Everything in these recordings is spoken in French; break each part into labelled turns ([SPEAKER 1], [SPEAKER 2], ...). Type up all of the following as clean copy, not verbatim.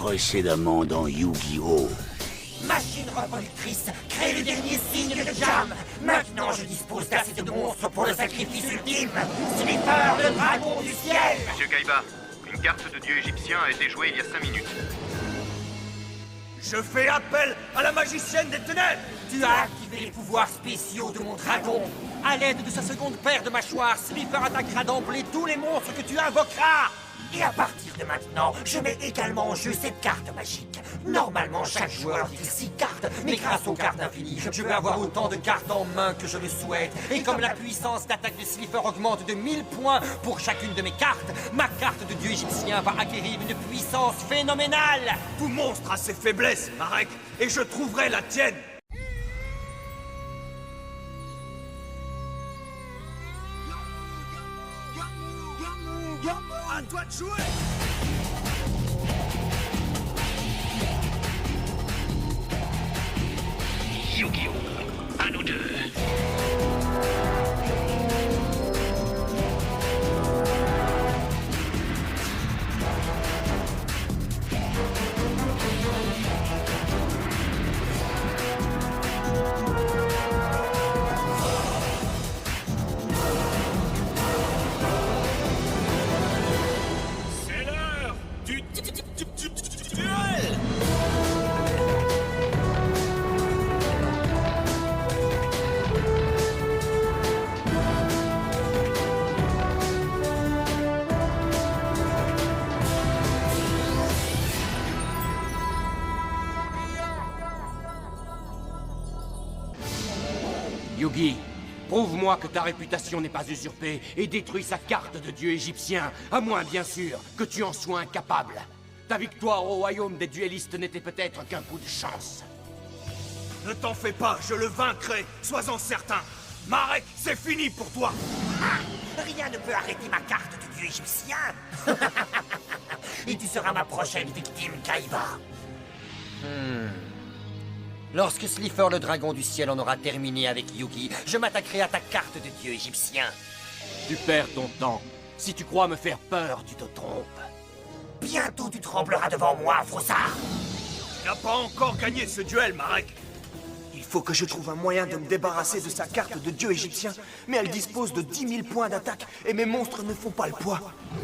[SPEAKER 1] précédemment dans Yu-Gi-Oh!
[SPEAKER 2] Machine reproductrice, crée le dernier signe de Jam. Maintenant, je dispose d'assez de monstres pour le sacrifice ultime. Slipper, le dragon du ciel.
[SPEAKER 3] Monsieur Kaiba, une carte de dieu égyptien a été jouée il y a 5 minutes.
[SPEAKER 4] Je fais appel à la magicienne des ténèbres.
[SPEAKER 2] Tu as activé les pouvoirs spéciaux de mon dragon. À l'aide de sa seconde paire de mâchoires, Slipper attaquera d'emblée tous les monstres que tu invoqueras. Et à partir de maintenant, je mets également en jeu cette carte magique. Normalement, chaque joueur dit 6 cartes, mais grâce aux cartes infinies, je peux avoir autant de cartes en main que je le souhaite. Et comme la puissance d'attaque de Slipper augmente de 1000 points pour chacune de mes cartes, ma carte de dieu égyptien va acquérir une puissance phénoménale.
[SPEAKER 4] Tout monstre a ses faiblesses, Marek, et je trouverai la tienne. À toi de jouer.
[SPEAKER 5] Yu-Gi-Oh! À nous deux!
[SPEAKER 4] C'est l'heure du duel.
[SPEAKER 6] Yugi, prouve-moi que ta réputation n'est pas usurpée et détruis sa carte de dieu égyptien, à moins bien sûr que tu en sois incapable. Ta victoire au royaume des duellistes n'était peut-être qu'un coup de chance.
[SPEAKER 4] Ne t'en fais pas, je le vaincrai, sois-en certain. Marek, c'est fini pour toi.
[SPEAKER 2] Rien ne peut arrêter ma carte de dieu égyptien. Et tu seras ma prochaine victime, Kaiba. Lorsque Slipper le dragon du ciel en aura terminé avec Yugi, je m'attaquerai à ta carte de dieu égyptien.
[SPEAKER 6] Tu perds ton temps. Si tu crois me faire peur, tu te trompes.
[SPEAKER 2] Bientôt tu trembleras devant moi, Frossard.
[SPEAKER 4] Tu n'as pas encore gagné ce duel, Marek. Il faut que je trouve un moyen de me débarrasser de sa carte de dieu égyptien, mais elle dispose de 10 000 points d'attaque et mes monstres ne font pas le poids.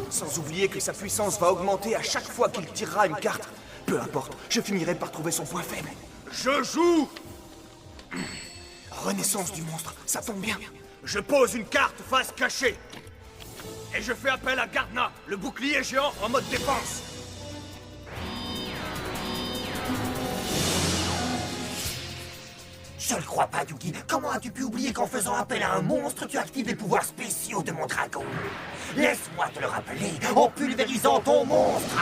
[SPEAKER 4] Sans oublier que sa puissance va augmenter à chaque fois qu'il tirera une carte. Peu importe, je finirai par trouver son point faible. Je joue! Renaissance du monstre, ça tombe bien. Je pose une carte face cachée. Et je fais appel à Gardna, le bouclier géant en mode défense.
[SPEAKER 2] Je le crois pas, Yugi. Comment as-tu pu oublier qu'en faisant appel à un monstre, tu actives les pouvoirs spéciaux de mon dragon? Laisse-moi te le rappeler en pulvérisant ton monstre.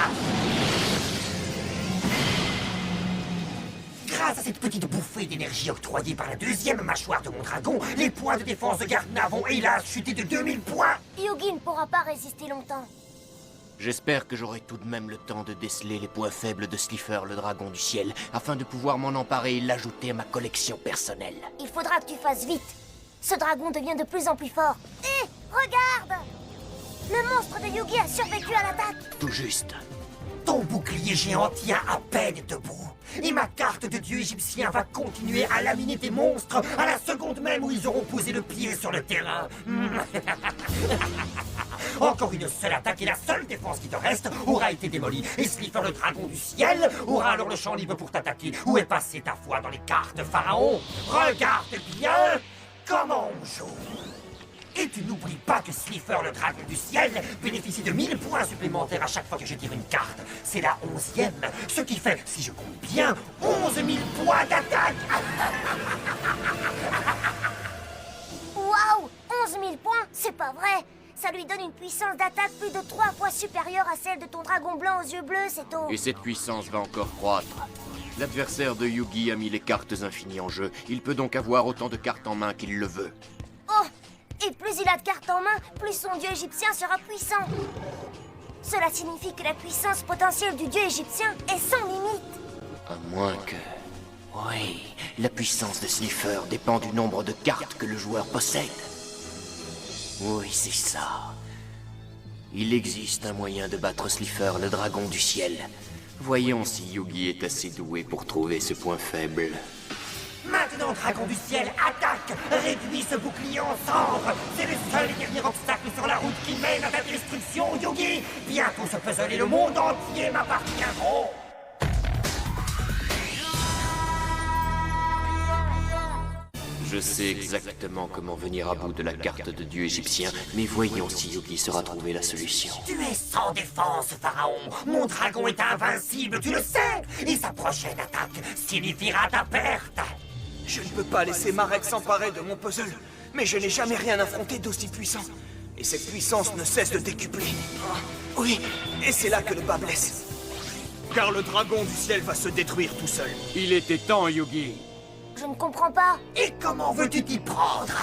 [SPEAKER 2] Grâce à cette petite bouffée d'énergie octroyée par la deuxième mâchoire de mon dragon, les points de défense de Gardna vont hélas chuter de 2000 points.
[SPEAKER 7] Yugi ne pourra pas résister longtemps.
[SPEAKER 6] J'espère que j'aurai tout de même le temps de déceler les points faibles de Slipper, le dragon du ciel, afin de pouvoir m'en emparer et l'ajouter à ma collection personnelle.
[SPEAKER 7] Il faudra que tu fasses vite. Ce dragon devient de plus en plus fort. Hé, regarde! Le monstre de Yugi a survécu à l'attaque.
[SPEAKER 6] Tout juste.
[SPEAKER 2] Ton bouclier géant tient à peine debout. Et ma carte de dieu égyptien va continuer à laminer tes monstres à la seconde même où ils auront posé le pied sur le terrain. Encore une seule attaque et la seule défense qui te reste aura été démolie. Et Slipper, le dragon du ciel, aura alors le champ libre pour t'attaquer. Où est passée ta foi dans les cartes pharaon? Regarde bien comment on joue. Et tu n'oublies pas que Slipper, le dragon du ciel, bénéficie de 1000 points supplémentaires à chaque fois que je tire une carte. C'est la 11e, ce qui fait, si je compte bien, 11 000 points d'attaque.
[SPEAKER 7] Waouh! 11 000 points? C'est pas vrai! Ça lui donne une puissance d'attaque plus de 3 fois supérieure à celle de ton dragon blanc aux yeux bleus, c'est tout.
[SPEAKER 6] Et cette puissance va encore croître. L'adversaire de Yugi a mis les cartes infinies en jeu. Il peut donc avoir autant de cartes en main qu'il le veut.
[SPEAKER 7] Oh! Et plus il a de cartes en main, plus son dieu égyptien sera puissant. Cela signifie que la puissance potentielle du dieu égyptien est sans limite.
[SPEAKER 6] À moins que... Oui, la puissance de Slipper dépend du nombre de cartes que le joueur possède. Oui, c'est ça. Il existe un moyen de battre Slipper, le dragon du ciel. Voyons si Yugi est assez doué pour trouver ce point faible.
[SPEAKER 2] Maintenant, dragon du ciel, attaque! Réduis ce bouclier en cendres! C'est le seul et dernier obstacle sur la route qui mène à ta destruction, Yugi! Bientôt ce puzzle et le monde entier m'appartiendront!
[SPEAKER 6] Je sais exactement comment venir à bout de la carte de dieu égyptien, mais voyons si Yugi saura trouver la solution.
[SPEAKER 2] Tu es sans défense, Pharaon! Mon dragon est invincible, tu le sais! Et sa prochaine attaque signifiera ta perte!
[SPEAKER 4] Je ne peux pas laisser Marek s'emparer de mon puzzle, mais je n'ai jamais rien affronté d'aussi puissant. Et cette puissance ne cesse de décupler. Oui, et c'est là que le bas blesse. Car le dragon du ciel va se détruire tout seul.
[SPEAKER 6] Il était temps, Yugi.
[SPEAKER 7] Je ne comprends pas.
[SPEAKER 2] Et comment veux-tu t'y prendre?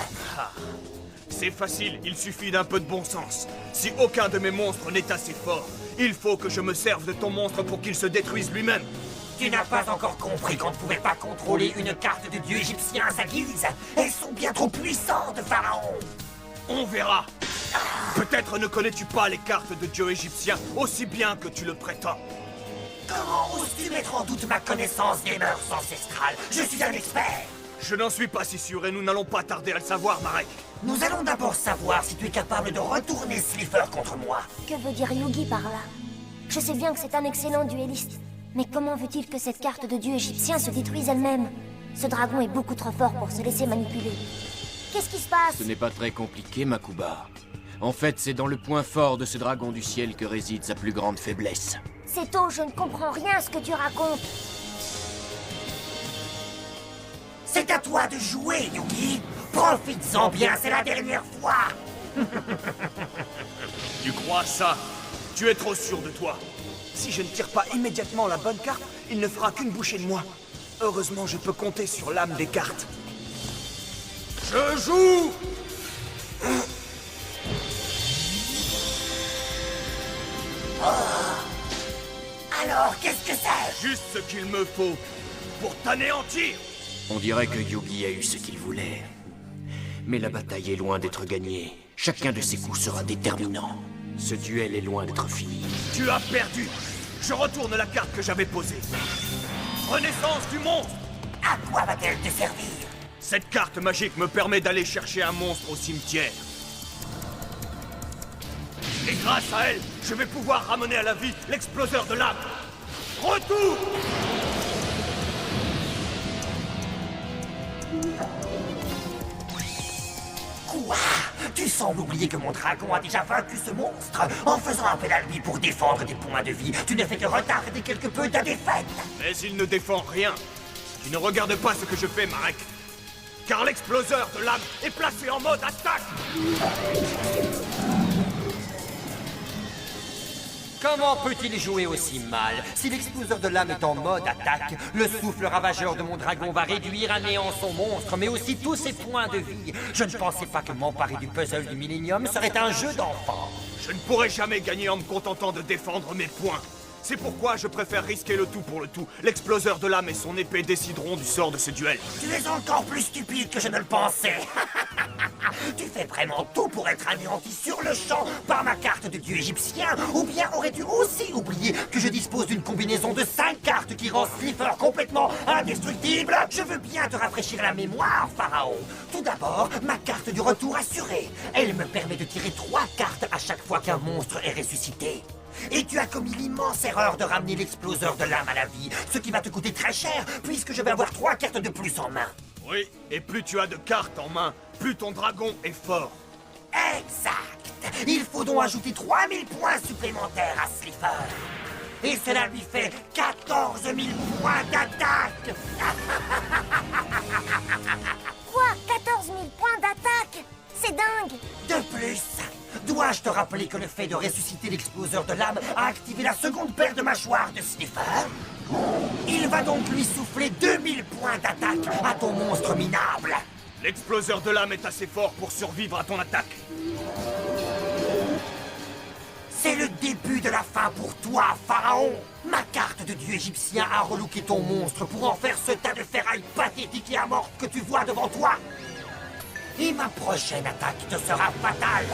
[SPEAKER 4] C'est facile, il suffit d'un peu de bon sens. Si aucun de mes monstres n'est assez fort, il faut que je me serve de ton monstre pour qu'il se détruise lui-même.
[SPEAKER 2] Tu n'as pas encore compris qu'on ne pouvait pas contrôler une carte de dieu égyptien à sa guise. Elles sont bien trop puissantes, Pharaon.
[SPEAKER 4] On verra. Peut-être ne connais-tu pas les cartes de dieu égyptien aussi bien que tu le prétends.
[SPEAKER 2] Comment oses-tu mettre en doute ma connaissance des mœurs ancestrales? Je suis un expert.
[SPEAKER 4] Je n'en suis pas si sûr et nous n'allons pas tarder à le savoir, Marek.
[SPEAKER 2] Nous allons d'abord savoir si tu es capable de retourner Slifer contre moi.
[SPEAKER 7] Que veut dire Yugi par là? Je sais bien que c'est un excellent duelliste. Mais comment veut-il que cette carte de dieu égyptien se détruise elle-même? Ce dragon est beaucoup trop fort pour se laisser manipuler. Qu'est-ce qui se passe?
[SPEAKER 6] Ce n'est pas très compliqué, Makuba. En fait, c'est dans le point fort de ce dragon du ciel que réside sa plus grande faiblesse.
[SPEAKER 7] C'est tôt, je ne comprends rien à ce que tu racontes.
[SPEAKER 2] C'est à toi de jouer, Yugi. Profites-en bien, c'est la dernière fois.
[SPEAKER 4] Tu crois ça? Tu es trop sûr de toi. Si je ne tire pas immédiatement la bonne carte, il ne fera qu'une bouchée de moi. Heureusement, je peux compter sur l'âme des cartes. Je joue!
[SPEAKER 2] Alors, qu'est-ce que c'est?
[SPEAKER 4] Juste ce qu'il me faut pour t'anéantir.
[SPEAKER 6] On dirait que Yugi a eu ce qu'il voulait. Mais la bataille est loin d'être gagnée. Chacun de ses coups sera déterminant. Ce duel est loin d'être fini.
[SPEAKER 4] Tu as perdu. Je retourne la carte que j'avais posée. Renaissance du monstre.
[SPEAKER 2] À quoi va-t-elle te servir?
[SPEAKER 4] Cette carte magique me permet d'aller chercher un monstre au cimetière. Et grâce à elle, je vais pouvoir ramener à la vie l'exploseur de l'âme. Retour!
[SPEAKER 2] Quoi? Tu sembles oublier que mon dragon a déjà vaincu ce monstre. En faisant appel à lui pour défendre des points de vie, tu ne fais que retarder quelque peu ta défaite.
[SPEAKER 4] Mais il ne défend rien. Tu ne regardes pas ce que je fais, Marek. Car l'exploseur de l'âme est placé en mode attaque.
[SPEAKER 2] Comment peut-il jouer aussi mal? Si l'exploseur de l'âme est en mode attaque, le souffle ravageur de mon dragon va réduire à néant son monstre, mais aussi tous ses points de vie. Je ne pensais pas que m'emparer du puzzle du Millennium serait un jeu d'enfant.
[SPEAKER 4] Je ne pourrai jamais gagner en me contentant de défendre mes points. C'est pourquoi je préfère risquer le tout pour le tout. L'exploseur de l'âme et son épée décideront du sort de ce duel.
[SPEAKER 2] Tu es encore plus stupide que je ne le pensais. Tu fais vraiment tout pour être anéanti sur le champ par ma carte de dieu égyptien. Ou bien aurais-tu aussi oublié que je dispose d'une combinaison de 5 cartes qui rend Slifer complètement indestructible? Je veux bien te rafraîchir la mémoire, Pharaon. Tout d'abord, ma carte du retour assuré. Elle me permet de tirer 3 cartes à chaque fois qu'un monstre est ressuscité. Et tu as commis l'immense erreur de ramener l'exploseur de l'âme à la vie, ce qui va te coûter très cher, puisque je vais avoir 3 cartes de plus en main.
[SPEAKER 4] Oui, et plus tu as de cartes en main, plus ton dragon est fort.
[SPEAKER 2] Exact. Il faut donc ajouter 3000 points supplémentaires à Slifer. Et cela lui fait 14 000 points d'attaque.
[SPEAKER 7] Quoi? 14 000 points d'attaque? C'est dingue!
[SPEAKER 2] De plus, dois-je te rappeler que le fait de ressusciter l'exploseur de l'âme a activé la seconde paire de mâchoires de Slifer? Il va donc lui souffler 2000 points d'attaque à ton monstre minable.
[SPEAKER 4] L'exploseur de l'âme est assez fort pour survivre à ton attaque.
[SPEAKER 2] C'est le début de la fin pour toi, Pharaon. Ma carte de dieu égyptien a relooké ton monstre pour en faire ce tas de ferraille pathétique et amorphe que tu vois devant toi. Et ma prochaine attaque te sera fatale.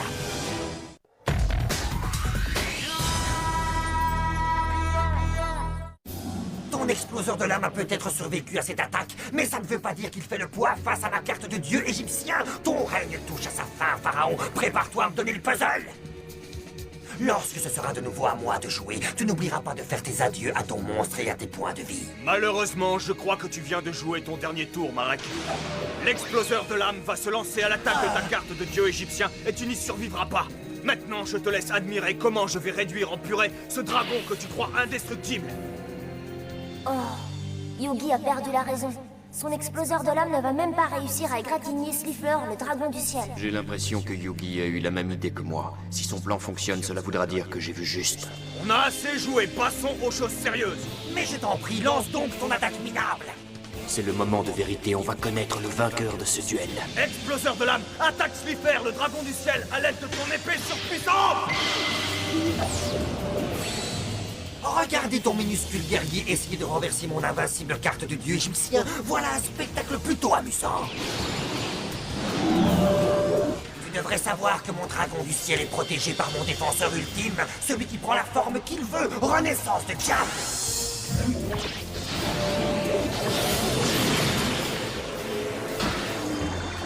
[SPEAKER 2] Ton exploseur de l'âme a peut-être survécu à cette attaque, mais ça ne veut pas dire qu'il fait le poids face à ma carte de dieu égyptien. Ton règne touche à sa fin, Pharaon. Prépare-toi à me donner le puzzle. Lorsque ce sera de nouveau à moi de jouer, tu n'oublieras pas de faire tes adieux à ton monstre et à tes points de vie.
[SPEAKER 4] Malheureusement, je crois que tu viens de jouer ton dernier tour, Marek. L'exploseur de l'âme va se lancer à l'attaque de ta carte de dieu égyptien et tu n'y survivras pas. Maintenant, je te laisse admirer comment je vais réduire en purée ce dragon que tu crois indestructible.
[SPEAKER 7] Oh, Yugi a perdu la raison. Son exploseur de l'âme ne va même pas réussir à égratigner Slifer, le dragon du ciel.
[SPEAKER 6] J'ai l'impression que Yugi a eu la même idée que moi. Si son plan fonctionne, cela voudra dire que j'ai vu juste.
[SPEAKER 4] On a assez joué, passons aux choses sérieuses.
[SPEAKER 2] Mais je t'en prie, lance donc ton attaque minable.
[SPEAKER 6] C'est le moment de vérité, on va connaître le vainqueur de ce duel.
[SPEAKER 4] Exploseur de l'âme, attaque Slifer, le dragon du ciel, à l'aide de ton épée surpuissante.
[SPEAKER 2] Regardez ton minuscule guerrier essayer de renverser mon invincible carte de dieu égyptien. Voilà un spectacle plutôt amusant. Tu devrais savoir que mon dragon du ciel est protégé par mon défenseur ultime, celui qui prend la forme qu'il veut, Renaissance de Jam.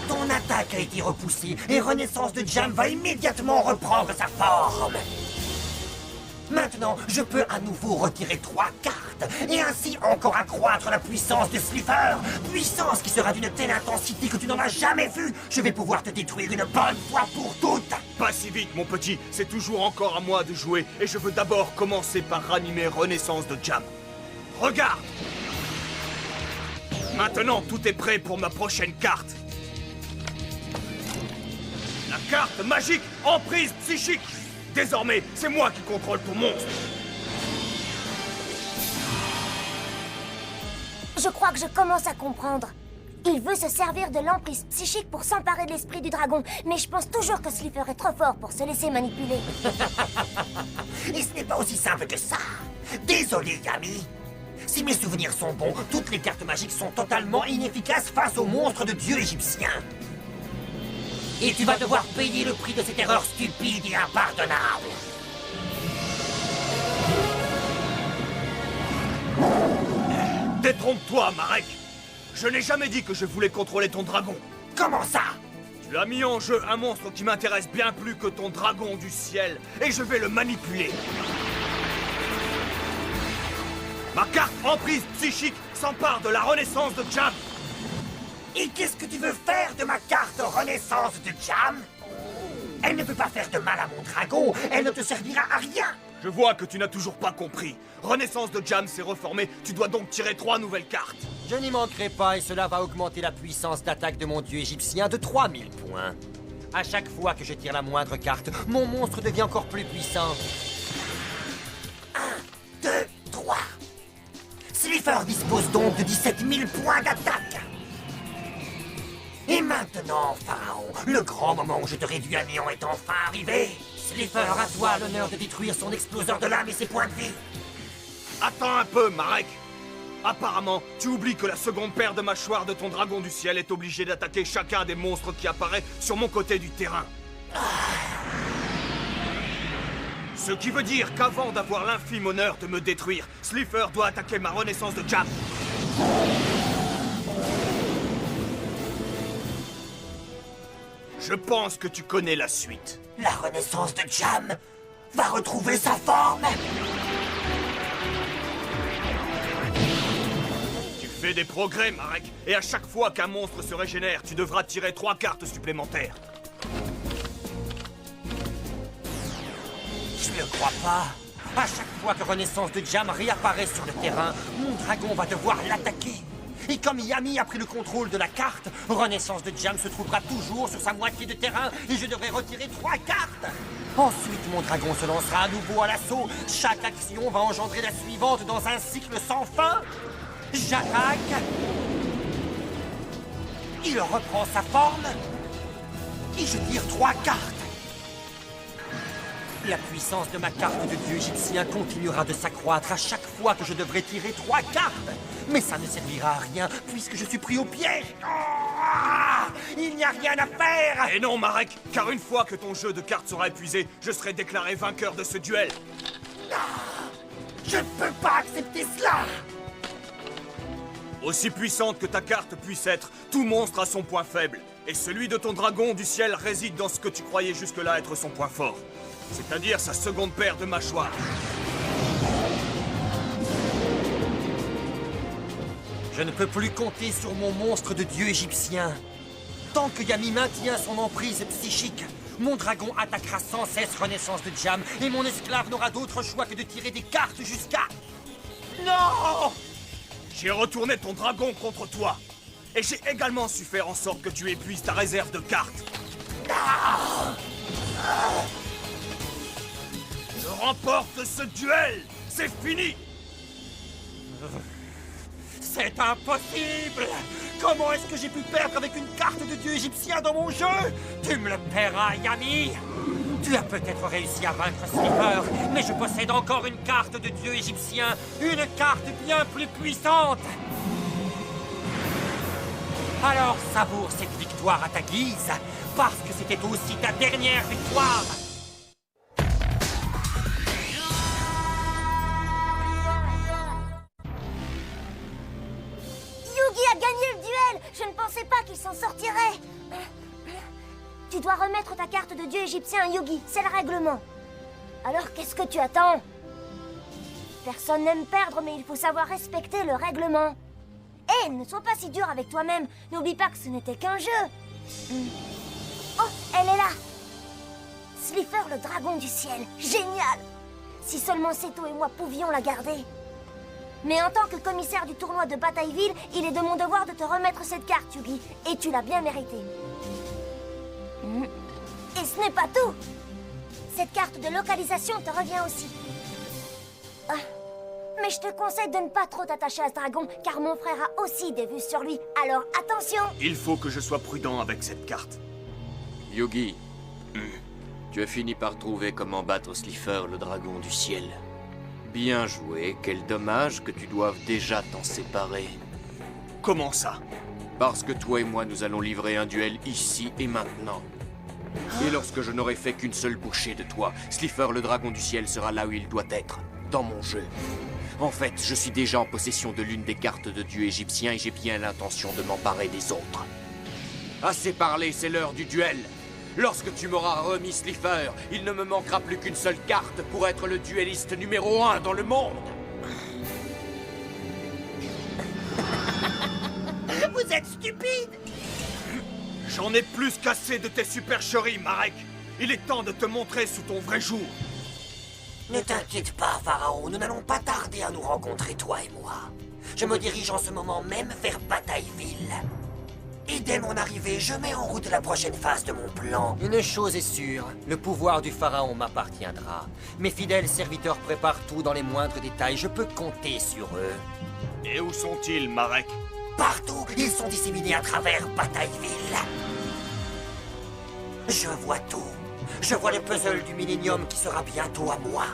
[SPEAKER 2] Ton attaque a été repoussée et Renaissance de Jam va immédiatement reprendre sa forme. Maintenant, je peux à nouveau retirer 3 cartes et ainsi encore accroître la puissance de Slifer. Puissance qui sera d'une telle intensité que tu n'en as jamais vue. Je vais pouvoir te détruire une bonne fois pour toutes.
[SPEAKER 4] Pas si vite, mon petit. C'est toujours encore à moi de jouer et je veux d'abord commencer par ranimer Renaissance de Jam. Regarde! Maintenant, tout est prêt pour ma prochaine carte. La carte magique Emprise Psychique. Désormais, c'est moi qui contrôle ton monstre.
[SPEAKER 7] Je crois que je commence à comprendre. Il veut se servir de l'emprise psychique pour s'emparer de l'esprit du dragon, mais je pense toujours que Slifer est trop fort pour se laisser manipuler.
[SPEAKER 2] Et ce n'est pas aussi simple que ça. Désolé, Yami. Si mes souvenirs sont bons, toutes les cartes magiques sont totalement inefficaces face au monstre de dieu égyptien. Et tu vas devoir payer le prix de cette erreur stupide et impardonnable.
[SPEAKER 4] Détrompe-toi, Marek. Je n'ai jamais dit que je voulais contrôler ton dragon.
[SPEAKER 2] Comment ça?
[SPEAKER 4] Tu as mis en jeu un monstre qui m'intéresse bien plus que ton dragon du ciel, et je vais le manipuler. Ma carte Emprise Psychique s'empare de la Renaissance de Jam.
[SPEAKER 2] Et qu'est-ce que tu veux faire de ma carte Renaissance de Jam? Elle ne peut pas faire de mal à mon dragon, elle ne te servira à rien.
[SPEAKER 4] Je vois que tu n'as toujours pas compris. Renaissance de Jam s'est reformée, tu dois donc tirer 3 nouvelles cartes.
[SPEAKER 2] Je n'y manquerai pas et cela va augmenter la puissance d'attaque de mon dieu égyptien de 3000 points. À chaque fois que je tire la moindre carte, mon monstre devient encore plus puissant. 1, 2, 3. Slifer dispose donc de 17 000 points d'attaque. Et maintenant, Pharaon, le grand moment où je te réduis à néant est enfin arrivé. Slifer, à toi l'honneur de détruire son exploseur de l'âme et ses points de vie.
[SPEAKER 4] Attends un peu, Marek. Apparemment, tu oublies que la seconde paire de mâchoires de ton dragon du ciel est obligée d'attaquer chacun des monstres qui apparaît sur mon côté du terrain. Ce qui veut dire qu'avant d'avoir l'infime honneur de me détruire, Slifer doit attaquer ma Renaissance de Jam. Je pense que tu connais la suite.
[SPEAKER 2] La Renaissance de Jam va retrouver sa forme.
[SPEAKER 4] Tu fais des progrès, Marek, et à chaque fois qu'un monstre se régénère, tu devras tirer 3 cartes supplémentaires.
[SPEAKER 2] Je ne crois pas. À chaque fois que Renaissance de Jam réapparaît sur le terrain, mon dragon va devoir l'attaquer. Et comme Yami a pris le contrôle de la carte, Renaissance de Jam se trouvera toujours sur sa moitié de terrain et je devrai retirer 3 cartes. Ensuite, mon dragon se lancera à nouveau à l'assaut. Chaque action va engendrer la suivante dans un cycle sans fin. J'attaque. Il reprend sa forme. Et je tire 3 cartes. La puissance de ma carte de dieu égyptien continuera de s'accroître à chaque fois que je devrai tirer 3 cartes. Mais ça ne servira à rien puisque je suis pris au piège. Ah, il n'y a rien à faire.
[SPEAKER 4] Et non, Marek, car une fois que ton jeu de cartes sera épuisé, je serai déclaré vainqueur de ce duel.
[SPEAKER 2] Je ne peux pas accepter cela.
[SPEAKER 4] Aussi puissante que ta carte puisse être, tout monstre a son point faible. Et celui de ton dragon du ciel réside dans ce que tu croyais jusque-là être son point fort. C'est-à-dire sa seconde paire de mâchoires.
[SPEAKER 2] Je ne peux plus compter sur mon monstre de dieu égyptien. Tant que Yami maintient son emprise psychique, mon dragon attaquera sans cesse Renaissance de Jam et mon esclave n'aura d'autre choix que de tirer des cartes jusqu'à... Non!
[SPEAKER 4] J'ai retourné ton dragon contre toi. Et j'ai également su faire en sorte que tu épuises ta réserve de cartes. Je remporte ce duel! C'est fini!
[SPEAKER 2] C'est impossible! Comment est-ce que j'ai pu perdre avec une carte de dieu égyptien dans mon jeu? Tu me le paieras, Yami! Tu as peut-être réussi à vaincre Slifer, mais je possède encore une carte de dieu égyptien, une carte bien plus puissante! Alors savoure cette victoire à ta guise, parce que c'était aussi ta dernière victoire!
[SPEAKER 7] Yugi a gagné le duel! Je ne pensais pas qu'il s'en sortirait! Tu dois remettre ta carte de dieu égyptien à Yugi, c'est le règlement. Alors qu'est-ce que tu attends? Personne n'aime perdre, mais il faut savoir respecter le règlement. Hé, ne sois pas si dur avec toi-même. N'oublie pas que ce n'était qu'un jeu. Oh, elle est là! Slifer, le dragon du ciel. Génial! Si seulement Seto et moi pouvions la garder. Mais en tant que commissaire du tournoi de Batailleville, il est de mon devoir de te remettre cette carte, Yugi. Et tu l'as bien méritée. Et ce n'est pas tout! Cette carte de localisation te revient aussi. Ah, mais je te conseille de ne pas trop t'attacher à ce dragon, car mon frère a aussi des vues sur lui. Alors attention!
[SPEAKER 4] Il faut que je sois prudent avec cette carte.
[SPEAKER 6] Yugi, tu as fini par trouver comment battre Slifer, le dragon du ciel. Bien joué, quel dommage que tu doives déjà t'en séparer.
[SPEAKER 4] Comment ça?
[SPEAKER 6] Parce que toi et moi, nous allons livrer un duel ici et maintenant. Et lorsque je n'aurai fait qu'une seule bouchée de toi, Slifer, le dragon du ciel, sera là où il doit être, dans mon jeu. En fait, je suis déjà en possession de l'une des cartes de dieu égyptien et j'ai bien l'intention de m'emparer des autres. Assez parlé, c'est l'heure du duel. Lorsque tu m'auras remis Slifer, il ne me manquera plus qu'une seule carte pour être le duelliste numéro 1 dans le monde.
[SPEAKER 2] Vous êtes stupide!
[SPEAKER 4] J'en ai plus qu'assez de tes supercheries, Marek. Il est temps de te montrer sous ton vrai jour.
[SPEAKER 2] Ne t'inquiète pas, Pharaon, nous n'allons pas tarder à nous rencontrer, toi et moi. Je me dirige en ce moment même vers Batailleville. Et dès mon arrivée, je mets en route la prochaine phase de mon plan. Une chose est sûre, le pouvoir du Pharaon m'appartiendra. Mes fidèles serviteurs préparent tout dans les moindres détails, je peux compter sur eux.
[SPEAKER 4] Et où sont-ils, Marek?
[SPEAKER 2] Partout, ils sont disséminés à travers Batailleville. Je vois tout. Je vois le puzzle du Millennium qui sera bientôt à moi.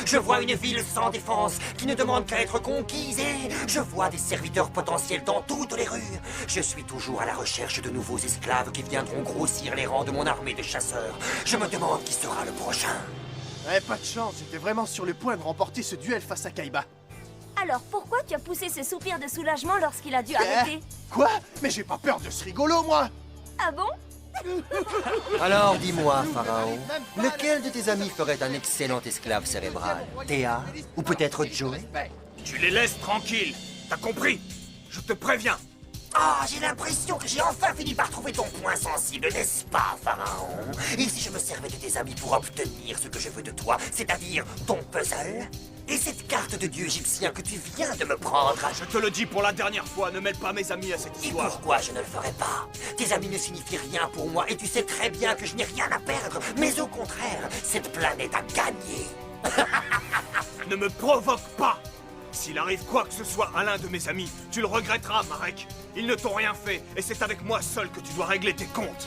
[SPEAKER 2] Je vois une ville sans défense qui ne demande qu'à être conquise et je vois des serviteurs potentiels dans toutes les rues. Je suis toujours à la recherche de nouveaux esclaves qui viendront grossir les rangs de mon armée de chasseurs. Je me demande qui sera le prochain.
[SPEAKER 8] Ouais, pas de chance, j'étais vraiment sur le point de remporter ce duel face à Kaiba.
[SPEAKER 7] Alors pourquoi tu as poussé ce soupir de soulagement lorsqu'il a dû arrêter?
[SPEAKER 8] Quoi? Mais j'ai pas peur de ce rigolo, moi!
[SPEAKER 7] Ah bon?
[SPEAKER 2] Alors dis-moi, Pharaon, lequel de tes amis ferait un excellent esclave cérébral? Théa? Ou peut-être Joey?
[SPEAKER 4] Tu les laisses tranquilles. T'as compris? Je te préviens.
[SPEAKER 2] Ah, j'ai l'impression que j'ai enfin fini par trouver ton point sensible, n'est-ce pas, Pharaon? Et si je me servais de tes amis pour obtenir ce que je veux de toi, c'est-à-dire ton puzzle? Et cette carte de dieu égyptien que tu viens de me prendre?
[SPEAKER 4] Je te le dis pour la dernière fois, ne mêle pas mes amis à cette
[SPEAKER 2] Et
[SPEAKER 4] histoire.
[SPEAKER 2] pourquoi je ne le ferais pas? Tes amis ne signifient rien pour moi et tu sais très bien que je n'ai rien à perdre. Mais au contraire, cette planète a gagné.
[SPEAKER 4] Ne me provoque pas! S'il arrive quoi que ce soit à l'un de mes amis, tu le regretteras, Marek. Ils ne t'ont rien fait, et c'est avec moi seul que tu dois régler tes comptes.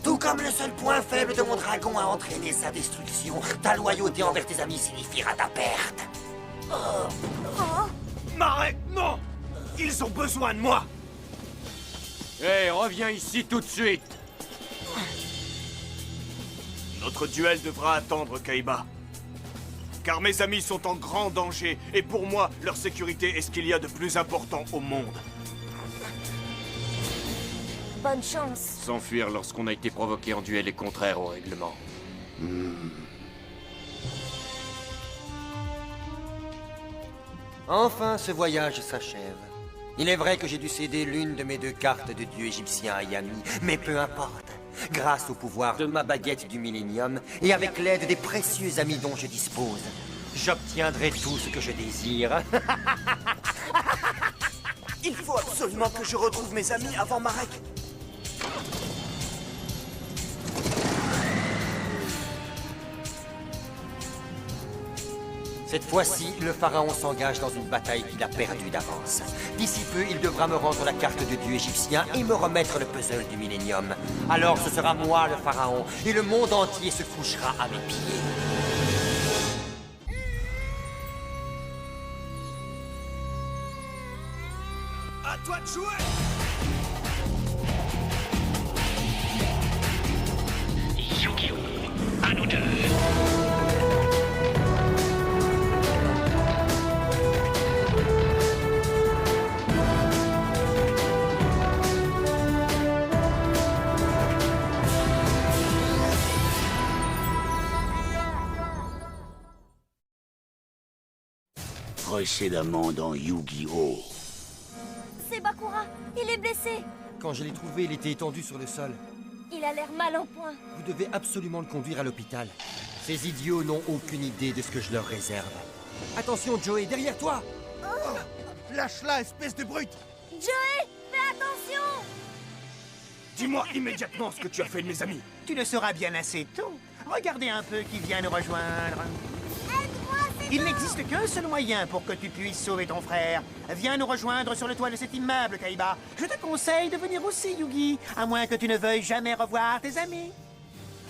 [SPEAKER 2] Tout comme le seul point faible de mon dragon a entraîné sa destruction, ta loyauté envers tes amis signifiera ta perte.
[SPEAKER 4] Marek, non! Ils ont besoin de moi!
[SPEAKER 6] Hé, reviens ici tout de suite.
[SPEAKER 4] Notre duel devra attendre, Kaiba. car mes amis sont en grand danger, et pour moi, leur sécurité est ce qu'il y a de plus important au monde.
[SPEAKER 7] Bonne chance.
[SPEAKER 6] S'enfuir lorsqu'on a été provoqué en duel est contraire au règlement.
[SPEAKER 2] Enfin, ce voyage s'achève. Il est vrai que j'ai dû céder l'une de mes 2 cartes de dieu égyptien à Yami, mais peu importe. Grâce au pouvoir de ma baguette du millénium, et avec l'aide des précieux amis dont je dispose, j'obtiendrai tout ce que je désire.
[SPEAKER 4] Il faut absolument que je retrouve mes amis avant Marek.
[SPEAKER 2] Cette fois-ci, le pharaon s'engage dans une bataille qu'il a perdue d'avance. D'ici peu, il devra me rendre la carte de dieu égyptien et me remettre le puzzle du millénium. Alors ce sera moi le pharaon, et le monde entier se couchera à mes pieds.
[SPEAKER 4] À toi de jouer!
[SPEAKER 5] Yu-Gi-Oh! À nous deux.
[SPEAKER 1] Précédemment dans Yu-Gi-Oh!
[SPEAKER 7] C'est Bakura. Il est blessé.
[SPEAKER 2] Quand je l'ai trouvé, il était étendu sur le sol.
[SPEAKER 7] Il a l'air mal en point.
[SPEAKER 2] Vous devez absolument le conduire à l'hôpital. Ces idiots n'ont aucune idée de ce que je leur réserve. Attention, Joey, derrière toi!
[SPEAKER 8] Lâche-la, espèce de brute!
[SPEAKER 7] Joey, fais attention.
[SPEAKER 4] Dis-moi immédiatement ce que tu as fait de mes amis.
[SPEAKER 9] Tu le sauras bien assez tôt. Regardez un peu qui vient nous rejoindre. Il n'existe qu'un seul moyen pour que tu puisses sauver ton frère. Viens nous rejoindre sur le toit de cet immeuble, Kaiba. Je te conseille de venir aussi, Yugi, à moins que tu ne veuilles jamais revoir tes amis.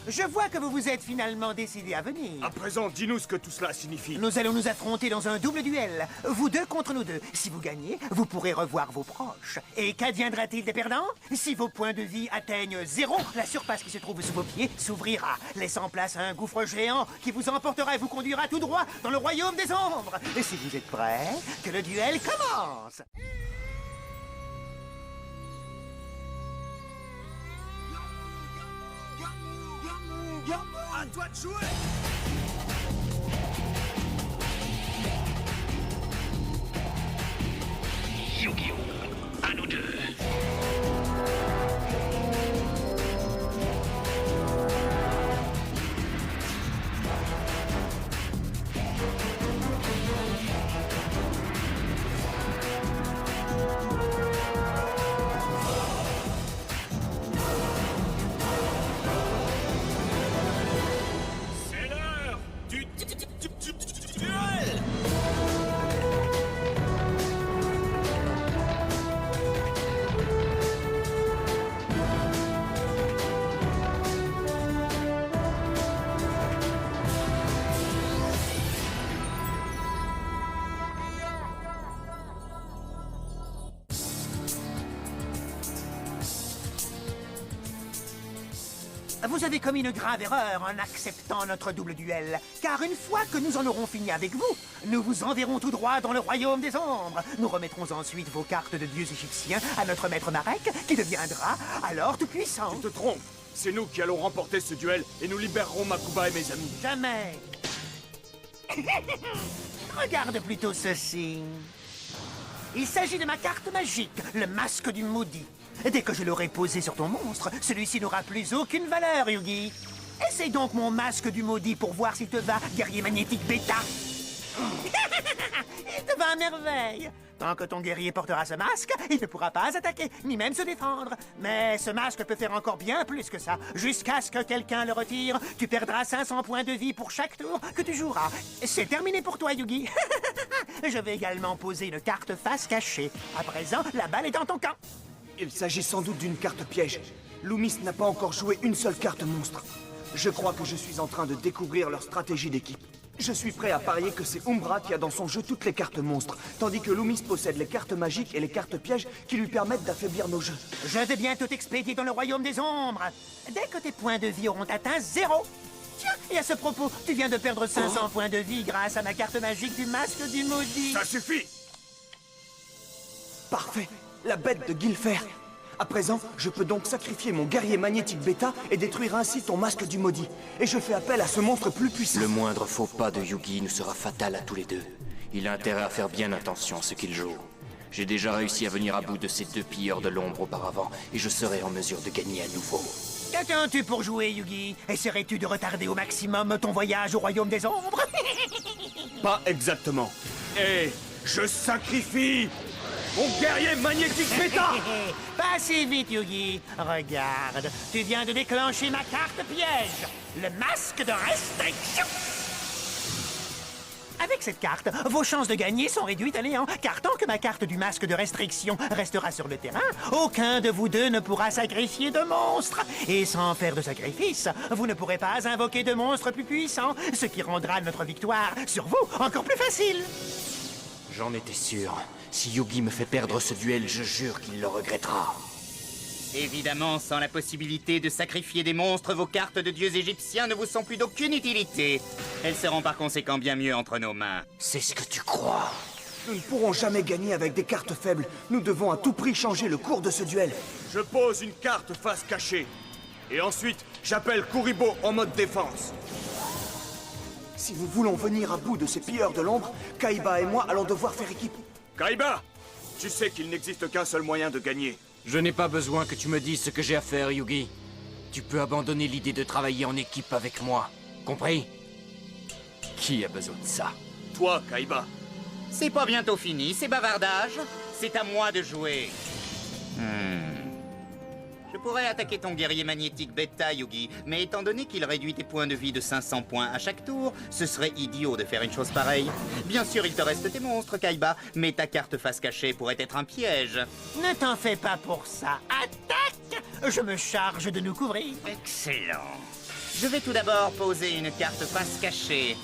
[SPEAKER 9] Je vois que vous vous êtes finalement décidé à venir.
[SPEAKER 4] À présent, dis-nous ce que tout cela signifie.
[SPEAKER 9] Nous allons nous affronter dans un double duel. Vous deux contre nous deux. Si vous gagnez, vous pourrez revoir vos proches. Et qu'adviendra-t-il des perdants? Si vos points de vie atteignent 0, la surface qui se trouve sous vos pieds s'ouvrira, laissant place à un gouffre géant qui vous emportera et vous conduira tout droit dans le royaume des ombres. Et si vous êtes prêts, que le duel commence.
[SPEAKER 4] À toi de jouer!
[SPEAKER 5] Yu-Gi-Oh! À nous deux.
[SPEAKER 9] Vous avez commis une grave erreur en acceptant notre double duel. Car une fois que nous en aurons fini avec vous, nous vous enverrons tout droit dans le royaume des ombres. Nous remettrons ensuite vos cartes de dieux égyptiens à notre maître Marek, qui deviendra alors tout puissant.
[SPEAKER 4] Tu te trompes. C'est nous qui allons remporter ce duel et nous libérerons Makuba et mes amis.
[SPEAKER 9] Jamais. Regarde plutôt ceci. Il s'agit de ma carte magique, le masque du maudit. Dès que je l'aurai posé sur ton monstre, celui-ci n'aura plus aucune valeur, Yugi. Essaye donc mon masque du maudit pour voir s'il te va, guerrier magnétique bêta. Il te va à merveille. Tant que ton guerrier portera ce masque, il ne pourra pas attaquer, ni même se défendre. Mais ce masque peut faire encore bien plus que ça. Jusqu'à ce que quelqu'un le retire, tu perdras 500 points de vie pour chaque tour que tu joueras. C'est terminé pour toi, Yugi. Je vais également poser une carte face cachée. À présent, la balle est dans ton camp.
[SPEAKER 4] Il s'agit sans doute d'une carte piège. Loomis n'a pas encore joué une seule carte monstre. Je crois que je suis en train de découvrir leur stratégie d'équipe. Je suis prêt à parier que c'est Umbra qui a dans son jeu toutes les cartes monstres, tandis que Loomis possède les cartes magiques et les cartes pièges qui lui permettent d'affaiblir nos jeux.
[SPEAKER 9] Je vais bientôt t'expédier dans le royaume des ombres. Dès que tes points de vie auront atteint 0, Tiens, et à ce propos, tu viens de perdre 500 points de vie grâce à ma carte magique du masque du maudit.
[SPEAKER 4] Ça suffit! Parfait, la bête de Guilfer. À présent, je peux donc sacrifier mon guerrier magnétique bêta et détruire ainsi ton masque du maudit. Et je fais appel à ce monstre plus puissant.
[SPEAKER 10] Le moindre faux pas de Yugi nous sera fatal à tous les deux. Il a intérêt à faire bien attention à ce qu'il joue. J'ai déjà réussi à venir à bout de ces deux pilleurs de l'ombre auparavant, et je serai en mesure de gagner à nouveau.
[SPEAKER 9] Qu'attends-tu pour jouer, Yugi? Essaierais-tu de retarder au maximum ton voyage au royaume des ombres?
[SPEAKER 4] Pas exactement. Et je sacrifie mon guerrier magnétique bêta.
[SPEAKER 9] Pas si vite, Yugi. Regarde, tu viens de déclencher ma carte piège, le masque de restriction. Avec cette carte, vos chances de gagner sont réduites à néant, car tant que ma carte du masque de restriction restera sur le terrain, aucun de vous deux ne pourra sacrifier de monstre. Et sans faire de sacrifice, vous ne pourrez pas invoquer de monstres plus puissants, ce qui rendra notre victoire sur vous encore plus facile.
[SPEAKER 10] J'en étais sûr. Si Yugi me fait perdre ce duel, je jure qu'il le regrettera.
[SPEAKER 11] Évidemment, sans la possibilité de sacrifier des monstres, vos cartes de dieux égyptiens ne vous sont plus d'aucune utilité. Elles seront par conséquent bien mieux entre nos mains.
[SPEAKER 10] C'est ce que tu crois.
[SPEAKER 4] Nous ne pourrons jamais gagner avec des cartes faibles. Nous devons à tout prix changer le cours de ce duel. Je pose une carte face cachée. Et ensuite, j'appelle Kuribo en mode défense. Si nous voulons venir à bout de ces pilleurs de l'ombre, Kaiba et moi allons devoir faire équipe. Kaiba, tu sais qu'il n'existe qu'un seul moyen de gagner.
[SPEAKER 6] Je n'ai pas besoin que tu me dises ce que j'ai à faire, Yugi. Tu peux abandonner l'idée de travailler en équipe avec moi. Compris? Qui a besoin de ça?
[SPEAKER 4] Toi, Kaiba.
[SPEAKER 11] C'est pas bientôt fini, ces bavardages? C'est à moi de jouer. Je pourrais attaquer ton guerrier magnétique bêta, Yugi, mais étant donné qu'il réduit tes points de vie de 500 points à chaque tour, ce serait idiot de faire une chose pareille. Bien sûr, il te reste tes monstres, Kaiba, mais ta carte face cachée pourrait être un piège.
[SPEAKER 9] Ne t'en fais pas pour ça. Attaque! Je me charge de nous couvrir.
[SPEAKER 11] Excellent. Je vais tout d'abord poser une carte face cachée.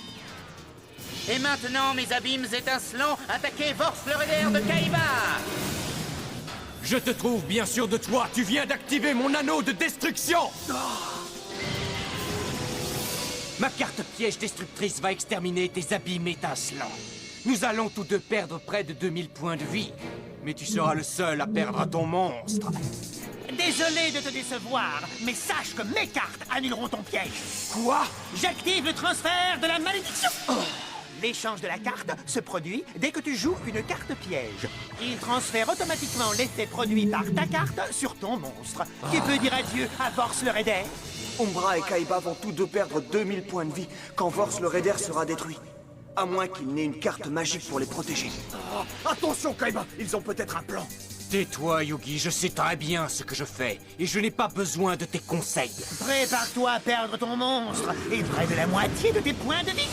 [SPEAKER 11] Et maintenant, mes abîmes étincelants, attaquez Vorse le Raider de Kaiba!
[SPEAKER 6] Je te trouve bien sûr de toi. Tu viens d'activer mon anneau de destruction. Ma carte piège destructrice va exterminer tes abîmes étincelants. Nous allons tous deux perdre près de 2000 points de vie. Mais tu seras le seul à perdre ton monstre.
[SPEAKER 9] Désolé de te décevoir, mais sache que mes cartes annuleront ton piège.
[SPEAKER 6] Quoi?
[SPEAKER 9] J'active le transfert de la malédiction. L'échange de la carte se produit dès que tu joues une carte piège. Il transfère automatiquement l'effet produit par ta carte sur ton monstre. Tu peux dire adieu à Vorse le Raider.
[SPEAKER 4] Umbra et Kaiba vont tous deux perdre 2000 points de vie quand Vorse le Raider sera détruit. À moins qu'il n'ait une carte magique pour les protéger. Attention, Kaiba, ils ont peut-être un plan.
[SPEAKER 6] Tais-toi, Yugi, je sais très bien ce que je fais. Et je n'ai pas besoin de tes conseils.
[SPEAKER 9] Prépare-toi à perdre ton monstre et près de la moitié de tes points de vie.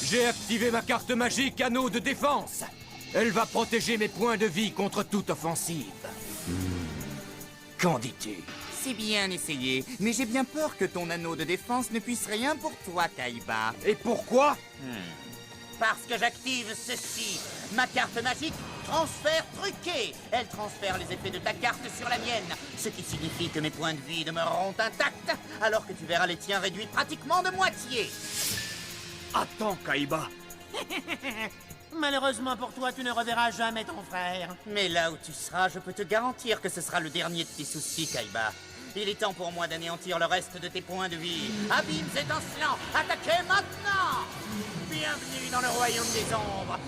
[SPEAKER 6] J'ai activé ma carte magique Anneau de défense. Elle va protéger mes points de vie contre toute offensive. Qu'en dis-tu?
[SPEAKER 11] C'est bien essayé, mais j'ai bien peur que ton anneau de défense ne puisse rien pour toi, Kaiba.
[SPEAKER 6] Et pourquoi?
[SPEAKER 11] Parce que j'active ceci. Ma carte magique, transfert truqué. Elle transfère les effets de ta carte sur la mienne. Ce qui signifie que mes points de vie demeureront intacts, alors que tu verras les tiens réduits pratiquement de moitié.
[SPEAKER 4] Attends, Kaiba.
[SPEAKER 9] Malheureusement pour toi, tu ne reverras jamais ton frère.
[SPEAKER 11] Mais là où tu seras, je peux te garantir que ce sera le dernier de tes soucis, Kaiba. Il est temps pour moi d'anéantir le reste de tes points de vie. Abîmes étincelants, attaquez maintenant! Bienvenue dans le royaume des ombres.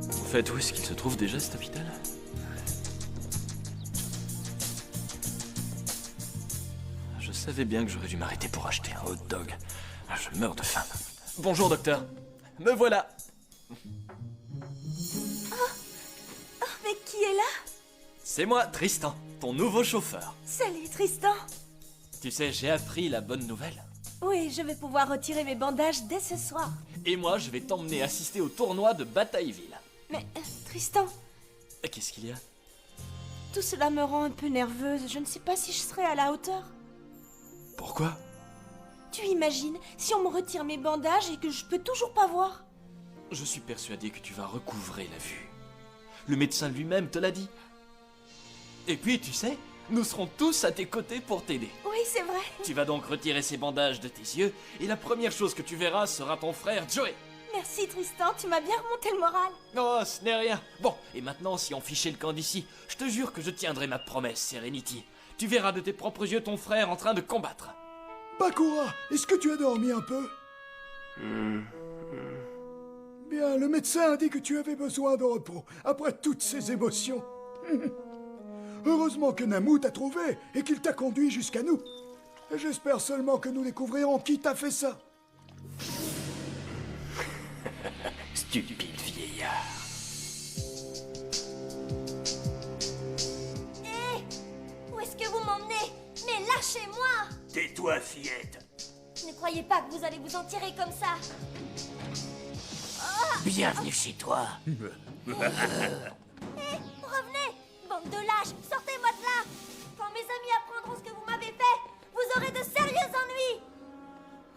[SPEAKER 12] En fait, où est-ce qu'il se trouve déjà, cet hôpital? Je savais bien que j'aurais dû m'arrêter pour acheter un hot dog. Je meurs de faim. Bonjour, docteur. Me voilà.
[SPEAKER 13] Mais qui est là?
[SPEAKER 12] C'est moi, Tristan, ton nouveau chauffeur.
[SPEAKER 13] Salut, Tristan.
[SPEAKER 12] Tu sais, j'ai appris la bonne nouvelle.
[SPEAKER 13] Oui, je vais pouvoir retirer mes bandages dès ce soir.
[SPEAKER 12] Et moi, je vais t'emmener assister au tournoi de Batailleville.
[SPEAKER 13] Mais, Tristan...
[SPEAKER 12] Qu'est-ce qu'il y a?
[SPEAKER 13] Tout cela me rend un peu nerveuse. Je ne sais pas si je serai à la hauteur.
[SPEAKER 12] Pourquoi?
[SPEAKER 13] Tu imagines si on me retire mes bandages et que je peux toujours pas voir?
[SPEAKER 12] Je suis persuadé que tu vas recouvrer la vue. Le médecin lui-même te l'a dit. Et puis, tu sais, nous serons tous à tes côtés pour t'aider.
[SPEAKER 13] Oui, c'est vrai.
[SPEAKER 12] Tu vas donc retirer ces bandages de tes yeux, et la première chose que tu verras sera ton frère Joey.
[SPEAKER 13] Merci Tristan, tu m'as bien remonté le moral.
[SPEAKER 12] Oh, ce n'est rien. Bon, et maintenant, si on fichait le camp d'ici, je te jure que je tiendrai ma promesse, Serenity. Tu verras de tes propres yeux ton frère en train de combattre.
[SPEAKER 14] Bakura, est-ce que tu as dormi un peu? Bien, le médecin a dit que tu avais besoin de repos, après toutes ces émotions. Heureusement que Namu t'a trouvé et qu'il t'a conduit jusqu'à nous. J'espère seulement que nous découvrirons qui t'a fait ça.
[SPEAKER 10] Stupide vieillard.
[SPEAKER 7] Hé! Où est-ce que vous m'emmenez? Mais lâchez-moi!
[SPEAKER 1] Tais-toi, fillette.
[SPEAKER 7] Ne croyez pas que vous allez vous en tirer comme ça.
[SPEAKER 1] Bienvenue chez toi.
[SPEAKER 7] Hé! Revenez! Bande de lâches! Sortez-moi de là! Quand mes amis apprendront ce que vous m'avez fait, vous aurez de sérieux ennuis!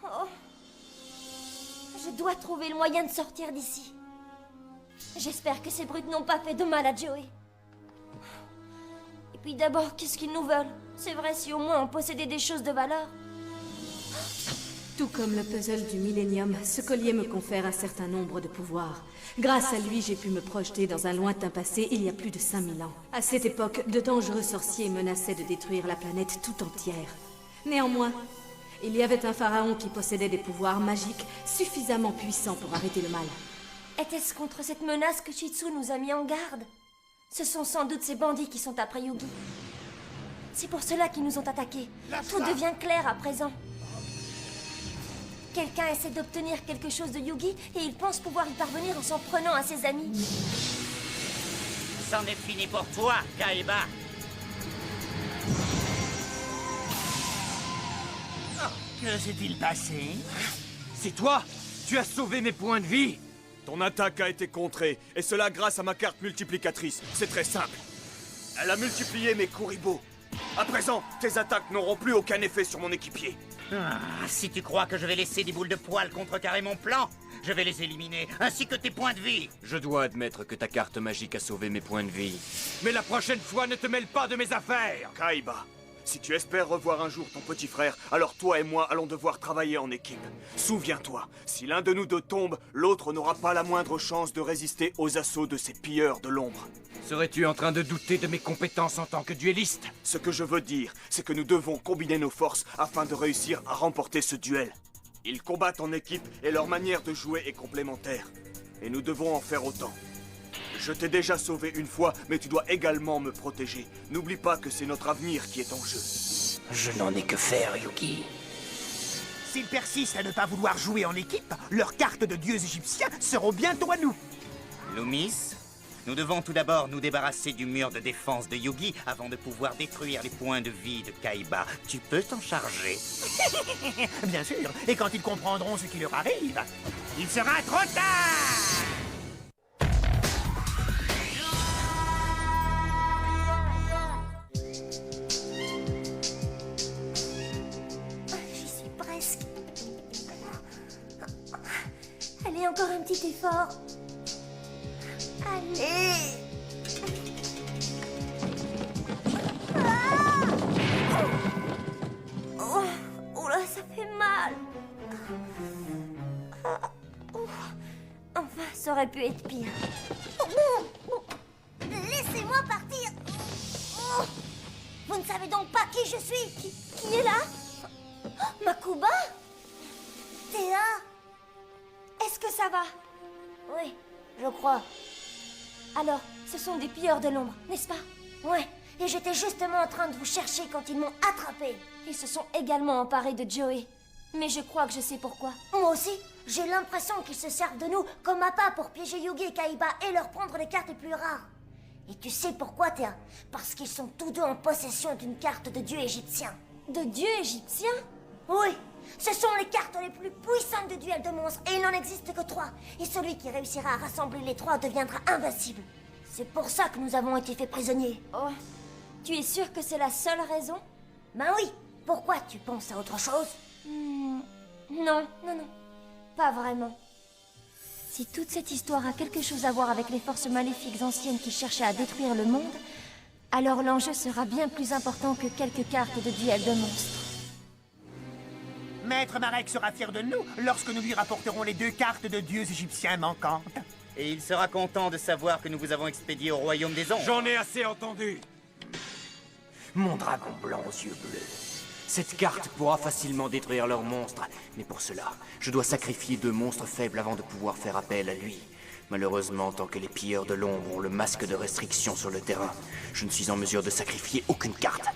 [SPEAKER 7] Oh. Je dois trouver le moyen de sortir d'ici. J'espère que ces brutes n'ont pas fait de mal à Joey. Et puis d'abord, qu'est-ce qu'ils nous veulent? C'est vrai si au moins on possédait des choses de valeur.
[SPEAKER 15] Tout comme le puzzle du Millennium, ce collier me confère un certain nombre de pouvoirs. Grâce à lui, j'ai pu me projeter dans un lointain passé il y a plus de 5000 ans. À cette époque, de dangereux sorciers menaçaient de détruire la planète tout entière. Néanmoins, il y avait un pharaon qui possédait des pouvoirs magiques suffisamment puissants pour arrêter le mal.
[SPEAKER 7] Était-ce contre cette menace que Shitsu nous a mis en garde? Ce sont sans doute ces bandits qui sont après Yugi. C'est pour cela qu'ils nous ont attaqués. Tout devient clair à présent. Quelqu'un essaie d'obtenir quelque chose de Yugi et il pense pouvoir y parvenir en s'en prenant à ses amis.
[SPEAKER 11] C'en est fini pour toi, Kaiba.
[SPEAKER 9] Que s'est-il passé?
[SPEAKER 6] C'est toi? Tu as sauvé mes points de vie?
[SPEAKER 4] Ton attaque a été contrée, et cela grâce à ma carte multiplicatrice. C'est très simple. Elle a multiplié mes Kuribo. À présent, tes attaques n'auront plus aucun effet sur mon équipier.
[SPEAKER 11] Ah, si tu crois que je vais laisser des boules de poils contrecarrer mon plan, je vais les éliminer, ainsi que tes points de vie.
[SPEAKER 10] Je dois admettre que ta carte magique a sauvé mes points de vie.
[SPEAKER 6] Mais la prochaine fois, ne te mêle pas de mes affaires!
[SPEAKER 4] Kaiba, si tu espères revoir un jour ton petit frère, alors toi et moi allons devoir travailler en équipe. Souviens-toi, si l'un de nous deux tombe, l'autre n'aura pas la moindre chance de résister aux assauts de ces pilleurs de l'ombre.
[SPEAKER 6] Serais-tu en train de douter de mes compétences en tant que duelliste?
[SPEAKER 4] Ce que je veux dire, c'est que nous devons combiner nos forces afin de réussir à remporter ce duel. Ils combattent en équipe et leur manière de jouer est complémentaire. Et nous devons en faire autant. Je t'ai déjà sauvé une fois, mais tu dois également me protéger. N'oublie pas que c'est notre avenir qui est en jeu.
[SPEAKER 1] Je n'en ai que faire, Yugi.
[SPEAKER 9] S'ils persistent à ne pas vouloir jouer en équipe, leurs cartes de dieux égyptiens seront bientôt à nous.
[SPEAKER 11] Loomis, nous devons tout d'abord nous débarrasser du mur de défense de Yugi avant de pouvoir détruire les points de vie de Kaiba. Tu peux t'en charger?
[SPEAKER 9] Bien sûr, et quand ils comprendront ce qui leur arrive, il sera trop tard!
[SPEAKER 7] J'y suis presque. Allez, encore un petit effort. Allez! Ah! Oh là, ça fait mal. Enfin, ça aurait pu être pire. Laissez-moi partir. Vous ne savez donc pas qui je suis? Qui est là? Makuba? Théa? Est-ce que ça va? Oui, je crois. Alors, ce sont des pilleurs de l'ombre, n'est-ce pas? Ouais, et j'étais justement en train de vous chercher quand ils m'ont attrapé. Ils se sont également emparés de Joey. Mais je crois que je sais pourquoi. Moi aussi, j'ai l'impression qu'ils se servent de nous comme appât pour piéger Yugi et Kaiba et leur prendre les cartes les plus rares. Et tu sais pourquoi, Théa? Parce qu'ils sont tous deux en possession d'une carte de dieu égyptien. De dieu égyptien? Oui, ce sont les cartes les plus puissantes de duel de monstres et il n'en existe que 3. Et celui qui réussira à rassembler les 3 deviendra invincible. C'est pour ça que nous avons été faits prisonniers. Oh, tu es sûr que c'est la seule raison? Ben oui, pourquoi tu penses à autre chose? Non, non, non. Pas vraiment. Si toute cette histoire a quelque chose à voir avec les forces maléfiques anciennes qui cherchaient à détruire le monde, alors l'enjeu sera bien plus important que quelques cartes de duel de monstres.
[SPEAKER 9] Maître Marek sera fier de nous lorsque nous lui rapporterons les 2 cartes de dieux égyptiens manquantes.
[SPEAKER 11] Et il sera content de savoir que nous vous avons expédié au royaume des ombres.
[SPEAKER 6] J'en ai assez entendu.
[SPEAKER 1] Mon dragon blanc aux yeux bleus.
[SPEAKER 10] Cette carte pourra facilement détruire leurs monstres, mais pour cela, je dois sacrifier 2 monstres faibles avant de pouvoir faire appel à lui. Malheureusement, tant que les pilleurs de l'ombre ont le masque de restriction sur le terrain, je ne suis en mesure de sacrifier aucune carte.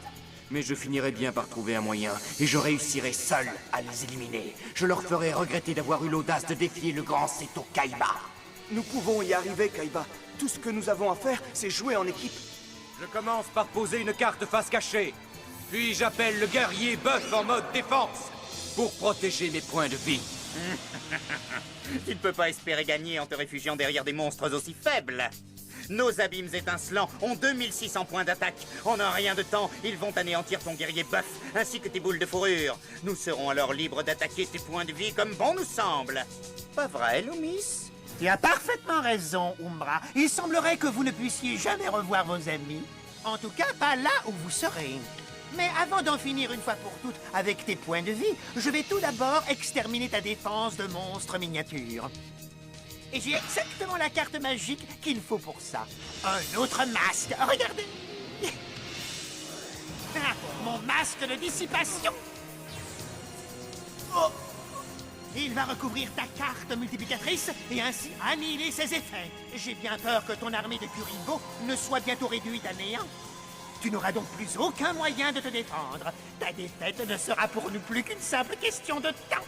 [SPEAKER 10] Mais je finirai bien par trouver un moyen, et je réussirai seul à les éliminer. Je leur ferai regretter d'avoir eu l'audace de défier le grand Seto Kaiba.
[SPEAKER 4] Nous pouvons y arriver, Kaiba. Tout ce que nous avons à faire, c'est jouer en équipe.
[SPEAKER 6] Je commence par poser une carte face cachée. Puis j'appelle le guerrier bœuf en mode défense pour protéger mes points de vie.
[SPEAKER 11] Tu ne peux pas espérer gagner en te réfugiant derrière des monstres aussi faibles. Nos abîmes étincelants ont 2600 points d'attaque. En un rien de temps, ils vont anéantir ton guerrier bœuf, ainsi que tes boules de fourrure. Nous serons alors libres d'attaquer tes points de vie comme bon nous semble. Pas vrai, Loomis?
[SPEAKER 9] Tu as parfaitement raison, Umbra. Il semblerait que vous ne puissiez jamais revoir vos amis. En tout cas, pas là où vous serez. Mais avant d'en finir une fois pour toutes avec tes points de vie, je vais tout d'abord exterminer ta défense de monstres miniatures. Et j'ai exactement la carte magique qu'il faut pour ça. Un autre masque. Regardez. Ah, mon masque de dissipation. Oh. Il va recouvrir ta carte multiplicatrice et ainsi annihiler ses effets. J'ai bien peur que ton armée de Kuribo ne soit bientôt réduite à néant. Tu n'auras donc plus aucun moyen de te défendre. Ta défaite ne sera pour nous plus qu'une simple question de temps.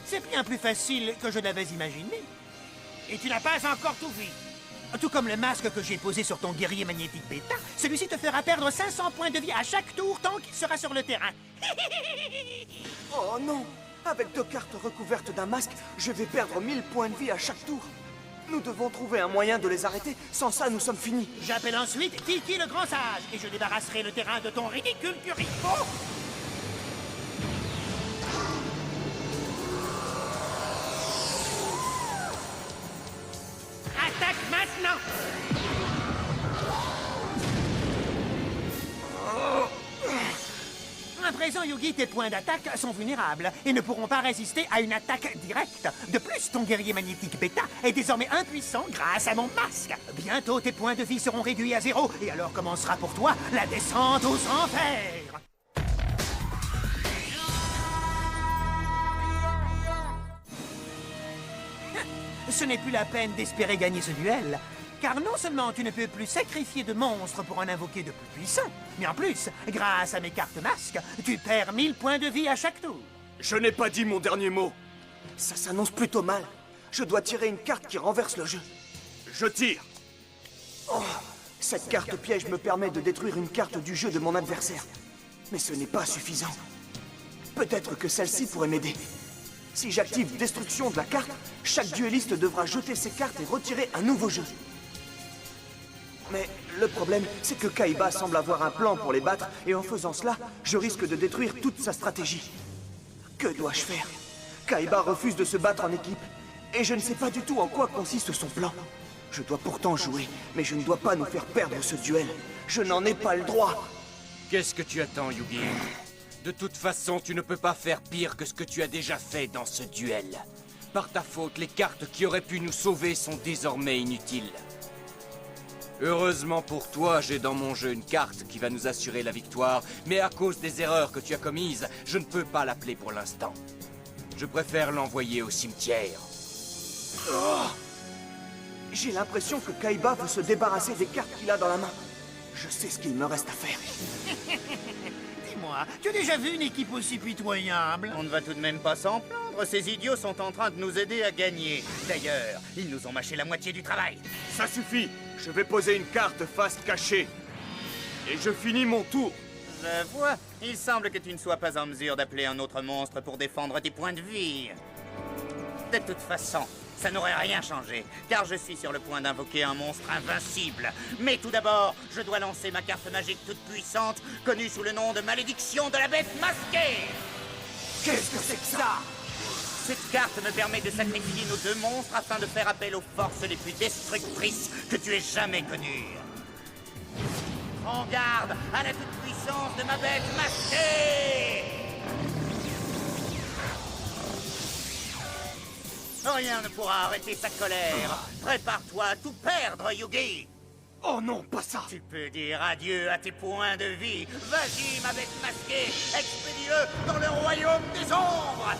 [SPEAKER 9] C'est bien plus facile que je n'avais imaginé. Et tu n'as pas encore tout vu. Tout comme le masque que j'ai posé sur ton guerrier magnétique bêta, celui-ci te fera perdre 500 points de vie à chaque tour tant qu'il sera sur le terrain.
[SPEAKER 4] Oh non! Avec 2 cartes recouvertes d'un masque, je vais perdre 1000 points de vie à chaque tour. Nous devons trouver un moyen de les arrêter. Sans ça, nous sommes finis.
[SPEAKER 9] J'appelle ensuite Tiki le grand sage et je débarrasserai le terrain de ton ridicule Kuribo. Attaque maintenant! À présent, Yugi, tes points d'attaque sont vulnérables et ne pourront pas résister à une attaque directe. De plus, ton guerrier magnétique bêta est désormais impuissant grâce à mon masque. Bientôt, tes points de vie seront réduits à 0 et alors commencera pour toi la descente aux enfers. Ce n'est plus la peine d'espérer gagner ce duel. Car non seulement tu ne peux plus sacrifier de monstres pour en invoquer de plus puissants, mais en plus, grâce à mes cartes masques, tu perds 1000 points de vie à chaque tour.
[SPEAKER 4] Je n'ai pas dit mon dernier mot. Ça s'annonce plutôt mal. Je dois tirer une carte qui renverse le jeu.
[SPEAKER 6] Je tire.
[SPEAKER 4] Oh, cette carte piège me permet de détruire une carte du jeu de mon adversaire. Mais ce n'est pas suffisant. Peut-être que celle-ci pourrait m'aider. Si j'active destruction de la carte, chaque duelliste devra jeter ses cartes et retirer un nouveau jeu. Mais le problème, c'est que Kaiba semble avoir un plan pour les battre, et en faisant cela, je risque de détruire toute sa stratégie. Que dois-je faire? Kaiba refuse de se battre en équipe, et je ne sais pas du tout en quoi consiste son plan. Je dois pourtant jouer, mais je ne dois pas nous faire perdre ce duel. Je n'en ai pas le droit.
[SPEAKER 6] Qu'est-ce que tu attends, Yugi? De toute façon, tu ne peux pas faire pire que ce que tu as déjà fait dans ce duel. Par ta faute, les cartes qui auraient pu nous sauver sont désormais inutiles. Heureusement pour toi, j'ai dans mon jeu une carte qui va nous assurer la victoire, mais à cause des erreurs que tu as commises, je ne peux pas l'appeler pour l'instant. Je préfère l'envoyer au cimetière.
[SPEAKER 4] Oh, j'ai l'impression que Kaiba veut se débarrasser des cartes qu'il a dans la main. Je sais ce qu'il me reste à faire.
[SPEAKER 9] Dis-moi, tu as déjà vu une équipe aussi pitoyable?
[SPEAKER 11] On ne va tout de même pas s'en plaindre. Ces idiots sont en train de nous aider à gagner. D'ailleurs, ils nous ont mâché la moitié du travail.
[SPEAKER 6] Ça suffit. Je vais poser une carte face cachée. Et je finis mon tour.
[SPEAKER 11] Je vois. Il semble que tu ne sois pas en mesure d'appeler un autre monstre pour défendre tes points de vie. De toute façon, ça n'aurait rien changé, car je suis sur le point d'invoquer un monstre invincible. Mais tout d'abord, je dois lancer ma carte magique toute puissante, connue sous le nom de Malédiction de la Bête Masquée.
[SPEAKER 4] Qu'est-ce que c'est que ça?
[SPEAKER 11] Cette carte me permet de sacrifier nos deux monstres afin de faire appel aux forces les plus destructrices que tu aies jamais connues. Prends garde à la toute-puissance de ma bête masquée! Rien ne pourra arrêter sa colère. Prépare-toi à tout perdre, Yugi!
[SPEAKER 4] Oh non, pas ça!
[SPEAKER 11] Tu peux dire adieu à tes points de vie. Vas-y, ma bête masquée, expédie-le dans le royaume des ombres!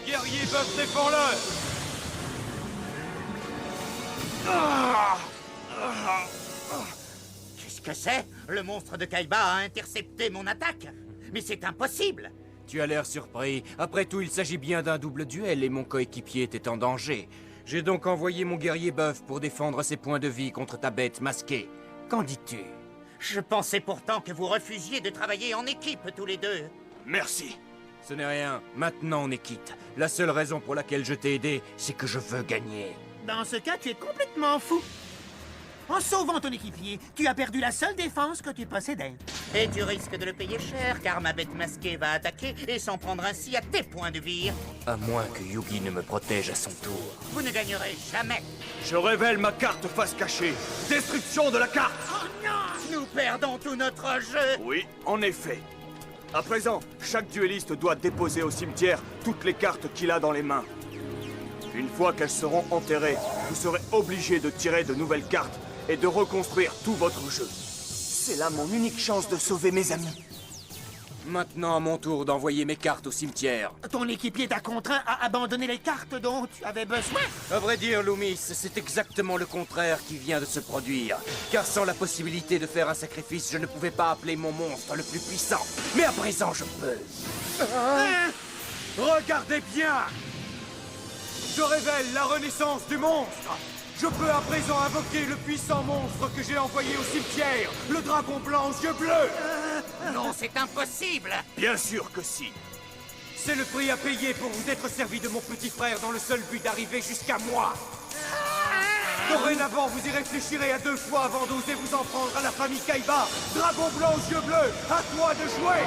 [SPEAKER 6] Guerrier Buff, défends-le!
[SPEAKER 11] Qu'est-ce que c'est? Le monstre de Kaiba a intercepté mon attaque. Mais c'est impossible!
[SPEAKER 6] Tu as l'air surpris. Après tout, il s'agit bien d'un double duel et mon coéquipier était en danger. J'ai donc envoyé mon guerrier Buff pour défendre ses points de vie contre ta bête masquée. Qu'en dis-tu?
[SPEAKER 11] Je pensais pourtant que vous refusiez de travailler en équipe tous les deux.
[SPEAKER 4] Merci.
[SPEAKER 6] Ce n'est rien. Maintenant, on est quitte. La seule raison pour laquelle je t'ai aidé, c'est que je veux gagner.
[SPEAKER 9] Dans ce cas, tu es complètement fou. En sauvant ton équipier, tu as perdu la seule défense que tu possédais.
[SPEAKER 11] Et tu risques de le payer cher, car ma bête masquée va attaquer et s'en prendre ainsi à tes points de vie.
[SPEAKER 6] À moins que Yugi ne me protège à son tour.
[SPEAKER 11] Vous ne gagnerez jamais.
[SPEAKER 4] Je révèle ma carte face cachée. Destruction de la carte!
[SPEAKER 11] Oh non! Nous perdons tout notre jeu.
[SPEAKER 4] Oui, en effet. À présent, chaque duelliste doit déposer au cimetière toutes les cartes qu'il a dans les mains. Une fois qu'elles seront enterrées, vous serez obligé de tirer de nouvelles cartes et de reconstruire tout votre jeu. C'est là mon unique chance de sauver mes amis.
[SPEAKER 6] Maintenant, à mon tour d'envoyer mes cartes au cimetière.
[SPEAKER 9] Ton équipier t'a contraint à abandonner les cartes dont tu avais besoin.
[SPEAKER 6] À vrai dire, Loomis, c'est exactement le contraire qui vient de se produire. Car sans la possibilité de faire un sacrifice, je ne pouvais pas appeler mon monstre le plus puissant. Mais à présent, je peux. Regardez bien! Je révèle la renaissance du monstre! Je peux à présent invoquer le puissant monstre que j'ai envoyé au cimetière, le dragon blanc aux yeux bleus!
[SPEAKER 11] Non, c'est impossible!
[SPEAKER 4] Bien sûr que si.
[SPEAKER 6] C'est le prix à payer pour vous être servi de mon petit frère dans le seul but d'arriver jusqu'à moi! Dorénavant, vous y réfléchirez à 2 fois avant d'oser vous en prendre à la famille Kaiba! Dragon blanc aux yeux bleus, à toi de jouer!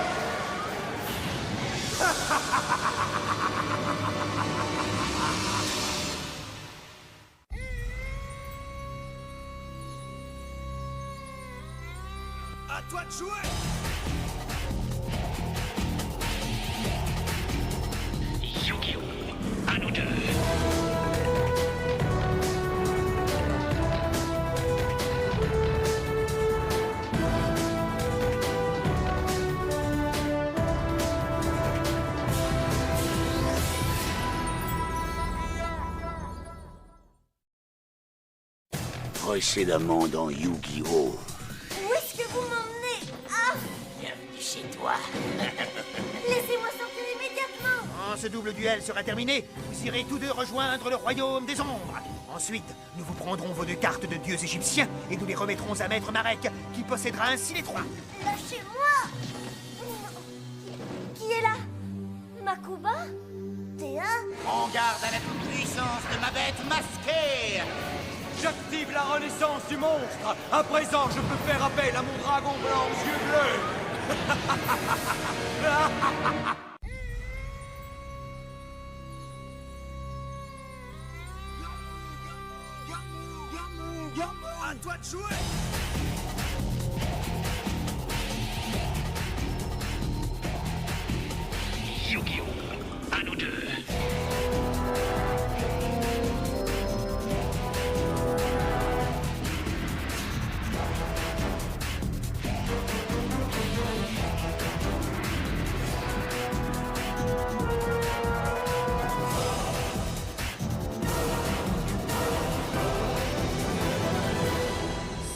[SPEAKER 4] À toi de jouer!
[SPEAKER 5] Yu-Gi-Oh! À nous deux!
[SPEAKER 16] Précédemment dans Yu-Gi-Oh!
[SPEAKER 7] Où est-ce que vous m'emmenez? Ah!
[SPEAKER 11] Bienvenue chez toi.
[SPEAKER 7] Laissez-moi sortir immédiatement!
[SPEAKER 9] Quand ce double duel sera terminé, vous irez tous deux rejoindre le royaume des ombres. Ensuite, nous vous prendrons vos 2 cartes de dieux égyptiens et nous les remettrons à Maître Marek, qui possédera ainsi les 3.
[SPEAKER 7] Lâchez-moi! Qui est là? Makuba? Théa?
[SPEAKER 11] Prends garde à la toute-puissance de ma bête masquée!
[SPEAKER 6] J'active la renaissance du monstre! À présent, je peux faire appel à mon dragon blanc aux yeux bleus!
[SPEAKER 4] À toi de jouer!
[SPEAKER 5] Yu-Gi-Oh! À nous deux!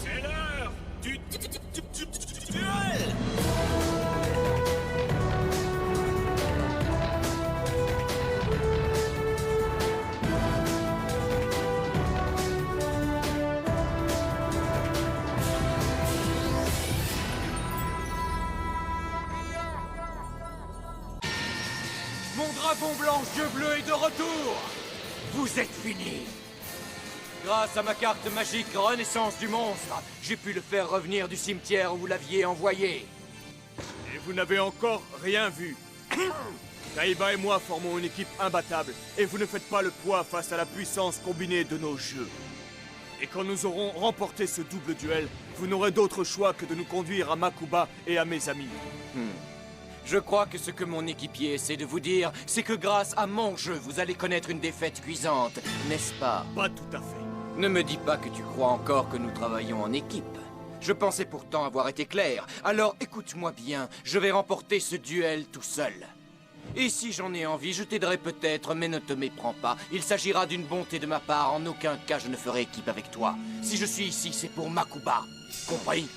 [SPEAKER 4] C'est l'heure du duel!
[SPEAKER 6] Mon dragon blanc yeux bleus est de retour! Vous êtes finis! Grâce à ma carte magique Renaissance du monstre, j'ai pu le faire revenir du cimetière où vous l'aviez envoyé.
[SPEAKER 4] Et vous n'avez encore rien vu. Kaiba et moi formons une équipe imbattable, et vous ne faites pas le poids face à la puissance combinée de nos jeux. Et quand nous aurons remporté ce double duel, vous n'aurez d'autre choix que de nous conduire à Makuba et à mes amis.
[SPEAKER 6] Je crois que ce que mon équipier essaie de vous dire, c'est que grâce à mon jeu, vous allez connaître une défaite cuisante, n'est-ce pas?
[SPEAKER 4] Pas tout à fait.
[SPEAKER 6] Ne me dis pas que tu crois encore que nous travaillons en équipe. Je pensais pourtant avoir été clair. Alors écoute-moi bien, je vais remporter ce duel tout seul. Et si j'en ai envie, je t'aiderai peut-être, mais ne te méprends pas. Il s'agira d'une bonté de ma part, en aucun cas je ne ferai équipe avec toi. Si je suis ici, c'est pour Makuba. Compris?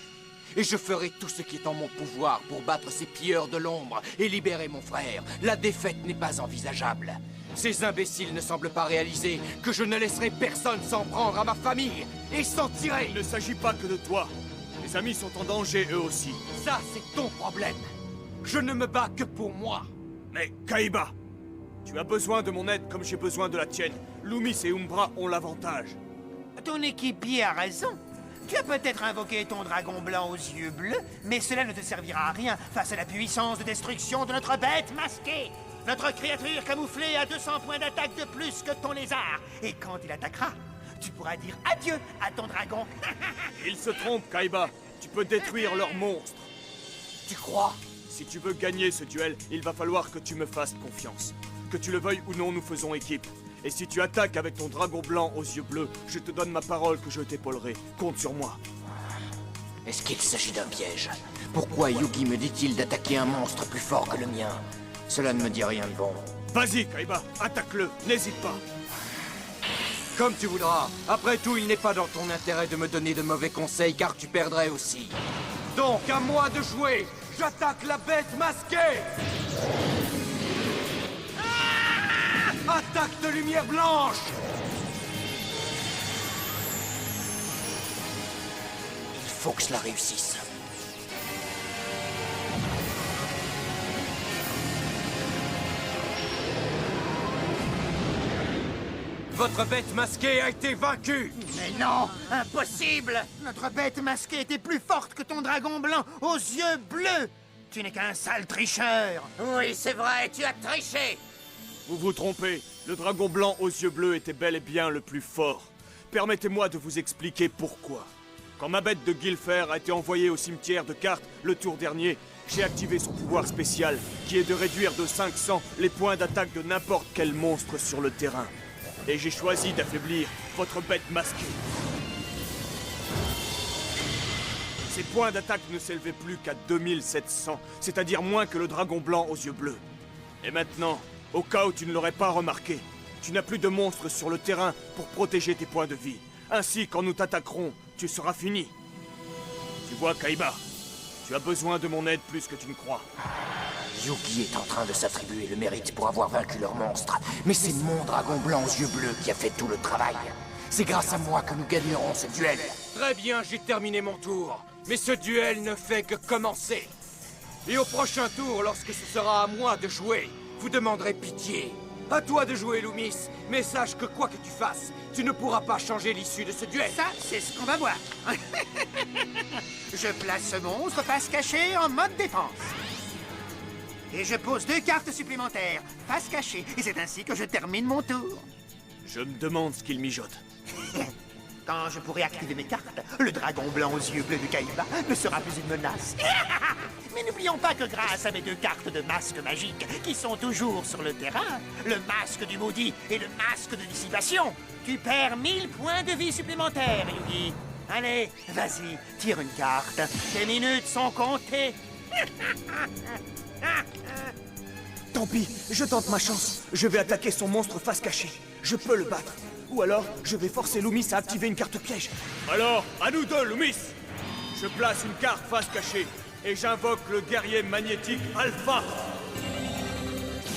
[SPEAKER 6] Et je ferai tout ce qui est en mon pouvoir pour battre ces pilleurs de l'ombre et libérer mon frère. La défaite n'est pas envisageable. Ces imbéciles ne semblent pas réaliser que je ne laisserai personne s'en prendre à ma famille et s'en tirer.
[SPEAKER 4] Il ne s'agit pas que de toi. Mes amis sont en danger eux aussi.
[SPEAKER 6] Ça, c'est ton problème. Je ne me bats que pour moi.
[SPEAKER 4] Mais Kaiba, tu as besoin de mon aide comme j'ai besoin de la tienne. Loomis et Umbra ont l'avantage.
[SPEAKER 9] Ton équipier a raison. Tu as peut-être invoqué ton dragon blanc aux yeux bleus, mais cela ne te servira à rien face à la puissance de destruction de notre bête masquée. Notre créature camouflée a 200 points d'attaque de plus que ton lézard. Et quand il attaquera, tu pourras dire adieu à ton dragon.
[SPEAKER 4] Ils se trompent, Kaiba. Tu peux détruire leurs monstres.
[SPEAKER 6] Tu crois?
[SPEAKER 4] Si tu veux gagner ce duel, il va falloir que tu me fasses confiance. Que tu le veuilles ou non, nous faisons équipe. Et si tu attaques avec ton dragon blanc aux yeux bleus, je te donne ma parole que je t'épaulerai. Compte sur moi.
[SPEAKER 10] Est-ce qu'il s'agit d'un piège? Pourquoi Yugi me dit-il d'attaquer un monstre plus fort que le mien? Cela ne me dit rien de bon.
[SPEAKER 4] Vas-y, Kaiba, attaque-le, n'hésite pas.
[SPEAKER 6] Comme tu voudras. Après tout, il n'est pas dans ton intérêt de me donner de mauvais conseils, car tu perdrais aussi. Donc, à moi de jouer. J'attaque la bête masquée. Attaque de lumière blanche.
[SPEAKER 10] Il faut que cela réussisse.
[SPEAKER 6] Votre bête masquée a été vaincue.
[SPEAKER 9] Mais non, impossible. Notre bête masquée était plus forte que ton dragon blanc aux yeux bleus. Tu n'es qu'un sale tricheur.
[SPEAKER 11] Oui, c'est vrai, tu as triché.
[SPEAKER 4] Vous vous trompez. Le dragon blanc aux yeux bleus était bel et bien le plus fort. Permettez-moi de vous expliquer pourquoi. Quand ma bête de Guilfer a été envoyée au cimetière de cartes le tour dernier, j'ai activé son pouvoir spécial, qui est de réduire de 500 les points d'attaque de n'importe quel monstre sur le terrain. Et j'ai choisi d'affaiblir votre bête masquée. Ses points d'attaque ne s'élevaient plus qu'à 2700, c'est-à-dire moins que le dragon blanc aux yeux bleus. Et maintenant, au cas où tu ne l'aurais pas remarqué, tu n'as plus de monstres sur le terrain pour protéger tes points de vie. Ainsi, quand nous t'attaquerons, tu seras fini. Tu vois, Kaiba, tu as besoin de mon aide plus que tu ne crois.
[SPEAKER 10] Yugi est en train de s'attribuer le mérite pour avoir vaincu leur monstre. Mais c'est mon dragon blanc aux yeux bleus qui a fait tout le travail. C'est grâce à moi que nous gagnerons ce duel.
[SPEAKER 6] Très bien, j'ai terminé mon tour. Mais ce duel ne fait que commencer. Et au prochain tour, lorsque ce sera à moi de jouer, vous demanderez pitié. À toi de jouer, Loomis. Mais sache que quoi que tu fasses, tu ne pourras pas changer l'issue de ce duel.
[SPEAKER 9] Ça, c'est ce qu'on va voir. Je place ce monstre face cachée en mode défense. Et je pose 2 cartes supplémentaires, face cachée. Et c'est ainsi que je termine mon tour.
[SPEAKER 4] Je me demande ce qu'il mijote.
[SPEAKER 9] Quand je pourrai activer mes cartes, le dragon blanc aux yeux bleus de Kaiba ne sera plus une menace. Mais n'oublions pas que grâce à mes 2 cartes de masque magique, qui sont toujours sur le terrain, le masque du maudit et le masque de dissipation, tu perds 1000 points de vie supplémentaires, Yugi. Allez, vas-y, tire une carte. Tes minutes sont comptées.
[SPEAKER 4] Tant pis, je tente ma chance. Je vais attaquer son monstre face cachée. Je peux le battre. Ou alors, je vais forcer Loomis à activer une carte piège. Alors, à nous deux, Loomis. Je place une carte face cachée et j'invoque le guerrier magnétique Alpha.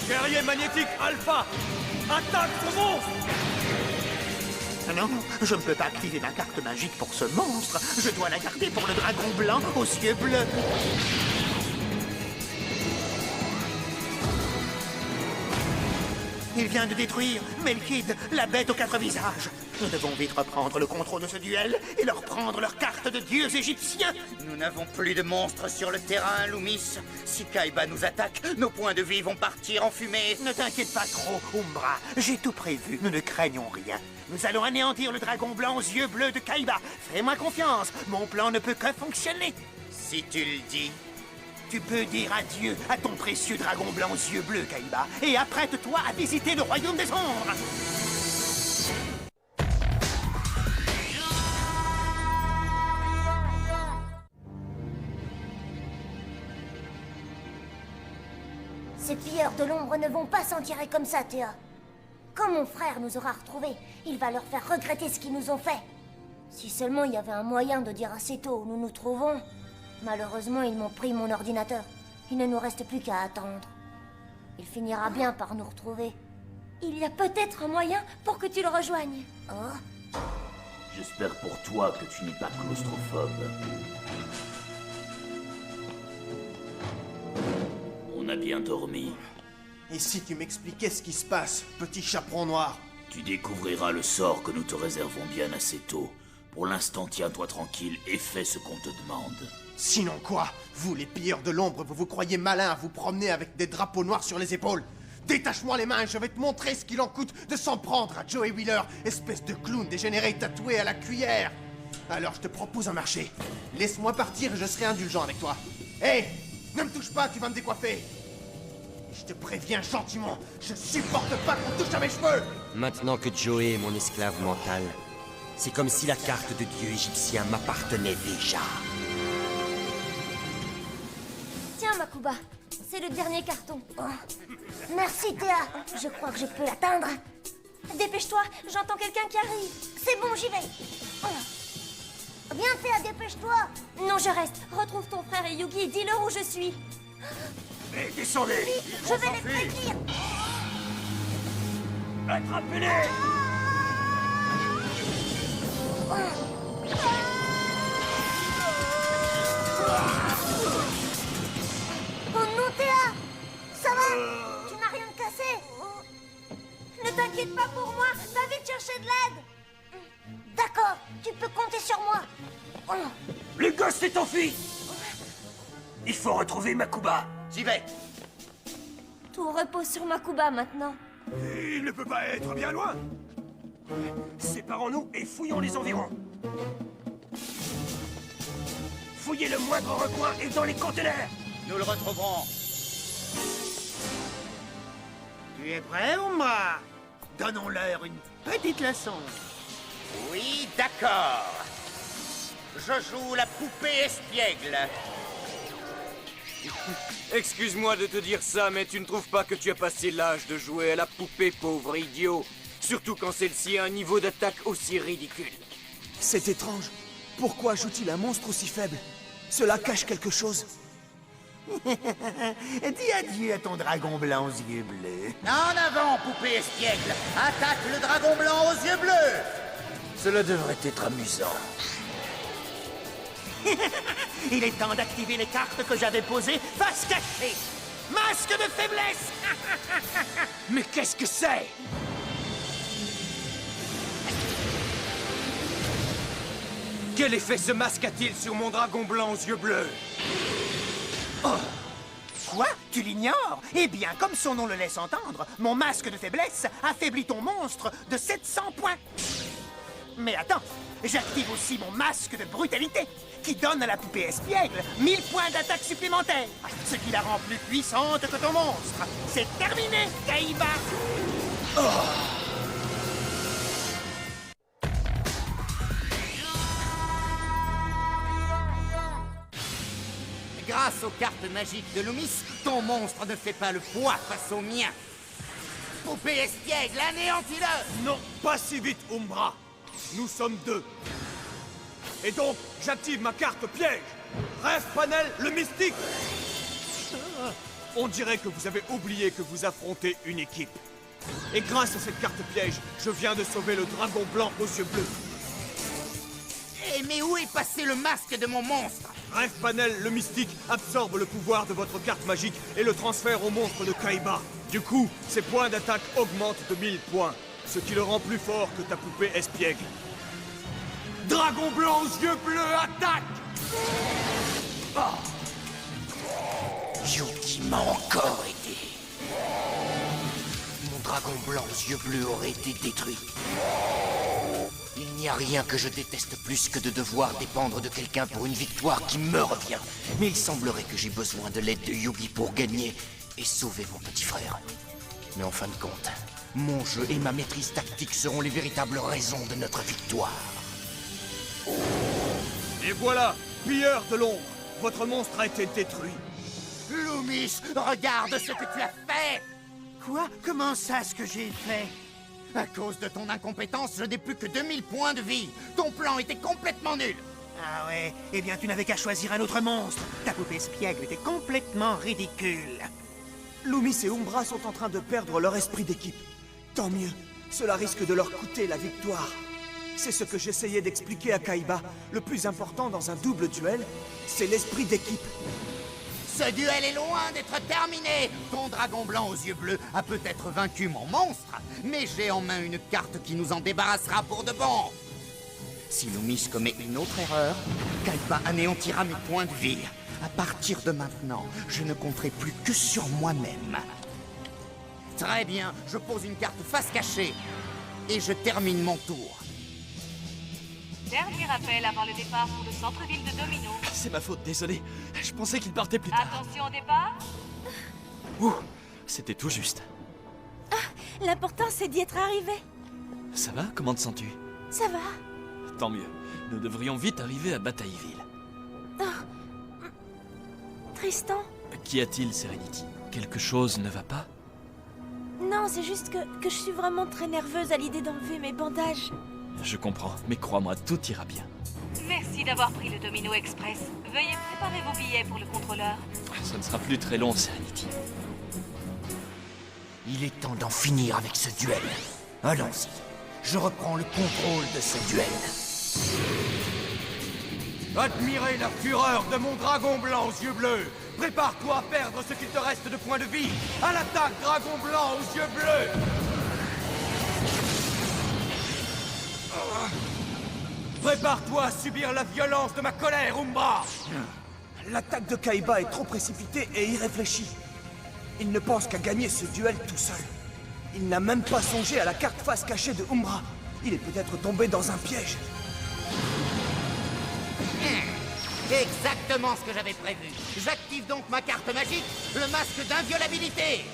[SPEAKER 4] Guerrier magnétique Alpha, attaque ce monstre!
[SPEAKER 9] Ah non, je ne peux pas activer ma carte magique pour ce monstre. Je dois la garder pour le dragon blanc aux yeux bleus. Il vient de détruire Melkid, la bête aux 4 visages. Nous devons vite reprendre le contrôle de ce duel et leur prendre leur carte de dieux égyptiens.
[SPEAKER 11] Nous n'avons plus de monstres sur le terrain, Loomis. Si Kaiba nous attaque, nos points de vie vont partir en fumée.
[SPEAKER 9] Ne t'inquiète pas trop, Umbra. J'ai tout prévu. Nous ne craignons rien. Nous allons anéantir le dragon blanc aux yeux bleus de Kaiba. Fais-moi confiance. Mon plan ne peut que fonctionner.
[SPEAKER 11] Si tu le dis.
[SPEAKER 9] Tu peux dire adieu à ton précieux dragon blanc aux yeux bleus, Kaiba. Et apprête-toi à visiter le royaume des ombres.
[SPEAKER 7] Ces pilleurs de l'ombre ne vont pas s'en tirer comme ça, Théa. Quand mon frère nous aura retrouvés, il va leur faire regretter ce qu'ils nous ont fait. Si seulement il y avait un moyen de dire assez tôt où nous nous trouvons. Malheureusement, ils m'ont pris mon ordinateur. Il ne nous reste plus qu'à attendre. Il finira bien par nous retrouver.
[SPEAKER 13] Il y a peut-être un moyen pour que tu le rejoignes.
[SPEAKER 7] Oh?
[SPEAKER 16] J'espère pour toi que tu n'es pas claustrophobe. On a bien dormi.
[SPEAKER 4] Et si tu m'expliquais ce qui se passe, petit chaperon noir?
[SPEAKER 16] Tu découvriras le sort que nous te réservons bien assez tôt. Pour l'instant, tiens-toi tranquille et fais ce qu'on te demande.
[SPEAKER 4] Sinon quoi? Vous, les pilleurs de l'ombre, vous vous croyez malins à vous promener avec des drapeaux noirs sur les épaules? Détache-moi les mains et je vais te montrer ce qu'il en coûte de s'en prendre à Joey Wheeler, espèce de clown dégénéré tatoué à la cuillère. Alors je te propose un marché. Laisse-moi partir et je serai indulgent avec toi. Hé, ne me touche pas, tu vas me décoiffer. Je te préviens gentiment, je supporte pas qu'on touche à mes cheveux.
[SPEAKER 2] Maintenant que Joey est mon esclave mental, c'est comme si la carte de dieu égyptien m'appartenait déjà.
[SPEAKER 7] Tiens, Makuba, c'est le dernier carton. Oh. Merci, Théa. Je crois que je peux l'atteindre.
[SPEAKER 13] Dépêche-toi, j'entends quelqu'un qui arrive.
[SPEAKER 7] C'est bon, j'y vais. Oh. Viens, Théa, dépêche-toi.
[SPEAKER 13] Non, je reste. Retrouve ton frère et Yugi et dis-leur où je suis.
[SPEAKER 1] Et descendez.
[SPEAKER 7] Je vais les prévenir.
[SPEAKER 1] Attrapez-les.
[SPEAKER 7] Oh non, Théa. Ça va? Tu n'as rien de cassé?
[SPEAKER 13] Ne t'inquiète pas pour moi. Va vite chercher de l'aide.
[SPEAKER 7] D'accord, tu peux compter sur moi. Oh.
[SPEAKER 1] Le gosse s'est enfui. Il faut retrouver Makuba.
[SPEAKER 11] J'y vais.
[SPEAKER 13] Tout repose sur Makuba maintenant.
[SPEAKER 1] Il ne peut pas être bien loin. Séparons-nous et fouillons les environs. Fouillez le moindre recoin et dans les conteneurs.
[SPEAKER 11] Nous le retrouverons.
[SPEAKER 9] Tu es prêt, Umbra? Donnons-leur une petite leçon.
[SPEAKER 11] Oui, d'accord. Je joue la poupée espiègle.
[SPEAKER 6] Excuse-moi de te dire ça, mais tu ne trouves pas que tu as passé l'âge de jouer à la poupée, pauvre idiot? Surtout quand celle-ci a un niveau d'attaque aussi ridicule.
[SPEAKER 4] C'est étrange. Pourquoi joue-t-il un monstre aussi faible? Cela cache quelque chose.
[SPEAKER 9] Dis adieu à ton dragon blanc aux yeux bleus.
[SPEAKER 11] En avant, poupée espiègle. Attaque le dragon blanc aux yeux bleus.
[SPEAKER 1] Cela devrait être amusant.
[SPEAKER 9] Il est temps d'activer les cartes que j'avais posées face cachée. Masque de faiblesse.
[SPEAKER 6] Mais qu'est-ce que c'est? Quel effet ce masque a-t-il sur mon dragon blanc aux yeux bleus?
[SPEAKER 9] Oh. Quoi? Tu l'ignores? Eh bien, comme son nom le laisse entendre, mon masque de faiblesse affaiblit ton monstre de 700 points. Mais attends, j'active aussi mon masque de brutalité, qui donne à la poupée espiègle 1000 points d'attaque supplémentaires, ce qui la rend plus puissante que ton monstre. C'est terminé, Kaiba! Oh.
[SPEAKER 11] Grâce aux cartes magiques de Loomis, ton monstre ne fait pas le poids face au mien. Poupée espiègle, anéantis-le!
[SPEAKER 4] Non, pas si vite, Umbra. Nous sommes deux. Et donc, j'active ma carte piège. Rêve Panel, le mystique. On dirait que vous avez oublié que vous affrontez une équipe. Et grâce à cette carte piège, je viens de sauver le dragon blanc aux yeux bleus.
[SPEAKER 11] Eh, mais où est passé le masque de mon monstre?
[SPEAKER 4] Rêve Panel, le mystique, absorbe le pouvoir de votre carte magique et le transfère au monstre de Kaiba. Du coup, ses points d'attaque augmentent de 1000 points, ce qui le rend plus fort que ta poupée espiègle.
[SPEAKER 6] Dragon blanc aux yeux bleus, attaque!
[SPEAKER 2] Yugi m'a encore aidé. Mon dragon blanc aux yeux bleus aurait été détruit. Il n'y a rien que je déteste plus que de devoir dépendre de quelqu'un pour une victoire qui me revient. Mais il semblerait que j'ai besoin de l'aide de Yugi pour gagner et sauver mon petit frère. Mais en fin de compte, mon jeu et ma maîtrise tactique seront les véritables raisons de notre victoire.
[SPEAKER 4] Et voilà, pilleur de l'ombre, votre monstre a été détruit.
[SPEAKER 11] Loomis, regarde ce que tu as fait!
[SPEAKER 9] Quoi? Comment ça, ce que j'ai fait?
[SPEAKER 11] À cause de ton incompétence, je n'ai plus que 2000 points de vie. Ton plan était complètement nul.
[SPEAKER 9] Ah ouais? Eh bien, tu n'avais qu'à choisir un autre monstre. Ta poupée espiègle était complètement ridicule.
[SPEAKER 4] Loomis et Umbra sont en train de perdre leur esprit d'équipe. Tant mieux, cela risque de leur coûter la victoire. C'est ce que j'essayais d'expliquer à Kaiba. Le plus important dans un double duel, c'est l'esprit d'équipe.
[SPEAKER 11] Ce duel est loin d'être terminé. Ton dragon blanc aux yeux bleus a peut-être vaincu mon monstre, mais j'ai en main une carte qui nous en débarrassera pour de bon. Si Loomis commet une autre erreur, Kaiba anéantira mes points de vie. À partir de maintenant, je ne compterai plus que sur moi-même. Très bien, je pose une carte face cachée et je termine mon tour.
[SPEAKER 17] Dernier appel avant le départ pour le centre-ville de Domino.
[SPEAKER 12] C'est ma faute, désolé. Je pensais qu'il partait plus tard.
[SPEAKER 17] Attention au départ.
[SPEAKER 12] Ouh, c'était tout juste.
[SPEAKER 13] L'important, c'est d'y être arrivé.
[SPEAKER 12] Ça va? Comment te sens-tu?
[SPEAKER 13] Ça va.
[SPEAKER 12] Tant mieux. Nous devrions vite arriver à Batailleville.
[SPEAKER 13] Tristan?
[SPEAKER 12] Qu'y a-t-il, Serenity? Quelque chose ne va pas?
[SPEAKER 13] Non, c'est juste que je suis vraiment très nerveuse à l'idée d'enlever mes bandages.
[SPEAKER 12] Je comprends, mais crois-moi, tout ira bien.
[SPEAKER 17] Merci d'avoir pris le Domino Express. Veuillez préparer vos billets pour le contrôleur.
[SPEAKER 12] Ça ne sera plus très long, Serenity.
[SPEAKER 2] Il est temps d'en finir avec ce duel. Allons-y. Je reprends le contrôle de ce duel.
[SPEAKER 6] Admirez la fureur de mon dragon blanc aux yeux bleus. Prépare-toi à perdre ce qu'il te reste de points de vie. À l'attaque, dragon blanc aux yeux bleus. Prépare-toi à subir la violence de ma colère, Umbra.
[SPEAKER 4] L'attaque de Kaiba est trop précipitée et irréfléchie. Il ne pense qu'à gagner ce duel tout seul. Il n'a même pas songé à la carte face cachée de Umbra. Il est peut-être tombé dans un piège.
[SPEAKER 11] Exactement ce que j'avais prévu. J'active donc ma carte magique, le masque d'inviolabilité.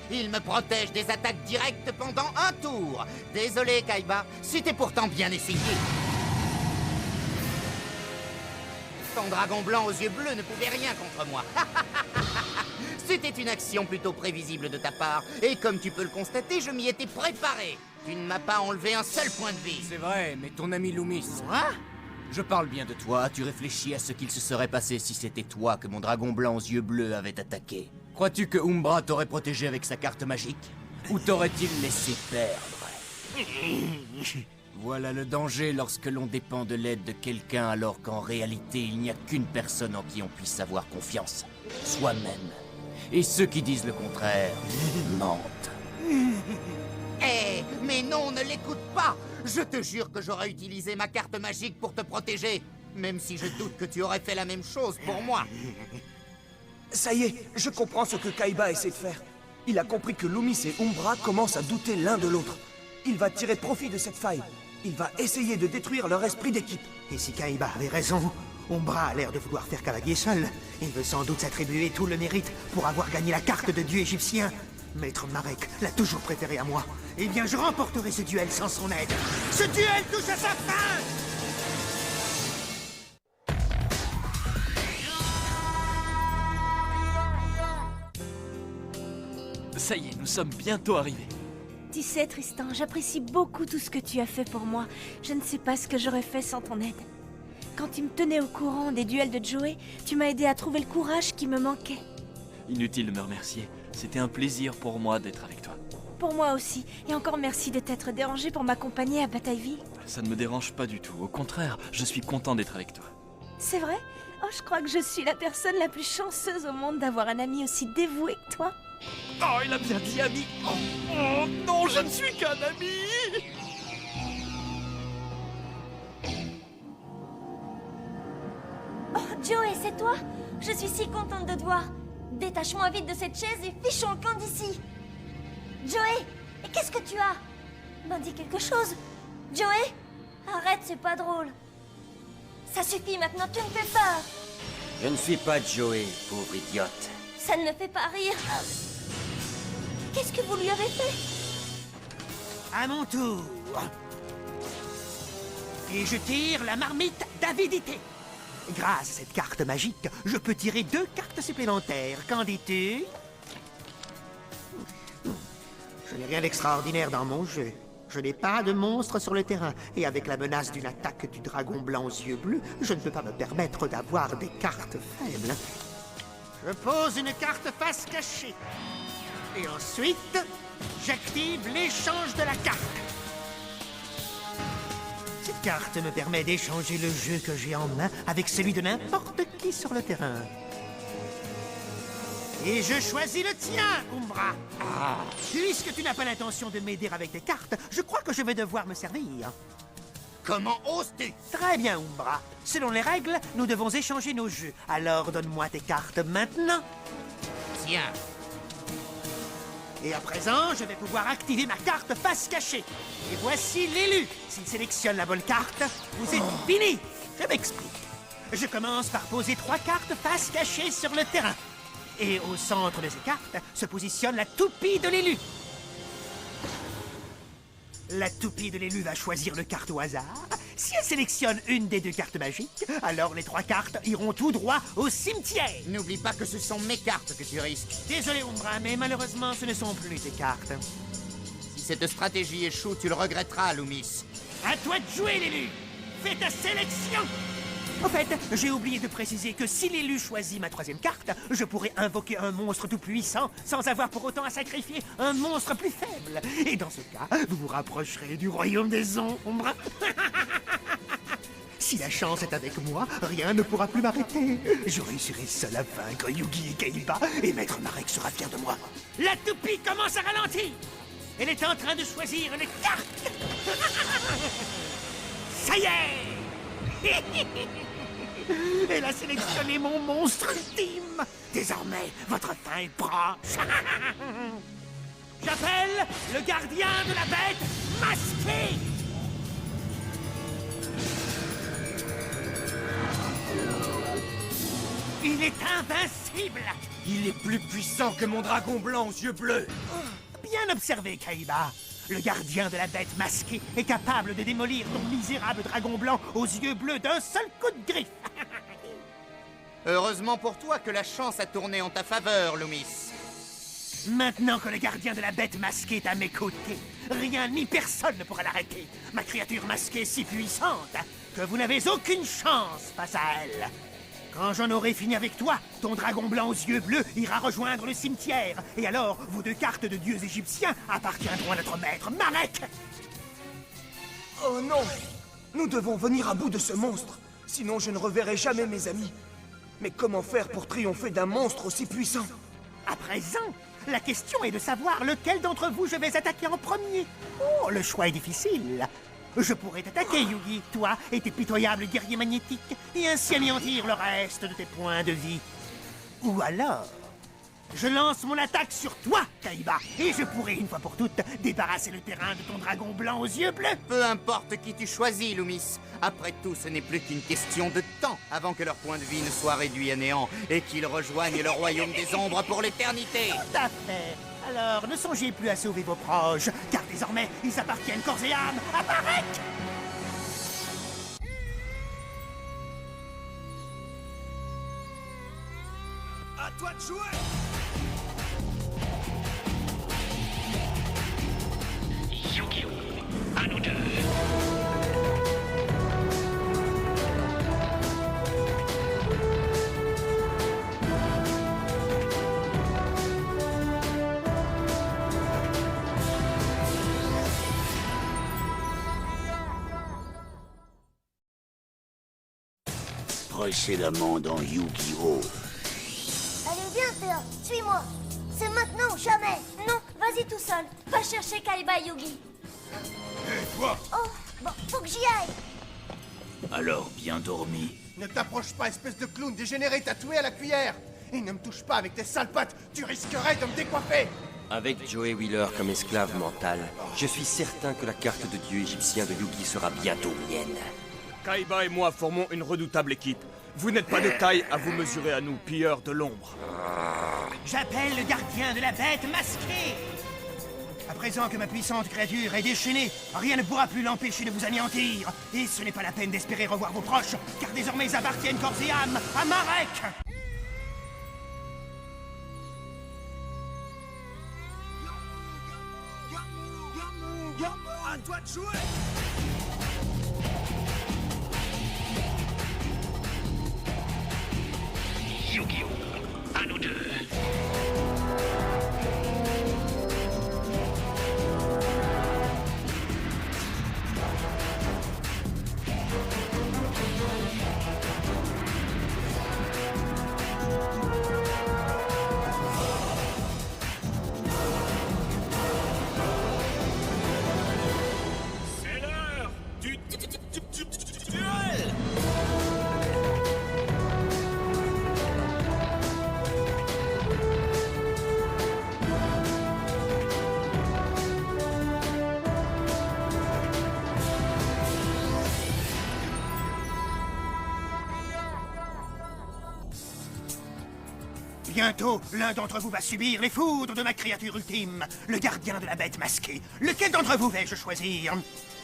[SPEAKER 11] Il me protège des attaques directes pendant un tour. Désolé, Kaiba, c'était pourtant bien essayé. Ton dragon blanc aux yeux bleus ne pouvait rien contre moi. C'était une action plutôt prévisible de ta part. Et comme tu peux le constater, je m'y étais préparé. Tu ne m'as pas enlevé un seul point de vie.
[SPEAKER 2] C'est vrai, mais ton ami Loomis...
[SPEAKER 11] Hein?
[SPEAKER 2] Je parle bien de toi. Tu réfléchis à ce qu'il se serait passé si c'était toi que mon dragon blanc aux yeux bleus avait attaqué. Crois-tu que Umbra t'aurait protégé avec sa carte magique? Ou t'aurait-il laissé perdre? Voilà le danger lorsque l'on dépend de l'aide de quelqu'un alors qu'en réalité il n'y a qu'une personne en qui on puisse avoir confiance. Soi-même. Et ceux qui disent le contraire mentent.
[SPEAKER 11] Eh, mais non, ne l'écoute pas. Je te jure que j'aurais utilisé ma carte magique pour te protéger. Même si je doute que tu aurais fait la même chose pour moi.
[SPEAKER 4] Ça y est, je comprends ce que Kaiba essaie de faire. Il a compris que Loomis et Umbra commencent à douter l'un de l'autre. Il va tirer profit de cette faille. Il va essayer de détruire leur esprit d'équipe.
[SPEAKER 9] Et si Kaiba avait raison, Umbra a l'air de vouloir faire cavalier seul. Il veut sans doute s'attribuer tout le mérite pour avoir gagné la carte de dieu égyptien. Maître Marek l'a toujours préféré à moi. Eh bien, je remporterai ce duel sans son aide. Ce duel touche à sa fin!
[SPEAKER 12] Ça y est, nous sommes bientôt arrivés.
[SPEAKER 13] Tu sais, Tristan, j'apprécie beaucoup tout ce que tu as fait pour moi. Je ne sais pas ce que j'aurais fait sans ton aide. Quand tu me tenais au courant des duels de Joey, tu m'as aidé à trouver le courage qui me manquait.
[SPEAKER 12] Inutile de me remercier. C'était un plaisir pour moi d'être avec toi.
[SPEAKER 13] Pour moi aussi. Et encore merci de t'être dérangé pour m'accompagner à Batailleville.
[SPEAKER 12] Ça ne me dérange pas du tout. Au contraire, je suis content d'être avec toi.
[SPEAKER 13] C'est vrai? Oh, je crois que je suis la personne la plus chanceuse au monde d'avoir un ami aussi dévoué que toi.
[SPEAKER 12] Oh, il a bien dit ami. Oh non, je ne suis qu'un ami.
[SPEAKER 7] Oh, Joey, c'est toi? Je suis si contente de te voir. Détache-moi vite de cette chaise et fichons le camp d'ici. Joey, qu'est-ce que tu as? M'en dis quelque chose. Joey? Arrête, c'est pas drôle. Ça suffit maintenant, tu me fais peur.
[SPEAKER 2] Je ne suis pas Joey, pauvre idiote.
[SPEAKER 7] Ça ne me fait pas rire. Qu'est-ce que vous lui avez fait?
[SPEAKER 9] À mon tour. Et je tire la marmite d'avidité. Grâce à cette carte magique, je peux tirer 2 cartes supplémentaires. Qu'en dis-tu? Je n'ai rien d'extraordinaire dans mon jeu. Je n'ai pas de monstre sur le terrain. Et avec la menace d'une attaque du dragon blanc aux yeux bleus, je ne peux pas me permettre d'avoir des cartes faibles. Je pose une carte face cachée. Et ensuite, j'active l'échange de la carte. Cette carte me permet d'échanger le jeu que j'ai en main avec celui de n'importe qui sur le terrain. Et je choisis le tien, Umbra. Puisque tu n'as pas l'intention de m'aider avec tes cartes, je crois que je vais devoir me servir.
[SPEAKER 11] Comment oses-tu?
[SPEAKER 9] Très bien, Umbra. Selon les règles, nous devons échanger nos jeux. Alors donne-moi tes cartes maintenant.
[SPEAKER 11] Tiens.
[SPEAKER 9] Et à présent, je vais pouvoir activer ma carte face cachée. Et voici l'élu. S'il sélectionne la bonne carte, vous êtes fini. Je m'explique. Je commence par poser 3 cartes face cachée sur le terrain. Et au centre de ces cartes se positionne la toupie de l'élu. La toupie de l'élu va choisir le carte au hasard. Si elle sélectionne une des 2 cartes magiques, alors les 3 cartes iront tout droit au cimetière.
[SPEAKER 11] N'oublie pas que ce sont mes cartes que tu risques.
[SPEAKER 9] Désolé, Umbra, mais malheureusement, ce ne sont plus tes cartes.
[SPEAKER 11] Si cette stratégie échoue, tu le regretteras, Loomis.
[SPEAKER 9] À toi de jouer, l'élu. Fais ta sélection. En fait, j'ai oublié de préciser que si l'élu choisit ma 3e carte, je pourrais invoquer un monstre tout puissant sans avoir pour autant à sacrifier un monstre plus faible. Et dans ce cas, vous vous rapprocherez du royaume des ombres. Si la chance est avec moi, rien ne pourra plus m'arrêter. Je réussirai seul à vaincre Yugi et Kaiba, et Maître Marek sera fier de moi. La toupie commence à ralentir. Elle est en train de choisir une carte. Ça y est. Elle a sélectionné mon monstre ultime. Désormais, votre fin est proche. J'appelle le gardien de la bête masquée. Il est invincible.
[SPEAKER 6] Il est plus puissant que mon dragon blanc aux yeux bleus.
[SPEAKER 9] Bien observé, Kaiba. Le gardien de la bête masquée est capable de démolir ton misérable dragon blanc aux yeux bleus d'un seul coup de griffe.
[SPEAKER 11] Heureusement pour toi que la chance a tourné en ta faveur, Loomis.
[SPEAKER 9] Maintenant que le gardien de la bête masquée est à mes côtés, rien ni personne ne pourra l'arrêter. Ma créature masquée est si puissante que vous n'avez aucune chance face à elle. Quand j'en aurai fini avec toi, ton dragon blanc aux yeux bleus ira rejoindre le cimetière. Et alors, vos 2 cartes de dieux égyptiens appartiendront à notre maître, Marek.
[SPEAKER 4] Oh non! Nous devons venir à bout de ce monstre. Sinon, je ne reverrai jamais mes amis. Mais comment faire pour triompher d'un monstre aussi puissant?
[SPEAKER 9] À présent, la question est de savoir lequel d'entre vous je vais attaquer en premier. Oh, le choix est difficile. Je pourrais t'attaquer, Yugi, toi et tes pitoyables guerriers magnétiques, et ainsi anéantir le reste de tes points de vie. Ou alors, je lance mon attaque sur toi, Kaiba, et je pourrai une fois pour toutes débarrasser le terrain de ton dragon blanc aux yeux bleus.
[SPEAKER 11] Peu importe qui tu choisis, Loomis. Après tout, ce n'est plus qu'une question de temps avant que leur point de vie ne soit réduit à néant et qu'ils rejoignent le royaume des ombres pour l'éternité.
[SPEAKER 9] Tout à fait. Alors, ne songez plus à sauver vos proches, car désormais, ils appartiennent corps et âme à Marek.
[SPEAKER 4] À toi de jouer!
[SPEAKER 5] Yu-Gi-Oh! À nous deux!
[SPEAKER 16] Précédemment dans Yu-Gi-Oh!
[SPEAKER 7] Allez, viens, Théa, suis-moi. C'est maintenant ou jamais. Non, vas-y tout seul. Va chercher Kaiba et Yugi.
[SPEAKER 1] Hé, toi!
[SPEAKER 7] Oh, bon, faut que j'y aille.
[SPEAKER 16] Alors, bien dormi.
[SPEAKER 8] Ne t'approche pas, espèce de clown dégénéré tatoué à la cuillère. Et ne me touche pas avec tes sales pattes, tu risquerais de me décoiffer.
[SPEAKER 18] Avec Joey Wheeler comme esclave mental, je suis certain que la carte de dieu égyptien de Yugi sera bientôt mienne.
[SPEAKER 4] Kaiba et moi formons une redoutable équipe. Vous n'êtes pas de taille à vous mesurer à nous, pilleurs de l'ombre.
[SPEAKER 9] J'appelle le gardien de la bête masquée. À présent que ma puissante créature est déchaînée, rien ne pourra plus l'empêcher de vous anéantir. Et ce n'est pas la peine d'espérer revoir vos proches, car désormais ils appartiennent corps et âme à Marek.
[SPEAKER 4] À toi de jouer!
[SPEAKER 5] Yu-Gi-Oh! À nous deux!
[SPEAKER 4] C'est l'heure du duel!
[SPEAKER 9] Bientôt, l'un d'entre vous va subir les foudres de ma créature ultime, le gardien de la bête masquée. Lequel d'entre vous vais-je choisir?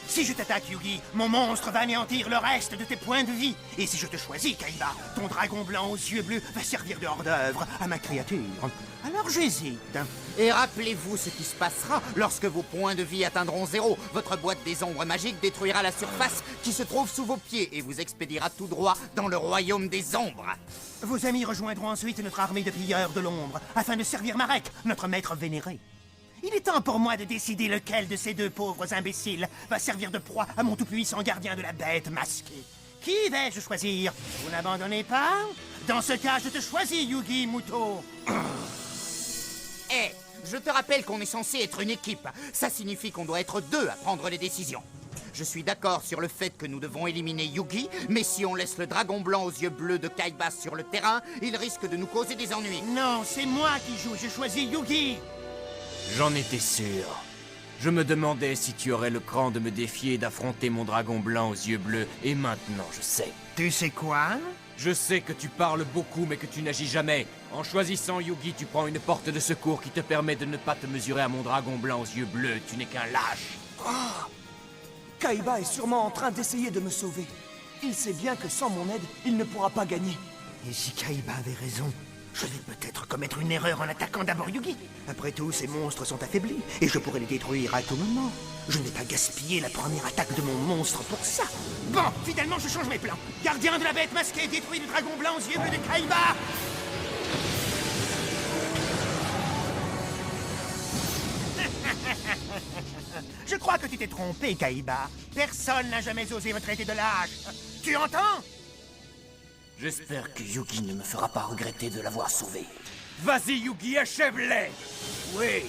[SPEAKER 9] Si je t'attaque, Yugi, mon monstre va anéantir le reste de tes points de vie. Et si je te choisis, Kaiba, ton dragon blanc aux yeux bleus va servir de hors-d'œuvre à ma créature. Alors j'hésite.
[SPEAKER 11] Et rappelez-vous ce qui se passera lorsque vos points de vie atteindront 0. Votre boîte des ombres magiques détruira la surface qui se trouve sous vos pieds et vous expédiera tout droit dans le royaume des ombres.
[SPEAKER 9] Vos amis rejoindront ensuite notre armée de pilleurs de l'ombre, afin de servir Marek, notre maître vénéré. Il est temps pour moi de décider lequel de ces deux pauvres imbéciles va servir de proie à mon tout-puissant gardien de la bête masquée. Qui vais-je choisir? Vous n'abandonnez pas? Dans ce cas, je te choisis, Yugi Muto.
[SPEAKER 11] Eh, je te rappelle qu'on est censé être une équipe. Ça signifie qu'on doit être deux à prendre les décisions. Je suis d'accord sur le fait que nous devons éliminer Yugi, mais si on laisse le dragon blanc aux yeux bleus de Kaiba sur le terrain, il risque de nous causer des ennuis.
[SPEAKER 9] Non, c'est moi qui joue, j'ai choisi Yugi.
[SPEAKER 10] J'en étais sûr. Je me demandais si tu aurais le cran de me défier d'affronter mon dragon blanc aux yeux bleus, et maintenant je sais.
[SPEAKER 9] Tu sais quoi?
[SPEAKER 10] Je sais que tu parles beaucoup, mais que tu n'agis jamais. En choisissant Yugi, tu prends une porte de secours qui te permet de ne pas te mesurer à mon dragon blanc aux yeux bleus. Tu n'es qu'un lâche.
[SPEAKER 4] Oh! Kaiba est sûrement en train d'essayer de me sauver. Il sait bien que sans mon aide, il ne pourra pas gagner.
[SPEAKER 9] Et si Kaiba avait raison, je vais peut-être commettre une erreur en attaquant d'abord Yugi. Après tout, ces monstres sont affaiblis, et je pourrais les détruire à tout moment. Je n'ai pas gaspillé la première attaque de mon monstre pour ça. Bon, finalement, je change mes plans. Gardien de la bête masquée détruit le dragon blanc aux yeux bleus de Kaiba. Je crois que tu t'es trompé, Kaiba. Personne n'a jamais osé me traiter de lâche. Tu entends?
[SPEAKER 10] J'espère que Yugi ne me fera pas regretter de l'avoir sauvé.
[SPEAKER 4] Vas-y, Yugi, achève-les!
[SPEAKER 9] Oui.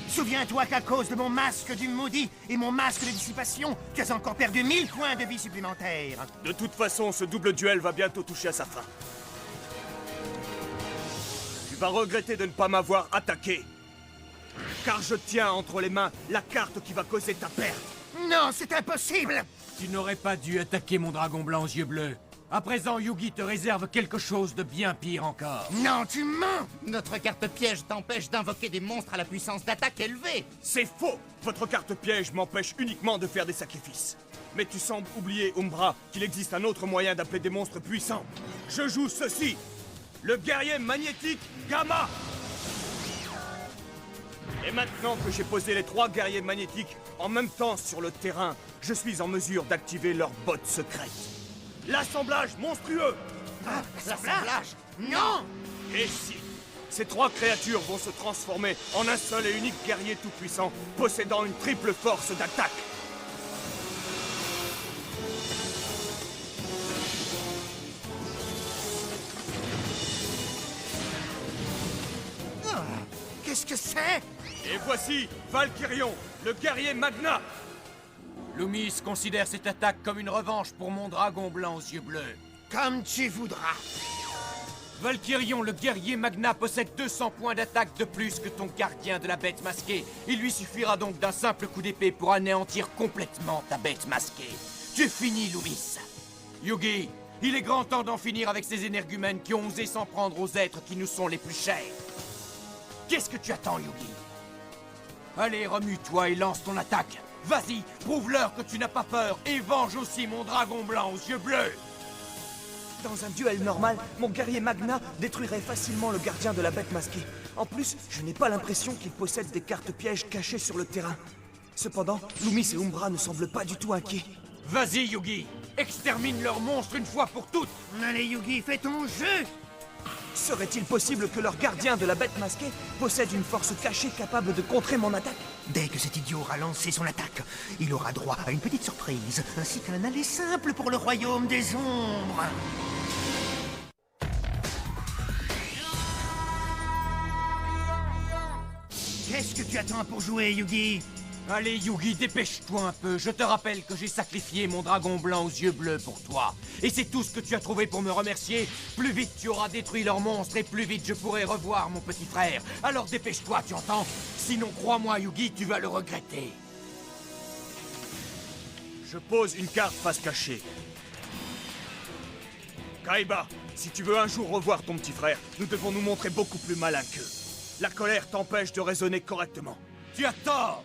[SPEAKER 9] Souviens-toi qu'à cause de mon masque du maudit et mon masque de dissipation, tu as encore perdu 1000 points de vie supplémentaires.
[SPEAKER 4] De toute façon, ce double duel va bientôt toucher à sa fin. Tu vas regretter de ne pas m'avoir attaqué. Car je tiens entre les mains la carte qui va causer ta perte.
[SPEAKER 9] Non, c'est impossible!
[SPEAKER 10] Tu n'aurais pas dû attaquer mon dragon blanc aux yeux bleus. À présent, Yugi te réserve quelque chose de bien pire encore.
[SPEAKER 9] Non, tu mens!
[SPEAKER 11] Notre carte piège t'empêche d'invoquer des monstres à la puissance d'attaque élevée.
[SPEAKER 4] C'est faux! Votre carte piège m'empêche uniquement de faire des sacrifices. Mais tu sembles oublier, Umbra, qu'il existe un autre moyen d'appeler des monstres puissants. Je joue ceci! Le guerrier magnétique Gamma! Et maintenant que j'ai posé les 3 guerriers magnétiques en même temps sur le terrain, je suis en mesure d'activer leur botte secrète. L'assemblage monstrueux!
[SPEAKER 9] L'assemblage? Non!
[SPEAKER 4] Et si ces 3 créatures vont se transformer en un seul et unique guerrier tout-puissant, possédant une triple force d'attaque.
[SPEAKER 9] Qu'est-ce que c'est?
[SPEAKER 6] Et voici Valkyrion, le guerrier Magna. Loomis considère cette attaque comme une revanche pour mon dragon blanc aux yeux bleus.
[SPEAKER 9] Comme tu voudras.
[SPEAKER 6] Valkyrion, le guerrier Magna, possède 200 points d'attaque de plus que ton gardien de la bête masquée. Il lui suffira donc d'un simple coup d'épée pour anéantir complètement ta bête masquée. Tu finis, Loomis. Yugi, il est grand temps d'en finir avec ces énergumènes qui ont osé s'en prendre aux êtres qui nous sont les plus chers. Qu'est-ce que tu attends, Yugi? Allez, remue-toi et lance ton attaque. Vas-y, prouve-leur que tu n'as pas peur et venge aussi mon dragon blanc aux yeux bleus.
[SPEAKER 4] Dans un duel normal, mon guerrier Magna détruirait facilement le gardien de la bête masquée. En plus, je n'ai pas l'impression qu'il possède des cartes pièges cachées sur le terrain. Cependant, Loomis et Umbra ne semblent pas du tout inquiets.
[SPEAKER 6] Vas-y, Yugi, extermine leur monstre une fois pour toutes.
[SPEAKER 9] Allez, Yugi, fais ton jeu.
[SPEAKER 4] Serait-il possible que leur gardien de la bête masquée possède une force cachée capable de contrer mon attaque?
[SPEAKER 9] Dès que cet idiot aura lancé son attaque, il aura droit à une petite surprise, ainsi qu'un aller simple pour le royaume des ombres. Qu'est-ce que tu attends pour jouer, Yugi?
[SPEAKER 6] Allez, Yugi, dépêche-toi un peu. Je te rappelle que j'ai sacrifié mon dragon blanc aux yeux bleus pour toi. Et c'est tout ce que tu as trouvé pour me remercier. Plus vite tu auras détruit leur monstre et plus vite je pourrai revoir mon petit frère. Alors dépêche-toi, tu entends? Sinon, crois-moi, Yugi, tu vas le regretter.
[SPEAKER 19] Je pose une carte face cachée. Kaiba, si tu veux un jour revoir ton petit frère, nous devons nous montrer beaucoup plus malins qu'eux. La colère t'empêche de raisonner correctement.
[SPEAKER 6] Tu as tort!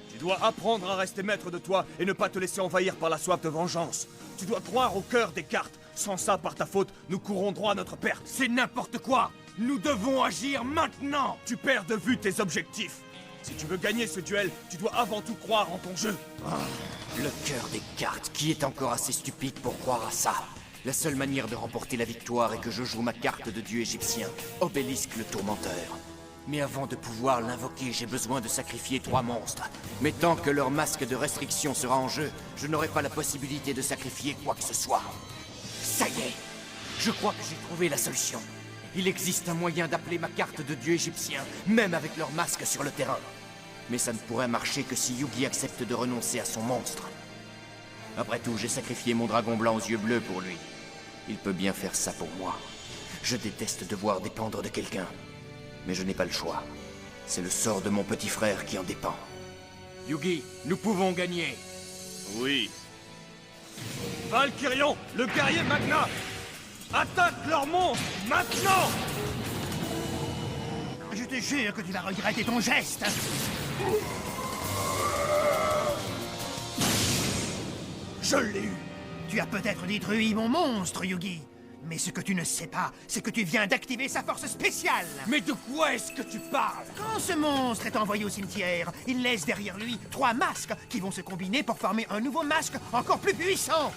[SPEAKER 19] Tu dois apprendre à rester maître de toi et ne pas te laisser envahir par la soif de vengeance. Tu dois croire au cœur des cartes. Sans ça, par ta faute, nous courrons droit à notre perte.
[SPEAKER 6] C'est n'importe quoi! Nous devons agir maintenant!
[SPEAKER 19] Tu perds de vue tes objectifs. Si tu veux gagner ce duel, tu dois avant tout croire en ton jeu.
[SPEAKER 10] Le cœur des cartes, qui est encore assez stupide pour croire à ça? La seule manière de remporter la victoire est que je joue ma carte de dieu égyptien, Obélisque le Tourmenteur. Mais avant de pouvoir l'invoquer, j'ai besoin de sacrifier 3 monstres. Mais tant que leur masque de restriction sera en jeu, je n'aurai pas la possibilité de sacrifier quoi que ce soit. Ça y est! Je crois que j'ai trouvé la solution. Il existe un moyen d'appeler ma carte de dieu égyptien, même avec leur masque sur le terrain. Mais ça ne pourrait marcher que si Yugi accepte de renoncer à son monstre. Après tout, j'ai sacrifié mon dragon blanc aux yeux bleus pour lui. Il peut bien faire ça pour moi. Je déteste devoir dépendre de quelqu'un. Mais je n'ai pas le choix. C'est le sort de mon petit frère qui en dépend.
[SPEAKER 6] Yugi, nous pouvons gagner.
[SPEAKER 19] Oui. Valkyrion, le guerrier Magna! Attaque leur monstre, maintenant!
[SPEAKER 9] Je te jure que tu vas regretter ton geste.
[SPEAKER 19] Je l'ai eu.
[SPEAKER 9] Tu as peut-être détruit mon monstre, Yugi. Mais ce que tu ne sais pas, c'est que tu viens d'activer sa force spéciale.
[SPEAKER 6] Mais de quoi est-ce que tu parles?
[SPEAKER 9] Quand ce monstre est envoyé au cimetière, il laisse derrière lui 3 masques qui vont se combiner pour former un nouveau masque encore plus puissant.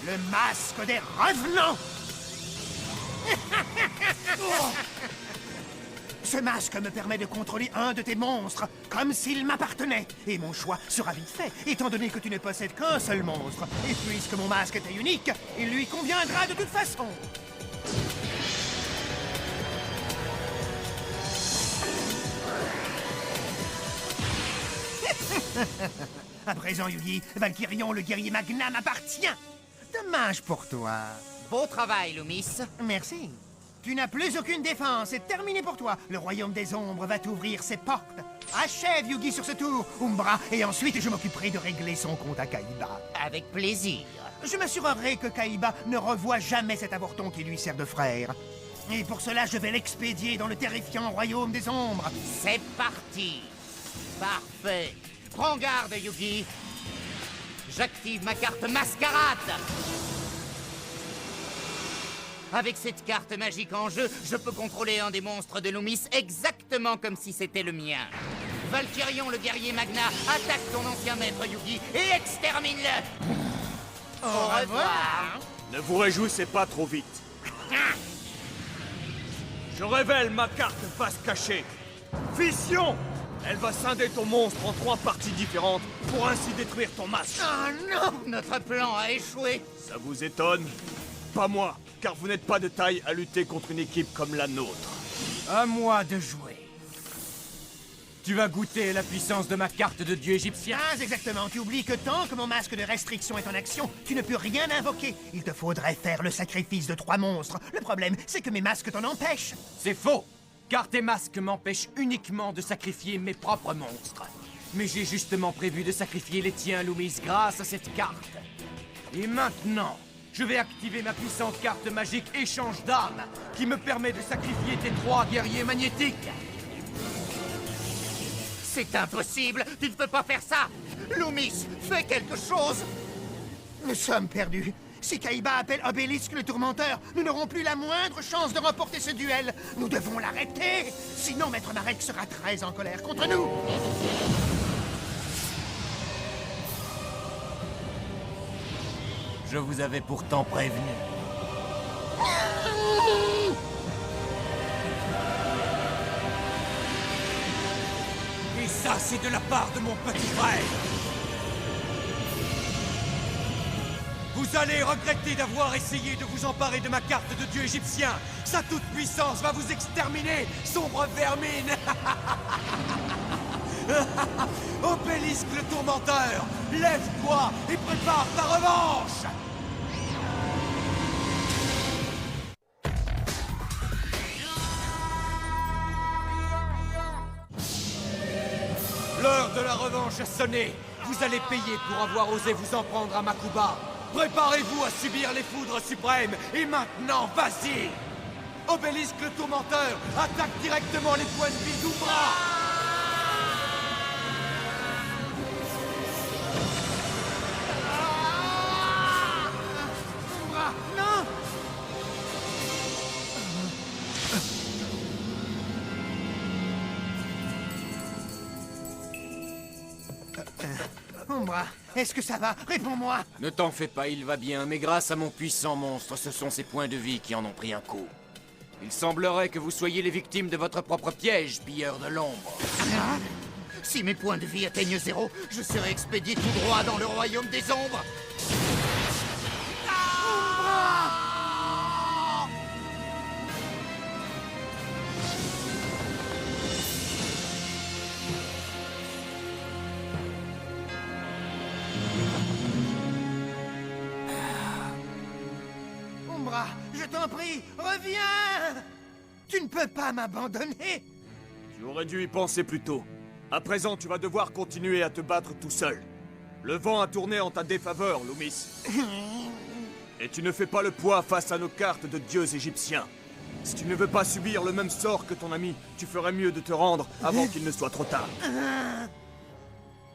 [SPEAKER 9] Le masque des revenants. Ce masque me permet de contrôler un de tes monstres, comme s'il m'appartenait. Et mon choix sera vite fait, étant donné que tu ne possèdes qu'un seul monstre. Et puisque mon masque était unique, il lui conviendra de toute façon. À présent, Yugi, Valkyrion, le guerrier Magna, m'appartient. Dommage pour toi.
[SPEAKER 11] Beau travail, Loomis.
[SPEAKER 9] Merci. Tu n'as plus aucune défense, c'est terminé pour toi. Le royaume des ombres va t'ouvrir ses portes. Achève Yugi sur ce tour, Umbra, et ensuite je m'occuperai de régler son compte à Kaiba.
[SPEAKER 11] Avec plaisir.
[SPEAKER 9] Je m'assurerai que Kaiba ne revoie jamais cet avorton qui lui sert de frère. Et pour cela, je vais l'expédier dans le terrifiant royaume des ombres.
[SPEAKER 11] C'est parti. Parfait. Prends garde, Yugi. J'active ma carte mascarade. Avec cette carte magique en jeu, je peux contrôler un des monstres de Loomis exactement comme si c'était le mien. Valkyrion, le guerrier Magna, attaque ton ancien maître Yugi et extermine-le. Au revoir.
[SPEAKER 19] Ne vous réjouissez pas trop vite. Je révèle ma carte face cachée. Fission! Elle va scinder ton monstre en 3 parties différentes pour ainsi détruire ton masque.
[SPEAKER 11] Oh non! Notre plan a échoué.
[SPEAKER 19] Ça vous étonne? Pas moi, car vous n'êtes pas de taille à lutter contre une équipe comme la nôtre.
[SPEAKER 6] À moi de jouer. Tu vas goûter la puissance de ma carte de dieu égyptien.
[SPEAKER 9] Ah, exactement. Tu oublies que tant que mon masque de restriction est en action, tu ne peux rien invoquer. Il te faudrait faire le sacrifice de 3 monstres. Le problème, c'est que mes masques t'en empêchent.
[SPEAKER 6] C'est faux, car tes masques m'empêchent uniquement de sacrifier mes propres monstres. Mais j'ai justement prévu de sacrifier les tiens, Loomis, grâce à cette carte. Et maintenant, je vais activer ma puissante carte magique Échange d'âme, qui me permet de sacrifier tes 3 guerriers magnétiques.
[SPEAKER 11] C'est impossible. Tu ne peux pas faire ça. Loomis, fais quelque chose.
[SPEAKER 9] Nous sommes perdus. Si Kaiba appelle Obélisque le Tourmenteur, nous n'aurons plus la moindre chance de remporter ce duel. Nous devons l'arrêter. Sinon, Maître Marek sera très en colère contre nous.
[SPEAKER 6] Je vous avais pourtant prévenu. Et ça, c'est de la part de mon petit frère. Vous allez regretter d'avoir essayé de vous emparer de ma carte de dieu égyptien. Sa toute-puissance va vous exterminer, sombre vermine. Obélisque le Tourmenteur, lève-toi et prépare ta revanche. L'heure de la revanche a sonné. Vous allez payer pour avoir osé vous en prendre à Makuba. Préparez-vous à subir les foudres suprêmes. Et maintenant, vas-y! Obélisque le Tourmenteur attaque directement les points de vie d'Umbra.
[SPEAKER 9] Non! Umbra, est-ce que ça va? Réponds-moi!
[SPEAKER 6] Ne t'en fais pas, il va bien, mais grâce à mon puissant monstre, ce sont ses points de vie qui en ont pris un coup. Il semblerait que vous soyez les victimes de votre propre piège, pilleur de l'ombre.
[SPEAKER 11] Ah, si mes points de vie atteignent 0, je serai expédié tout droit dans le royaume des ombres.
[SPEAKER 9] Umbra, je t'en prie, reviens! Tu ne peux pas m'abandonner!
[SPEAKER 19] Tu aurais dû y penser plus tôt. À présent, tu vas devoir continuer à te battre tout seul. Le vent a tourné en ta défaveur, Loomis. Et tu ne fais pas le poids face à nos cartes de dieux égyptiens. Si tu ne veux pas subir le même sort que ton ami, tu ferais mieux de te rendre avant qu'il ne soit trop tard.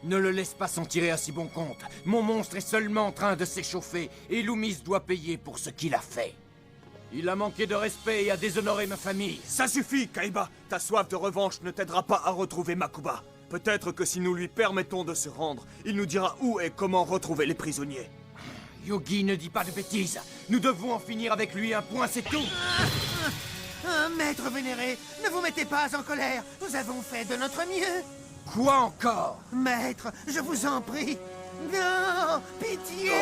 [SPEAKER 6] Ne le laisse pas s'en tirer à si bon compte. Mon monstre est seulement en train de s'échauffer, et Loomis doit payer pour ce qu'il a fait. Il a manqué de respect et a déshonoré ma famille.
[SPEAKER 19] Ça suffit, Kaiba. Ta soif de revanche ne t'aidera pas à retrouver Makuba. Peut-être que si nous lui permettons de se rendre, il nous dira où et comment retrouver les prisonniers.
[SPEAKER 6] Yogi, ne dis pas de bêtises. Nous devons en finir avec lui, un point, c'est tout.
[SPEAKER 9] Maître vénéré, ne vous mettez pas en colère. Nous avons fait de notre mieux.
[SPEAKER 6] Quoi encore?
[SPEAKER 9] Maître, je vous en prie. Non, pitié.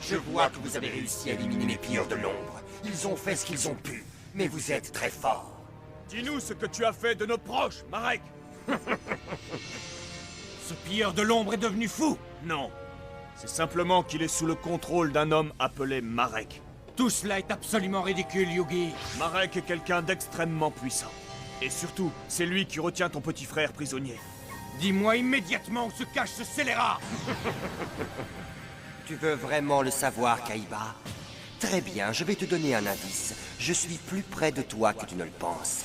[SPEAKER 18] Je vois que vous avez réussi à éliminer mes pilleurs de l'ombre. Ils ont fait ce qu'ils ont pu, mais vous êtes très fort.
[SPEAKER 19] Dis-nous ce que tu as fait de nos proches, Marek.
[SPEAKER 6] Ce pilleur de l'ombre est devenu fou.
[SPEAKER 19] Non. C'est simplement qu'il est sous le contrôle d'un homme appelé Marek.
[SPEAKER 6] Tout cela est absolument ridicule, Yugi.
[SPEAKER 19] Marek est quelqu'un d'extrêmement puissant. Et surtout, c'est lui qui retient ton petit frère prisonnier.
[SPEAKER 6] Dis-moi immédiatement où se cache ce scélérat.
[SPEAKER 18] Tu veux vraiment le savoir, Kaiba? Très bien, je vais te donner un indice. Je suis plus près de toi que tu ne le penses.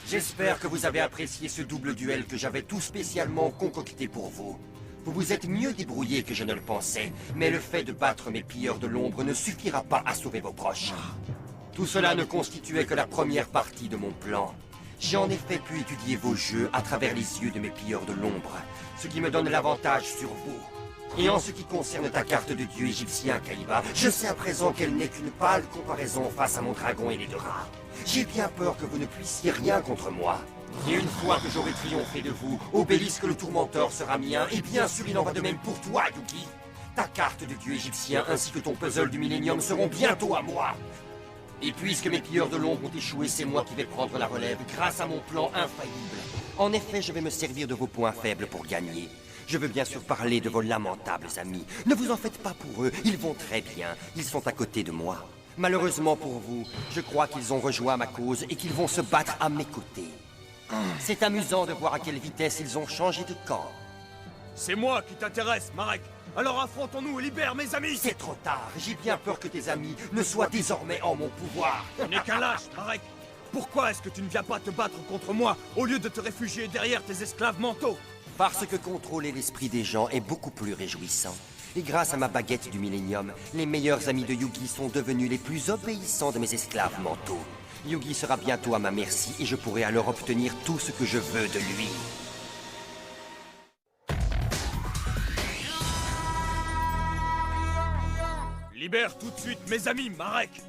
[SPEAKER 18] J'espère que vous avez apprécié ce double duel que j'avais tout spécialement concocté pour vous. Vous vous êtes mieux débrouillé que je ne le pensais, mais le fait de battre mes pilleurs de l'ombre ne suffira pas à sauver vos proches. Tout cela ne constituait que la première partie de mon plan. J'ai en effet pu étudier vos jeux à travers les yeux de mes pilleurs de l'ombre, ce qui me donne l'avantage sur vous. Et en ce qui concerne ta carte de dieu égyptien, Kaiba, je sais à présent qu'elle n'est qu'une pâle comparaison face à mon dragon ailé de rat. J'ai bien peur que vous ne puissiez rien contre moi. Et une fois que j'aurai triomphé de vous, Obélisque le Tourmenteur sera mien, et bien sûr il en va de même pour toi, Yugi. Ta carte de dieu égyptien ainsi que ton puzzle du Millennium seront bientôt à moi. Et puisque mes pilleurs de l'ombre ont échoué, c'est moi qui vais prendre la relève grâce à mon plan infaillible. En effet, je vais me servir de vos points faibles pour gagner. Je veux bien sûr parler de vos lamentables amis. Ne vous en faites pas pour eux, ils vont très bien. Ils sont à côté de moi. Malheureusement pour vous, je crois qu'ils ont rejoint ma cause et qu'ils vont se battre à mes côtés. C'est amusant de voir à quelle vitesse ils ont changé de camp.
[SPEAKER 19] C'est moi qui t'intéresse, Marek. Alors affrontons-nous et libère mes amis.
[SPEAKER 18] C'est trop tard. J'ai bien peur que tes amis ne soient désormais en mon pouvoir.
[SPEAKER 19] Tu n'es qu'un lâche, Marek. Pourquoi est-ce que tu ne viens pas te battre contre moi au lieu de te réfugier derrière tes esclaves mentaux?
[SPEAKER 18] Parce que contrôler l'esprit des gens est beaucoup plus réjouissant. Et grâce à ma baguette du millénium, les meilleurs amis de Yugi sont devenus les plus obéissants de mes esclaves mentaux. Yugi sera bientôt à ma merci et je pourrai alors obtenir tout ce que je veux de lui.
[SPEAKER 19] Libère tout de suite mes amis, Marek.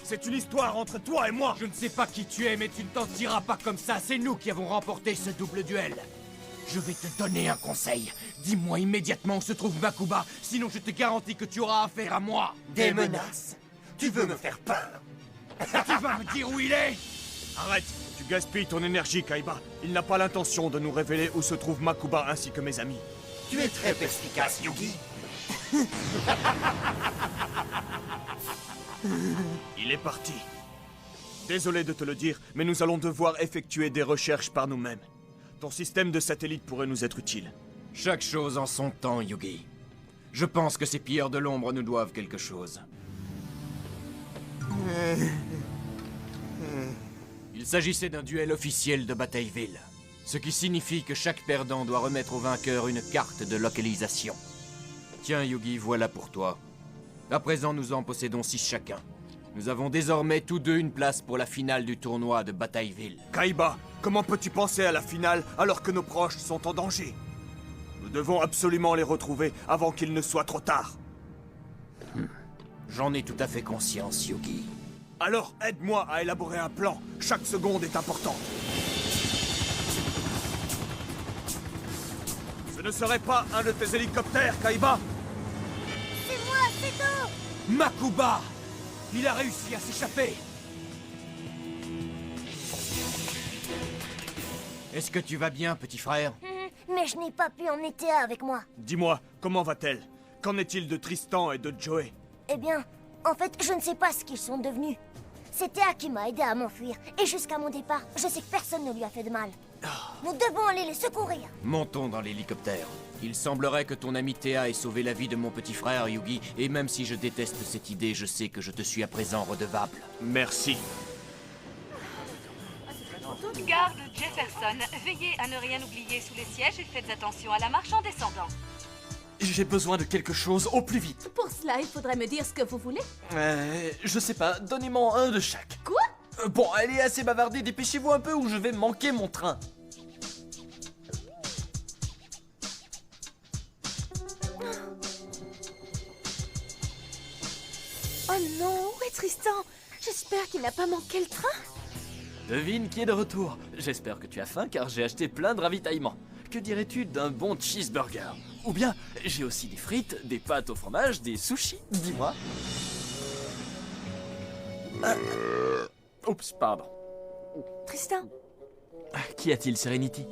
[SPEAKER 19] C'est une histoire entre toi et moi.
[SPEAKER 6] Je ne sais pas qui tu es, mais tu ne t'en tireras pas comme ça. C'est nous qui avons remporté ce double duel. Je vais te donner un conseil. Dis-moi immédiatement où se trouve Makuba, sinon je te garantis que tu auras affaire à moi.
[SPEAKER 18] Des menaces? Tu veux me faire peur?
[SPEAKER 6] Tu vas me dire où il est?
[SPEAKER 19] Arrête. Tu gaspilles ton énergie, Kaiba. Il n'a pas l'intention de nous révéler où se trouve Makuba ainsi que mes amis.
[SPEAKER 18] Tu es très perspicace, Yugi.
[SPEAKER 19] Il est parti. Désolé de te le dire, mais nous allons devoir effectuer des recherches par nous-mêmes. Ton système de satellite pourrait nous être utile.
[SPEAKER 6] Chaque chose en son temps, Yugi. Je pense que ces pilleurs de l'ombre nous doivent quelque chose. Il s'agissait d'un duel officiel de Batailleville, ce qui signifie que chaque perdant doit remettre au vainqueur une carte de localisation. Tiens, Yugi, voilà pour toi. À présent, nous en possédons 6 chacun. Nous avons désormais tous deux une place pour la finale du tournoi de Batailleville.
[SPEAKER 19] Kaiba, comment peux-tu penser à la finale alors que nos proches sont en danger? Nous devons absolument les retrouver avant qu'il ne soit trop tard.
[SPEAKER 6] J'en ai tout à fait conscience, Yugi.
[SPEAKER 19] Alors aide-moi à élaborer un plan. Chaque seconde est importante. Ce ne serait pas un de tes hélicoptères, Kaiba?
[SPEAKER 7] C'est moi, c'est tout!
[SPEAKER 6] Makuba! Il a réussi à s'échapper! Est-ce que tu vas bien, petit frère?
[SPEAKER 7] Mais je n'ai pas pu emmener Théa avec moi.
[SPEAKER 19] Dis-moi, comment va-t-elle? Qu'en est-il de Tristan et de Joey?
[SPEAKER 7] Eh bien, en fait, je ne sais pas ce qu'ils sont devenus. C'est Théa qui m'a aidé à m'enfuir. Et jusqu'à mon départ, je sais que personne ne lui a fait de mal. Nous devons aller les secourir.
[SPEAKER 6] Montons dans l'hélicoptère. Il semblerait que ton ami Théa ait sauvé la vie de mon petit frère, Yugi. Et même si je déteste cette idée, je sais que je te suis à présent redevable.
[SPEAKER 19] Merci.
[SPEAKER 17] Garde Jefferson, veillez à ne rien oublier sous les sièges et faites attention à la marche en descendant.
[SPEAKER 12] J'ai besoin de quelque chose au plus vite.
[SPEAKER 15] Pour cela, il faudrait me dire ce que vous voulez.
[SPEAKER 12] Je sais pas, donnez-moi un de chaque.
[SPEAKER 15] Quoi?
[SPEAKER 12] Bon, allez, assez bavardé, dépêchez-vous un peu ou je vais manquer mon train.
[SPEAKER 13] Oh non, où est Tristan? J'espère qu'il n'a pas manqué le train.
[SPEAKER 12] Devine qui est de retour. J'espère que tu as faim car j'ai acheté plein de ravitaillements. Que dirais-tu d'un bon cheeseburger? Ou bien, j'ai aussi des frites, des pâtes au fromage, des sushis, dis-moi. Oups, pardon.
[SPEAKER 13] Tristan,
[SPEAKER 12] Qu'y a-t-il, Serenity?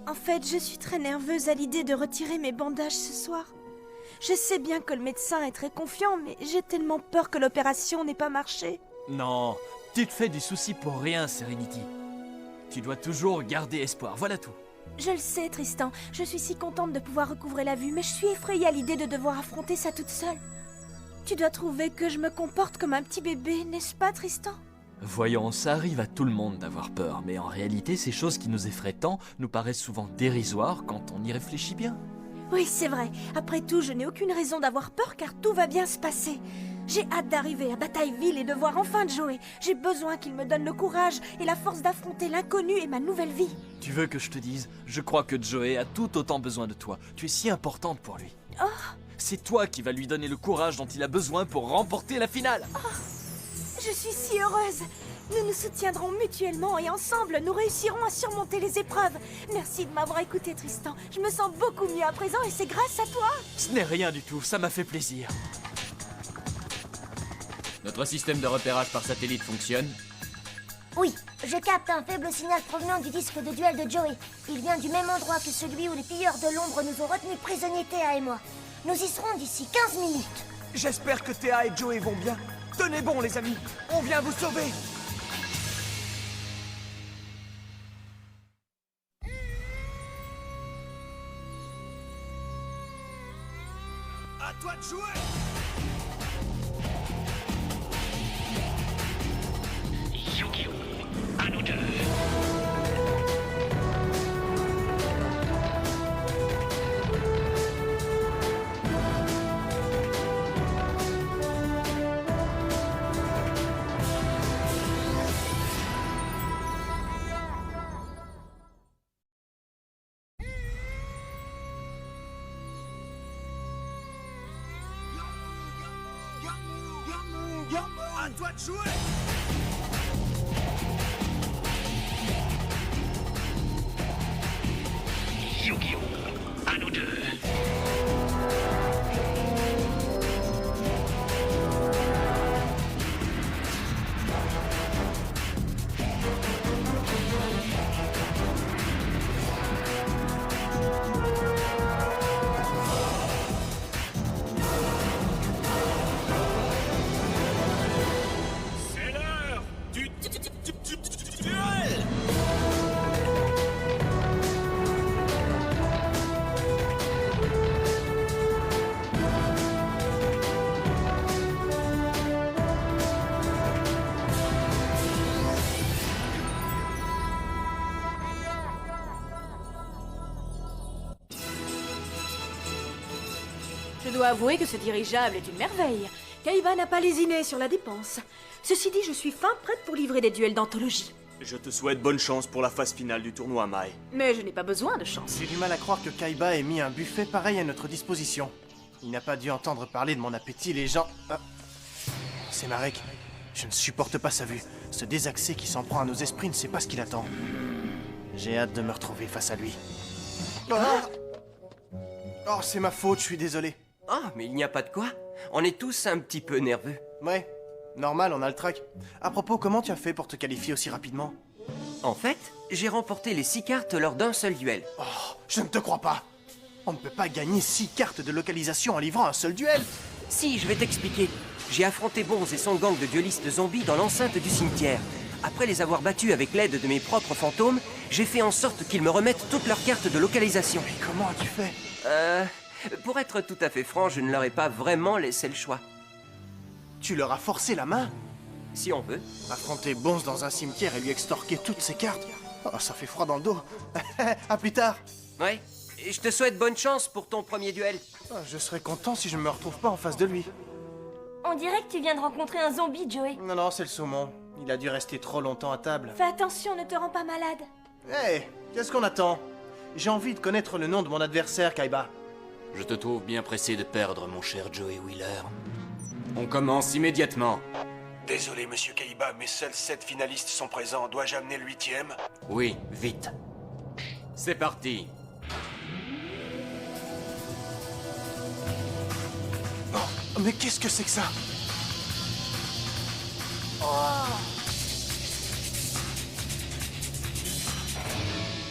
[SPEAKER 13] en fait, je suis très nerveuse à l'idée de retirer mes bandages ce soir. Je sais bien que le médecin est très confiant, mais j'ai tellement peur que l'opération n'ait pas marché.
[SPEAKER 12] Non, tu te fais du souci pour rien, Serenity. Tu dois toujours garder espoir, voilà tout.
[SPEAKER 13] Je le sais, Tristan. Je suis si contente de pouvoir recouvrer la vue, mais je suis effrayée à l'idée de devoir affronter ça toute seule. Tu dois trouver que je me comporte comme un petit bébé, n'est-ce pas, Tristan?
[SPEAKER 12] Voyons, ça arrive à tout le monde d'avoir peur, mais en réalité, ces choses qui nous effraient tant nous paraissent souvent dérisoires quand on y réfléchit bien.
[SPEAKER 13] Oui, c'est vrai. Après tout, je n'ai aucune raison d'avoir peur car tout va bien se passer. J'ai hâte d'arriver à Batailleville et de voir enfin Joey. J'ai besoin qu'il me donne le courage et la force d'affronter l'inconnu et ma nouvelle vie.
[SPEAKER 12] Tu veux que je te dise? Je crois que Joey a tout autant besoin de toi. Tu es si importante pour lui.
[SPEAKER 13] Oh!
[SPEAKER 12] C'est toi qui vas lui donner le courage dont il a besoin pour remporter la finale.
[SPEAKER 13] Oh! Je suis si heureuse. Nous nous soutiendrons mutuellement et ensemble, nous réussirons à surmonter les épreuves. Merci de m'avoir écouté, Tristan. Je me sens beaucoup mieux à présent et c'est grâce à toi.
[SPEAKER 12] Ce n'est rien du tout, ça m'a fait plaisir. Notre système de repérage par satellite fonctionne?
[SPEAKER 7] Oui, je capte un faible signal provenant du disque de duel de Joey. Il vient du même endroit que celui où les pilleurs de l'ombre nous ont retenus prisonniers, Théa et moi. Nous y serons d'ici 15 minutes.
[SPEAKER 4] J'espère que Théa et Joey vont bien. Tenez bon, les amis, on vient vous sauver.
[SPEAKER 19] À toi de jouer!
[SPEAKER 5] Yu-Gi-Oh! À nous deux!
[SPEAKER 19] À toi de jouer!
[SPEAKER 5] Yu-Gi-Oh! À nous deux!
[SPEAKER 19] C'est l'heure du duel!
[SPEAKER 13] Je dois avouer que ce dirigeable est une merveille. Kaiba n'a pas lésiné sur la dépense. Ceci dit, je suis fin prête pour livrer des duels d'anthologie.
[SPEAKER 4] Je te souhaite bonne chance pour la phase finale du tournoi, Mai.
[SPEAKER 13] Mais je n'ai pas besoin de chance.
[SPEAKER 9] J'ai du mal à croire que Kaiba ait mis un buffet pareil à notre disposition. Il n'a pas dû entendre parler de mon appétit, les gens... Ah. C'est Marek. Je ne supporte pas sa vue. Ce désaxé qui s'en prend à nos esprits ne sait pas ce qu'il attend. J'ai hâte de me retrouver face à lui. Oh, c'est ma faute, je suis désolé.
[SPEAKER 18] Ah, mais il n'y a pas de quoi. On est tous un petit peu nerveux.
[SPEAKER 9] Ouais, normal, on a le trac. À propos, comment tu as fait pour te qualifier aussi rapidement?
[SPEAKER 18] En fait, j'ai remporté les 6 cartes lors d'un seul duel.
[SPEAKER 9] Oh, je ne te crois pas. On ne peut pas gagner 6 cartes de localisation en livrant un seul duel.
[SPEAKER 18] Si, je vais t'expliquer. J'ai affronté Bonze et son gang de duellistes zombies dans l'enceinte du cimetière. Après les avoir battus avec l'aide de mes propres fantômes, j'ai fait en sorte qu'ils me remettent toutes leurs cartes de localisation.
[SPEAKER 9] Mais comment as-tu fait?
[SPEAKER 18] Pour être tout à fait franc, je ne leur ai pas vraiment laissé le choix.
[SPEAKER 9] Tu leur as forcé la main?
[SPEAKER 18] Si on veut.
[SPEAKER 9] Affronter Bonze dans un cimetière et lui extorquer toutes ses cartes? Oh, ça fait froid dans le dos. À plus tard.
[SPEAKER 18] Ouais, et je te souhaite bonne chance pour ton premier duel.
[SPEAKER 9] Oh, je serais content si je ne me retrouve pas en face de lui.
[SPEAKER 7] On dirait que tu viens de rencontrer un zombie, Joey.
[SPEAKER 9] Non, c'est le saumon. Il a dû rester trop longtemps à table.
[SPEAKER 13] Fais attention, ne te rends pas malade.
[SPEAKER 9] Hé, qu'est-ce qu'on attend? J'ai envie de connaître le nom de mon adversaire, Kaiba.
[SPEAKER 12] Je te trouve bien pressé de perdre, mon cher Joey Wheeler. On commence immédiatement.
[SPEAKER 14] Désolé, monsieur Kaiba, mais seuls 7 finalistes sont présents. Dois-je amener le 8e?
[SPEAKER 12] Oui, vite. C'est parti.
[SPEAKER 9] Oh, mais qu'est-ce que c'est que ça?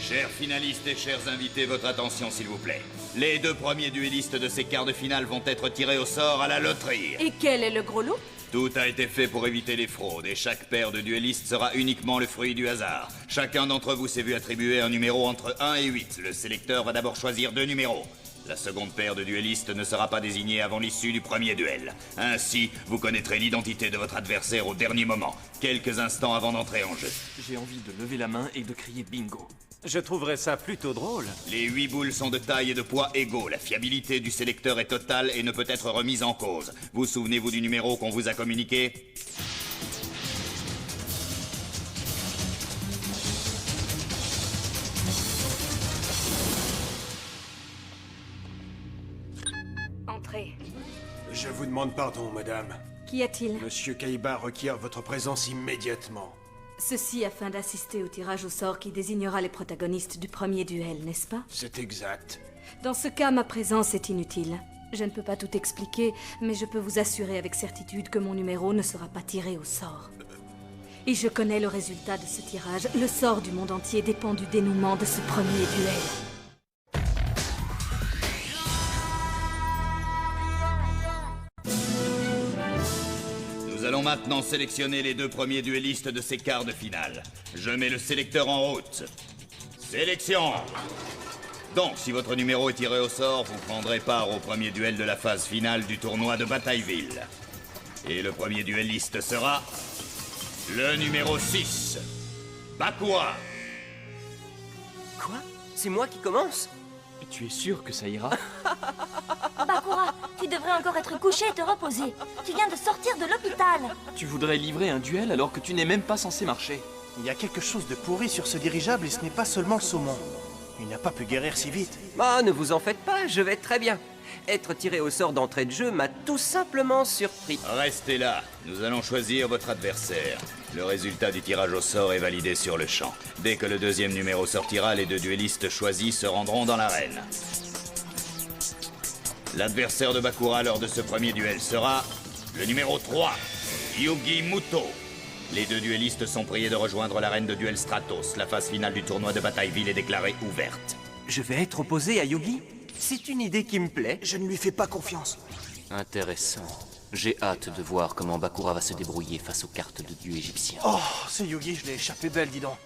[SPEAKER 20] Chers finalistes et chers invités, votre attention s'il vous plaît. Les 2 premiers duellistes de ces quarts de finale vont être tirés au sort à la loterie.
[SPEAKER 13] Et quel est le gros lot?
[SPEAKER 20] Tout a été fait pour éviter les fraudes et chaque paire de duellistes sera uniquement le fruit du hasard. Chacun d'entre vous s'est vu attribuer un numéro entre 1 et 8. Le sélecteur va d'abord choisir 2 numéros. La seconde paire de duellistes ne sera pas désignée avant l'issue du premier duel. Ainsi, vous connaîtrez l'identité de votre adversaire au dernier moment, quelques instants avant d'entrer en jeu.
[SPEAKER 12] J'ai envie de lever la main et de crier bingo.
[SPEAKER 21] Je trouverais ça plutôt drôle.
[SPEAKER 20] Les 8 boules sont de taille et de poids égaux. La fiabilité du sélecteur est totale et ne peut être remise en cause. Vous souvenez-vous du numéro qu'on vous a communiqué?
[SPEAKER 13] Entrez.
[SPEAKER 14] Je vous demande pardon, madame.
[SPEAKER 15] Qu'y a-t-il?
[SPEAKER 14] Monsieur Kaiba requiert votre présence immédiatement.
[SPEAKER 15] Ceci afin d'assister au tirage au sort qui désignera les protagonistes du premier duel, n'est-ce pas?
[SPEAKER 14] C'est exact.
[SPEAKER 15] Dans ce cas, ma présence est inutile. Je ne peux pas tout expliquer, mais je peux vous assurer avec certitude que mon numéro ne sera pas tiré au sort. Et je connais le résultat de ce tirage. Le sort du monde entier dépend du dénouement de ce premier duel.
[SPEAKER 20] Nous allons maintenant sélectionner les 2 premiers duellistes de ces quarts de finale. Je mets le sélecteur en route. Sélection! Donc, si votre numéro est tiré au sort, vous prendrez part au premier duel de la phase finale du tournoi de Batailleville. Et le premier duelliste sera... le numéro 6, Bakura.
[SPEAKER 18] Quoi? C'est moi qui commence?
[SPEAKER 12] Tu es sûr que ça ira?
[SPEAKER 7] Bakura, tu devrais encore être couché et te reposer. Tu viens de sortir de l'hôpital.
[SPEAKER 12] Tu voudrais livrer un duel alors que tu n'es même pas censé marcher.
[SPEAKER 9] Il y a quelque chose de pourri sur ce dirigeable et ce n'est pas seulement le saumon. Il n'a pas pu guérir si vite.
[SPEAKER 18] Ah, ne vous en faites pas, je vais très bien. Être tiré au sort d'entrée de jeu m'a tout simplement surpris.
[SPEAKER 20] Restez là, nous allons choisir votre adversaire. Le résultat du tirage au sort est validé sur le champ. Dès que le 2e numéro sortira, les 2 duellistes choisis se rendront dans l'arène. L'adversaire de Bakura lors de ce premier duel sera... le numéro 3, Yugi Muto. Les 2 duellistes sont priés de rejoindre l'arène de duel Stratos. La phase finale du tournoi de Batailleville est déclarée ouverte.
[SPEAKER 18] Je vais être opposé à Yugi? C'est une idée qui me plaît.
[SPEAKER 4] Je ne lui fais pas confiance.
[SPEAKER 10] Intéressant. J'ai hâte de voir comment Bakura va se débrouiller face aux cartes de dieu égyptiens.
[SPEAKER 9] Oh, c'est Yugi, je l'ai échappé belle, dis donc.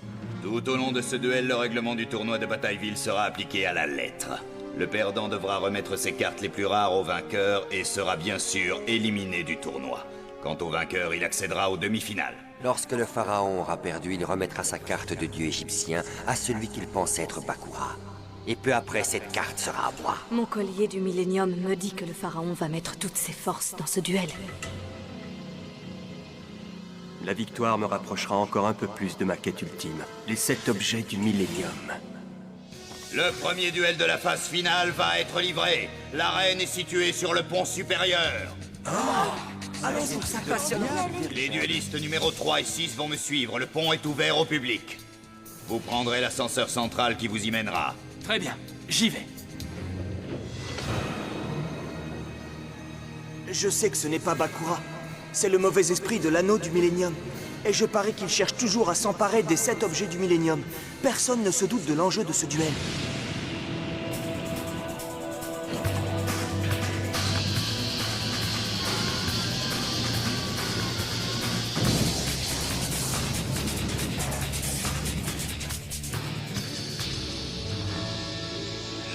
[SPEAKER 20] Tout au long de ce duel, le règlement du tournoi de Batailleville sera appliqué à la lettre. Le perdant devra remettre ses cartes les plus rares au vainqueur et sera bien sûr éliminé du tournoi. Quant au vainqueur, il accédera aux demi-finales.
[SPEAKER 18] Lorsque le pharaon aura perdu, il remettra sa carte de dieu égyptien à celui qu'il pense être Bakura. Et peu après, cette carte sera à moi.
[SPEAKER 15] Mon collier du millénium me dit que le pharaon va mettre toutes ses forces dans ce duel.
[SPEAKER 3] La victoire me rapprochera encore un peu plus de ma quête ultime. Les 7 objets du millénium.
[SPEAKER 20] Le premier duel de la phase finale va être livré. L'arène est située sur le pont supérieur.
[SPEAKER 18] Allons-y, ça passionnant.
[SPEAKER 20] Les duellistes numéro 3 et 6 vont me suivre. Le pont est ouvert au public. Vous prendrez l'ascenseur central qui vous y mènera.
[SPEAKER 12] Très bien, j'y vais.
[SPEAKER 4] Je sais que ce n'est pas Bakura. C'est le mauvais esprit de l'anneau du millénium. Et je parie qu'il cherche toujours à s'emparer des 7 objets du millénium. Personne ne se doute de l'enjeu de ce duel.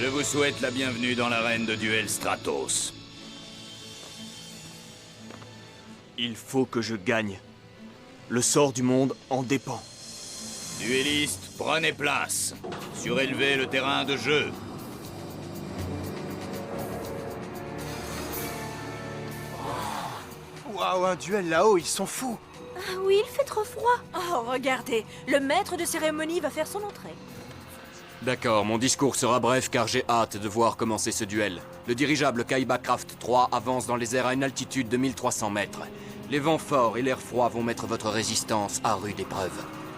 [SPEAKER 20] Je vous souhaite la bienvenue dans l'arène de duel Stratos.
[SPEAKER 4] Il faut que je gagne. Le sort du monde en dépend.
[SPEAKER 20] Duellistes, prenez place. Surélevez le terrain de jeu.
[SPEAKER 9] Waouh, un duel là-haut, ils sont fous.
[SPEAKER 13] Ah oui, il fait trop froid. Oh, regardez, le maître de cérémonie va faire son entrée.
[SPEAKER 6] D'accord, mon discours sera bref car j'ai hâte de voir commencer ce duel. Le dirigeable Kaiba Craft 3 avance dans les airs à une altitude de 1300 mètres. Les vents forts et l'air froid vont mettre votre résistance à rude épreuve.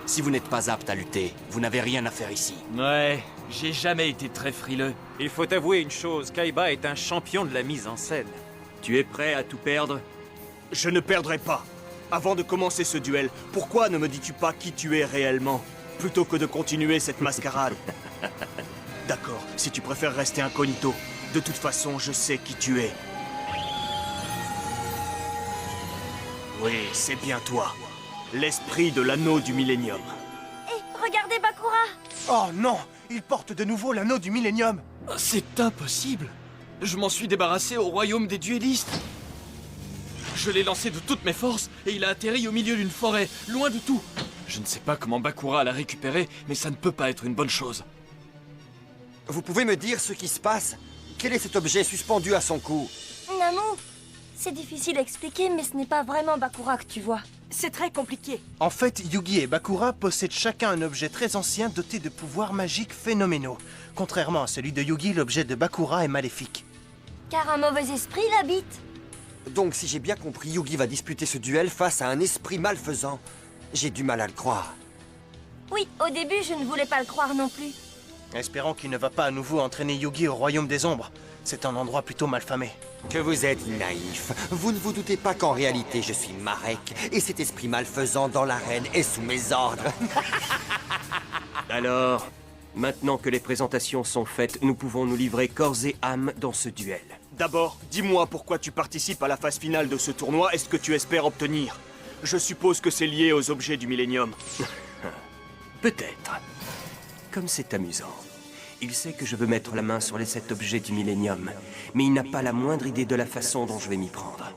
[SPEAKER 6] Si vous n'êtes pas apte à lutter, vous n'avez rien à faire ici.
[SPEAKER 12] Ouais, j'ai jamais été très frileux.
[SPEAKER 21] Il faut avouer une chose, Kaiba est un champion de la mise en scène. Tu es prêt à tout perdre?
[SPEAKER 4] Je ne perdrai pas. Avant de commencer ce duel, pourquoi ne me dis-tu pas qui tu es réellement, plutôt que de continuer cette mascarade? D'accord, si tu préfères rester incognito. De toute façon, je sais qui tu es. Oui, c'est bien toi. L'esprit de l'anneau du millénium.
[SPEAKER 7] Hé, regardez Bakura!
[SPEAKER 9] Oh non, il porte de nouveau l'anneau du millénium.
[SPEAKER 12] C'est impossible. Je m'en suis débarrassé au royaume des duellistes. Je l'ai lancé de toutes mes forces et il a atterri au milieu d'une forêt, loin de tout. Je ne sais pas comment Bakura l'a récupéré, mais ça ne peut pas être une bonne chose.
[SPEAKER 18] Vous pouvez me dire ce qui se passe? Quel est cet objet suspendu à son cou?
[SPEAKER 7] Namu, c'est difficile à expliquer, mais ce n'est pas vraiment Bakura que tu vois.
[SPEAKER 13] C'est très compliqué.
[SPEAKER 9] En fait, Yugi et Bakura possèdent chacun un objet très ancien doté de pouvoirs magiques phénoménaux. Contrairement à celui de Yugi, l'objet de Bakura est maléfique.
[SPEAKER 7] Car un mauvais esprit l'habite.
[SPEAKER 18] Donc, si j'ai bien compris, Yugi va disputer ce duel face à un esprit malfaisant. J'ai du mal à le croire.
[SPEAKER 7] Oui, au début, je ne voulais pas le croire non plus.
[SPEAKER 9] Espérons qu'il ne va pas à nouveau entraîner Yugi au royaume des ombres. C'est un endroit plutôt malfamé.
[SPEAKER 18] Que vous êtes naïf. Vous ne vous doutez pas qu'en réalité je suis Marek, et cet esprit malfaisant dans l'arène est sous mes ordres.
[SPEAKER 3] Alors, maintenant que les présentations sont faites, nous pouvons nous livrer corps et âme dans ce duel.
[SPEAKER 4] D'abord, dis-moi pourquoi tu participes à la phase finale de ce tournoi et ce que tu espères obtenir. Je suppose que c'est lié aux objets du Millennium.
[SPEAKER 3] Peut-être. Comme c'est amusant. Il sait que je veux mettre la main sur les 7 objets du Millennium, mais il n'a pas la moindre idée de la façon dont je vais m'y prendre.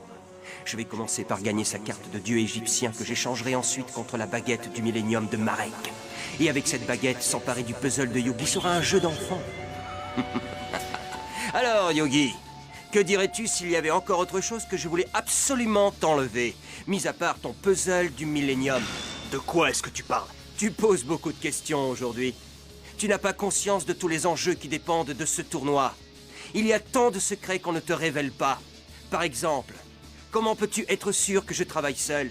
[SPEAKER 3] Je vais commencer par gagner sa carte de dieu égyptien que j'échangerai ensuite contre la baguette du Millennium de Marek. Et avec cette baguette, s'emparer du puzzle de Yugi sera un jeu d'enfant. Alors, Yugi, que dirais-tu s'il y avait encore autre chose que je voulais absolument t'enlever, mis à part ton puzzle du Millennium?
[SPEAKER 4] De quoi est-ce que tu parles?
[SPEAKER 3] Tu poses beaucoup de questions aujourd'hui. Tu n'as pas conscience de tous les enjeux qui dépendent de ce tournoi. Il y a tant de secrets qu'on ne te révèle pas. Par exemple, comment peux-tu être sûr que je travaille seul?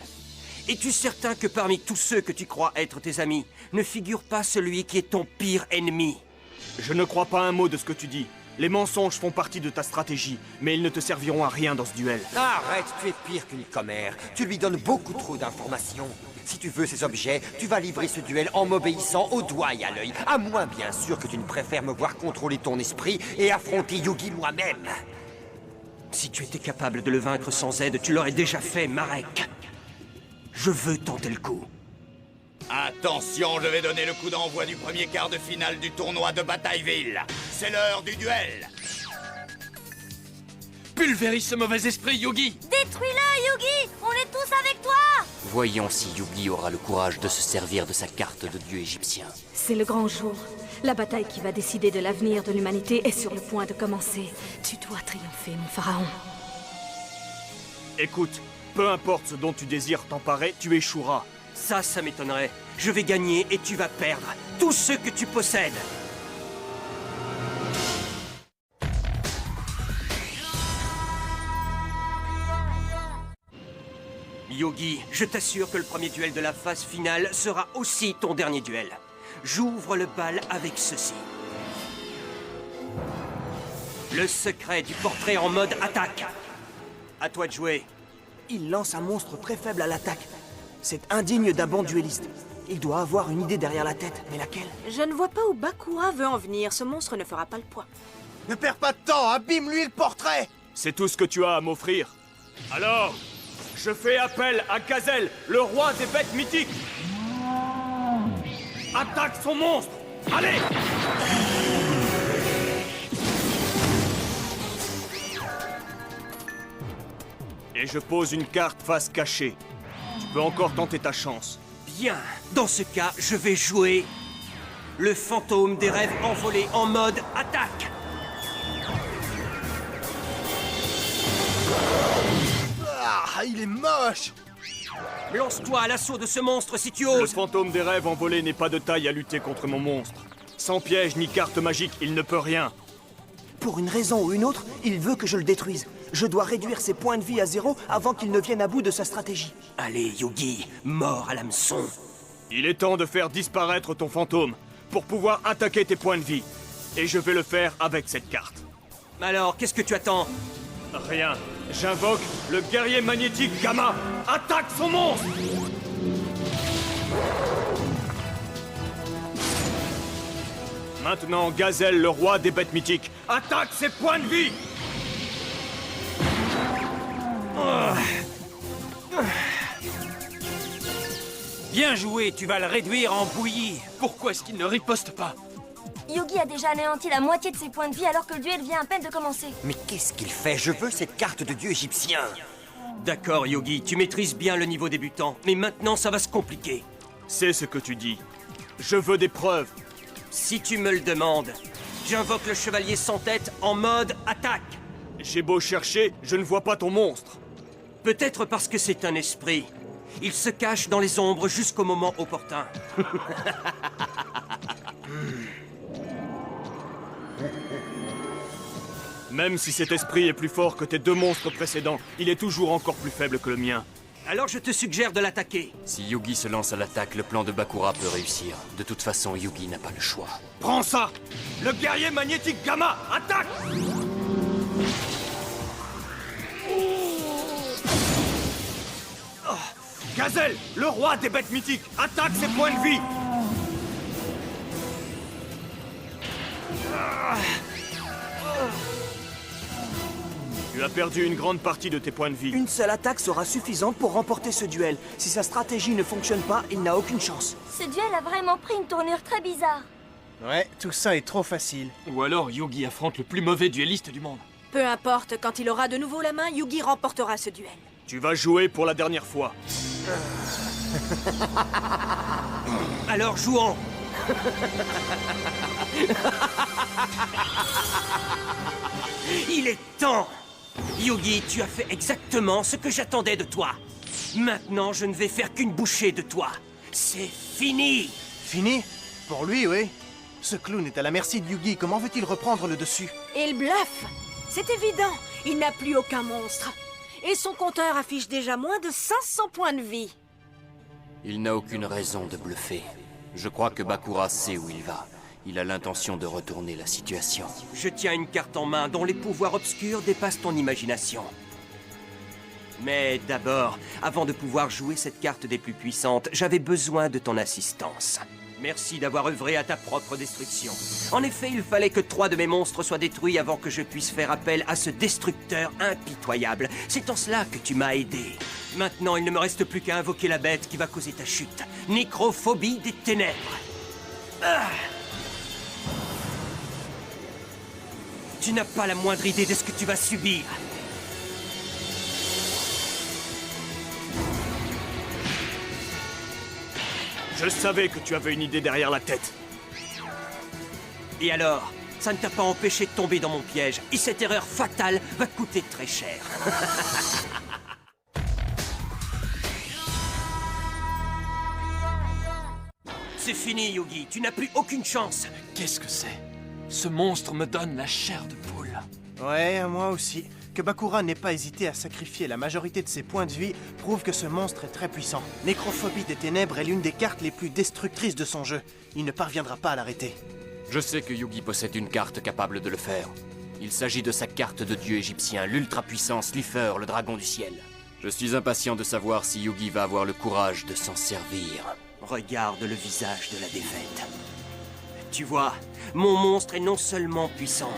[SPEAKER 3] Es-tu certain que parmi tous ceux que tu crois être tes amis, ne figure pas celui qui est ton pire ennemi?
[SPEAKER 4] Je ne crois pas un mot de ce que tu dis. Les mensonges font partie de ta stratégie, mais ils ne te serviront à rien dans ce duel.
[SPEAKER 18] Arrête, tu es pire qu'une commère. Tu lui donnes beaucoup trop d'informations. Si tu veux ces objets, tu vas livrer ce duel en m'obéissant au doigt et à l'œil. À moins, bien sûr, que tu ne préfères me voir contrôler ton esprit et affronter Yugi moi-même.
[SPEAKER 3] Si tu étais capable de le vaincre sans aide, tu l'aurais déjà fait, Marek. Je veux tenter le coup.
[SPEAKER 20] Attention, je vais donner le coup d'envoi du premier quart de finale du tournoi de Batailleville. C'est l'heure du duel.
[SPEAKER 12] Pulvérise ce mauvais esprit, Yugi!
[SPEAKER 7] Détruis-le, Yugi! On est tous avec toi!
[SPEAKER 10] Voyons si Yugi aura le courage de se servir de sa carte de dieu égyptien.
[SPEAKER 15] C'est le grand jour. La bataille qui va décider de l'avenir de l'humanité est sur le point de commencer. Tu dois triompher, mon pharaon.
[SPEAKER 4] Écoute, peu importe ce dont tu désires t'emparer, tu échoueras.
[SPEAKER 3] Ça m'étonnerait. Je vais gagner et tu vas perdre tout ce que tu possèdes. Yugi, je t'assure que le premier duel de la phase finale sera aussi ton dernier duel. J'ouvre le bal avec ceci. Le secret du portrait en mode attaque. À toi de jouer.
[SPEAKER 4] Il lance un monstre très faible à l'attaque. C'est indigne d'un bon duelliste. Il doit avoir une idée derrière la tête, mais laquelle?
[SPEAKER 13] Je ne vois pas où Bakura veut en venir. Ce monstre ne fera pas le poids.
[SPEAKER 8] Ne perds pas de temps, abîme-lui le portrait!
[SPEAKER 4] C'est tout ce que tu as à m'offrir. Alors, je fais appel à Gazelle, le roi des bêtes mythiques. Attaque son monstre! Allez! Et je pose une carte face cachée. Tu peux encore tenter ta chance.
[SPEAKER 3] Bien, dans ce cas, je vais jouer le fantôme des rêves envolés en mode attaque.
[SPEAKER 8] Ah, il est moche!
[SPEAKER 3] Lance-toi à l'assaut de ce monstre si tu oses.
[SPEAKER 4] Le fantôme des rêves envolés n'est pas de taille à lutter contre mon monstre. Sans piège ni carte magique, il ne peut rien.
[SPEAKER 2] Pour une raison ou une autre, il veut que je le détruise. Je dois réduire ses points de vie à 0 avant qu'il ne vienne à bout de sa stratégie.
[SPEAKER 3] Allez, Yugi, mort à l'hameçon.
[SPEAKER 4] Il est temps de faire disparaître ton fantôme pour pouvoir attaquer tes points de vie. Et je vais le faire avec cette carte.
[SPEAKER 3] Alors, qu'est-ce que tu attends?
[SPEAKER 4] Rien. J'invoque le guerrier magnétique Gamma. Attaque son monstre! Maintenant, Gazelle, le roi des bêtes mythiques, attaque ses points de vie!
[SPEAKER 21] Bien joué, tu vas le réduire en bouillie. Pourquoi est-ce qu'il ne riposte pas?
[SPEAKER 7] Yugi a déjà anéanti la moitié de ses points de vie alors que le duel vient à peine de commencer.
[SPEAKER 18] Mais qu'est-ce qu'il fait? Je veux cette carte de dieu égyptien.
[SPEAKER 3] D'accord, Yugi, tu maîtrises bien le niveau débutant, mais maintenant ça va se compliquer.
[SPEAKER 4] C'est ce que tu dis. Je veux des preuves.
[SPEAKER 3] Si tu me le demandes, j'invoque le chevalier sans tête en mode attaque.
[SPEAKER 4] J'ai beau chercher, je ne vois pas ton monstre.
[SPEAKER 3] Peut-être parce que c'est un esprit. Il se cache dans les ombres jusqu'au moment opportun.
[SPEAKER 4] Même si cet esprit est plus fort que tes deux monstres précédents, il est toujours encore plus faible que le mien.
[SPEAKER 3] Alors je te suggère de l'attaquer.
[SPEAKER 10] Si Yugi se lance à l'attaque, le plan de Bakura peut réussir. De toute façon, Yugi n'a pas le choix.
[SPEAKER 19] Prends ça! Le guerrier magnétique Gamma, attaque! Oh, Gazelle, le roi des bêtes mythiques, attaque ses points de vie! Tu as perdu une grande partie de tes points de vie.
[SPEAKER 2] Une seule attaque sera suffisante pour remporter ce duel. Si sa stratégie ne fonctionne pas, il n'a aucune chance.
[SPEAKER 7] Ce duel a vraiment pris une tournure très bizarre.
[SPEAKER 8] Ouais, tout ça est trop facile.
[SPEAKER 12] Ou alors Yugi affronte le plus mauvais duelliste du monde.
[SPEAKER 13] Peu importe, quand il aura de nouveau la main, Yugi remportera ce duel.
[SPEAKER 19] Tu vas jouer pour la dernière fois.
[SPEAKER 3] Alors jouons. Il est temps. Yugi, tu as fait exactement ce que j'attendais de toi. Maintenant, je ne vais faire qu'une bouchée de toi. C'est fini.
[SPEAKER 8] Fini? Pour lui, oui. Ce clown est à la merci de Yugi. Comment veut-il reprendre le dessus?
[SPEAKER 13] Il bluffe. C'est évident. Il n'a plus aucun monstre. Et son compteur affiche déjà moins de 500 points de vie.
[SPEAKER 10] Il n'a aucune raison de bluffer. Je crois que Bakura sait où il va. Il a l'intention de retourner la situation.
[SPEAKER 3] Je tiens une carte en main dont les pouvoirs obscurs dépassent ton imagination. Mais d'abord, avant de pouvoir jouer cette carte des plus puissantes, j'avais besoin de ton assistance. Merci d'avoir œuvré à ta propre destruction. En effet, il fallait que 3 de mes monstres soient détruits avant que je puisse faire appel à ce destructeur impitoyable. C'est en cela que tu m'as aidé. Maintenant, il ne me reste plus qu'à invoquer la bête qui va causer ta chute. Nécrophobie des ténèbres. Ah! Tu n'as pas la moindre idée de ce que tu vas subir.
[SPEAKER 19] Je savais que tu avais une idée derrière la tête.
[SPEAKER 3] Et alors, ça ne t'a pas empêché de tomber dans mon piège. Et cette erreur fatale va te coûter très cher. C'est fini, Yugi. Tu n'as plus aucune chance.
[SPEAKER 12] Qu'est-ce que c'est? Ce monstre me donne la chair de poule.
[SPEAKER 8] Ouais, moi aussi. Que Bakura n'ait pas hésité à sacrifier la majorité de ses points de vie prouve que ce monstre est très puissant. Nécrophobie des ténèbres est l'une des cartes les plus destructrices de son jeu. Il ne parviendra pas à l'arrêter.
[SPEAKER 10] Je sais que Yugi possède une carte capable de le faire. Il s'agit de sa carte de dieu égyptien, l'ultra-puissant Slifer, le dragon du ciel. Je suis impatient de savoir si Yugi va avoir le courage de s'en servir.
[SPEAKER 3] Regarde le visage de la défaite. Tu vois, mon monstre est non seulement puissant,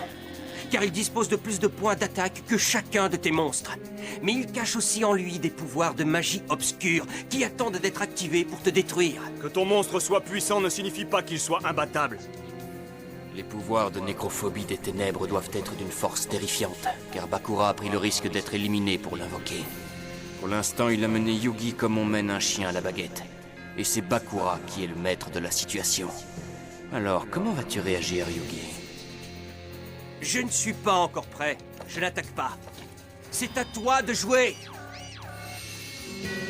[SPEAKER 3] car il dispose de plus de points d'attaque que chacun de tes monstres, mais il cache aussi en lui des pouvoirs de magie obscure qui attendent d'être activés pour te détruire.
[SPEAKER 19] Que ton monstre soit puissant ne signifie pas qu'il soit imbattable.
[SPEAKER 10] Les pouvoirs de nécrophobie des ténèbres doivent être d'une force terrifiante, car Bakura a pris le risque d'être éliminé pour l'invoquer. Pour l'instant, il a mené Yugi comme on mène un chien à la baguette. Et c'est Bakura qui est le maître de la situation. Alors, comment vas-tu réagir, Yugi?
[SPEAKER 3] Je ne suis pas encore prêt. Je n'attaque pas. C'est à toi de jouer.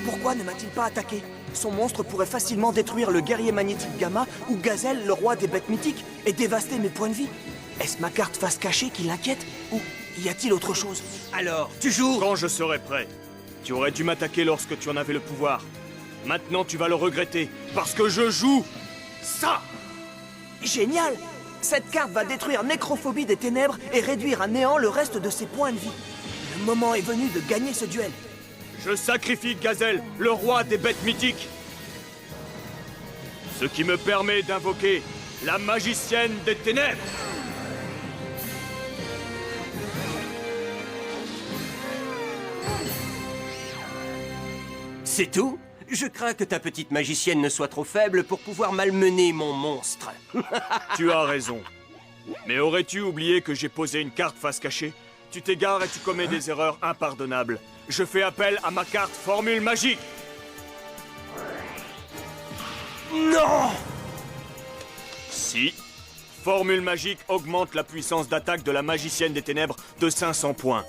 [SPEAKER 2] Pourquoi ne m'a-t-il pas attaqué? Son monstre pourrait facilement détruire le guerrier magnétique Gamma ou Gazelle, le roi des bêtes mythiques, et dévaster mes points de vie. Est-ce ma carte face cachée qui l'inquiète? Ou y a-t-il autre chose?
[SPEAKER 3] Alors, tu joues?
[SPEAKER 19] Quand je serai prêt. Tu aurais dû m'attaquer lorsque tu en avais le pouvoir. Maintenant, tu vas le regretter, parce que je joue ça!
[SPEAKER 2] Génial! Cette carte va détruire Nécrophobie des ténèbres et réduire à néant le reste de ses points de vie. Le moment est venu de gagner ce duel.
[SPEAKER 19] Je sacrifie Gazelle, le roi des bêtes mythiques. Ce qui me permet d'invoquer la magicienne des ténèbres.
[SPEAKER 3] C'est tout? Je crains que ta petite magicienne ne soit trop faible pour pouvoir malmener mon monstre.
[SPEAKER 19] Tu as raison. Mais aurais-tu oublié que j'ai posé une carte face cachée? Tu t'égares et tu commets des erreurs impardonnables. Je fais appel à ma carte Formule Magique.
[SPEAKER 3] Non!
[SPEAKER 19] Si. Formule Magique augmente la puissance d'attaque de la magicienne des ténèbres de 500 points.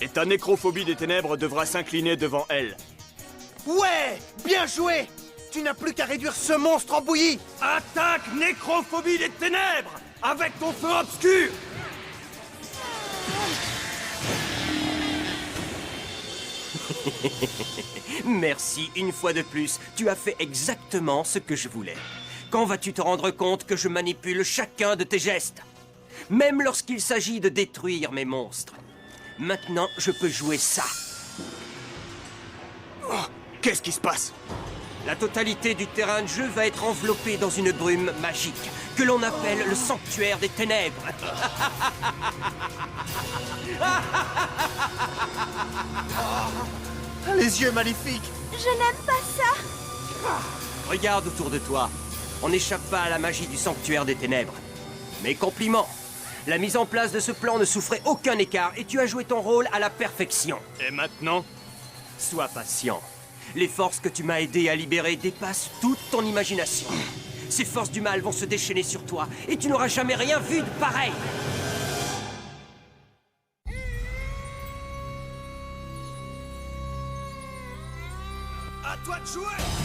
[SPEAKER 19] Et ta nécrophobie des ténèbres devra s'incliner devant elle.
[SPEAKER 8] Ouais! Bien joué! Tu n'as plus qu'à réduire ce monstre en bouillie!
[SPEAKER 19] Attaque nécrophobie des ténèbres! Avec ton feu obscur!
[SPEAKER 3] Merci une fois de plus. Tu as fait exactement ce que je voulais. Quand vas-tu te rendre compte que je manipule chacun de tes gestes? Même lorsqu'il s'agit de détruire mes monstres. Maintenant, je peux jouer ça.
[SPEAKER 4] Oh, qu'est-ce qui se passe?
[SPEAKER 3] La totalité du terrain de jeu va être enveloppée dans une brume magique, que l'on appelle le sanctuaire des ténèbres.
[SPEAKER 8] Les yeux maléfiques!
[SPEAKER 13] Je n'aime pas ça!
[SPEAKER 3] Regarde autour de toi. On n'échappe pas à la magie du sanctuaire des ténèbres. Mes compliments. La mise en place de ce plan ne souffrait aucun écart et tu as joué ton rôle à la perfection.
[SPEAKER 12] Et maintenant?
[SPEAKER 3] Sois patient. Les forces que tu m'as aidé à libérer dépassent toute ton imagination. Ces forces du mal vont se déchaîner sur toi et tu n'auras jamais rien vu de pareil.
[SPEAKER 4] À toi de jouer!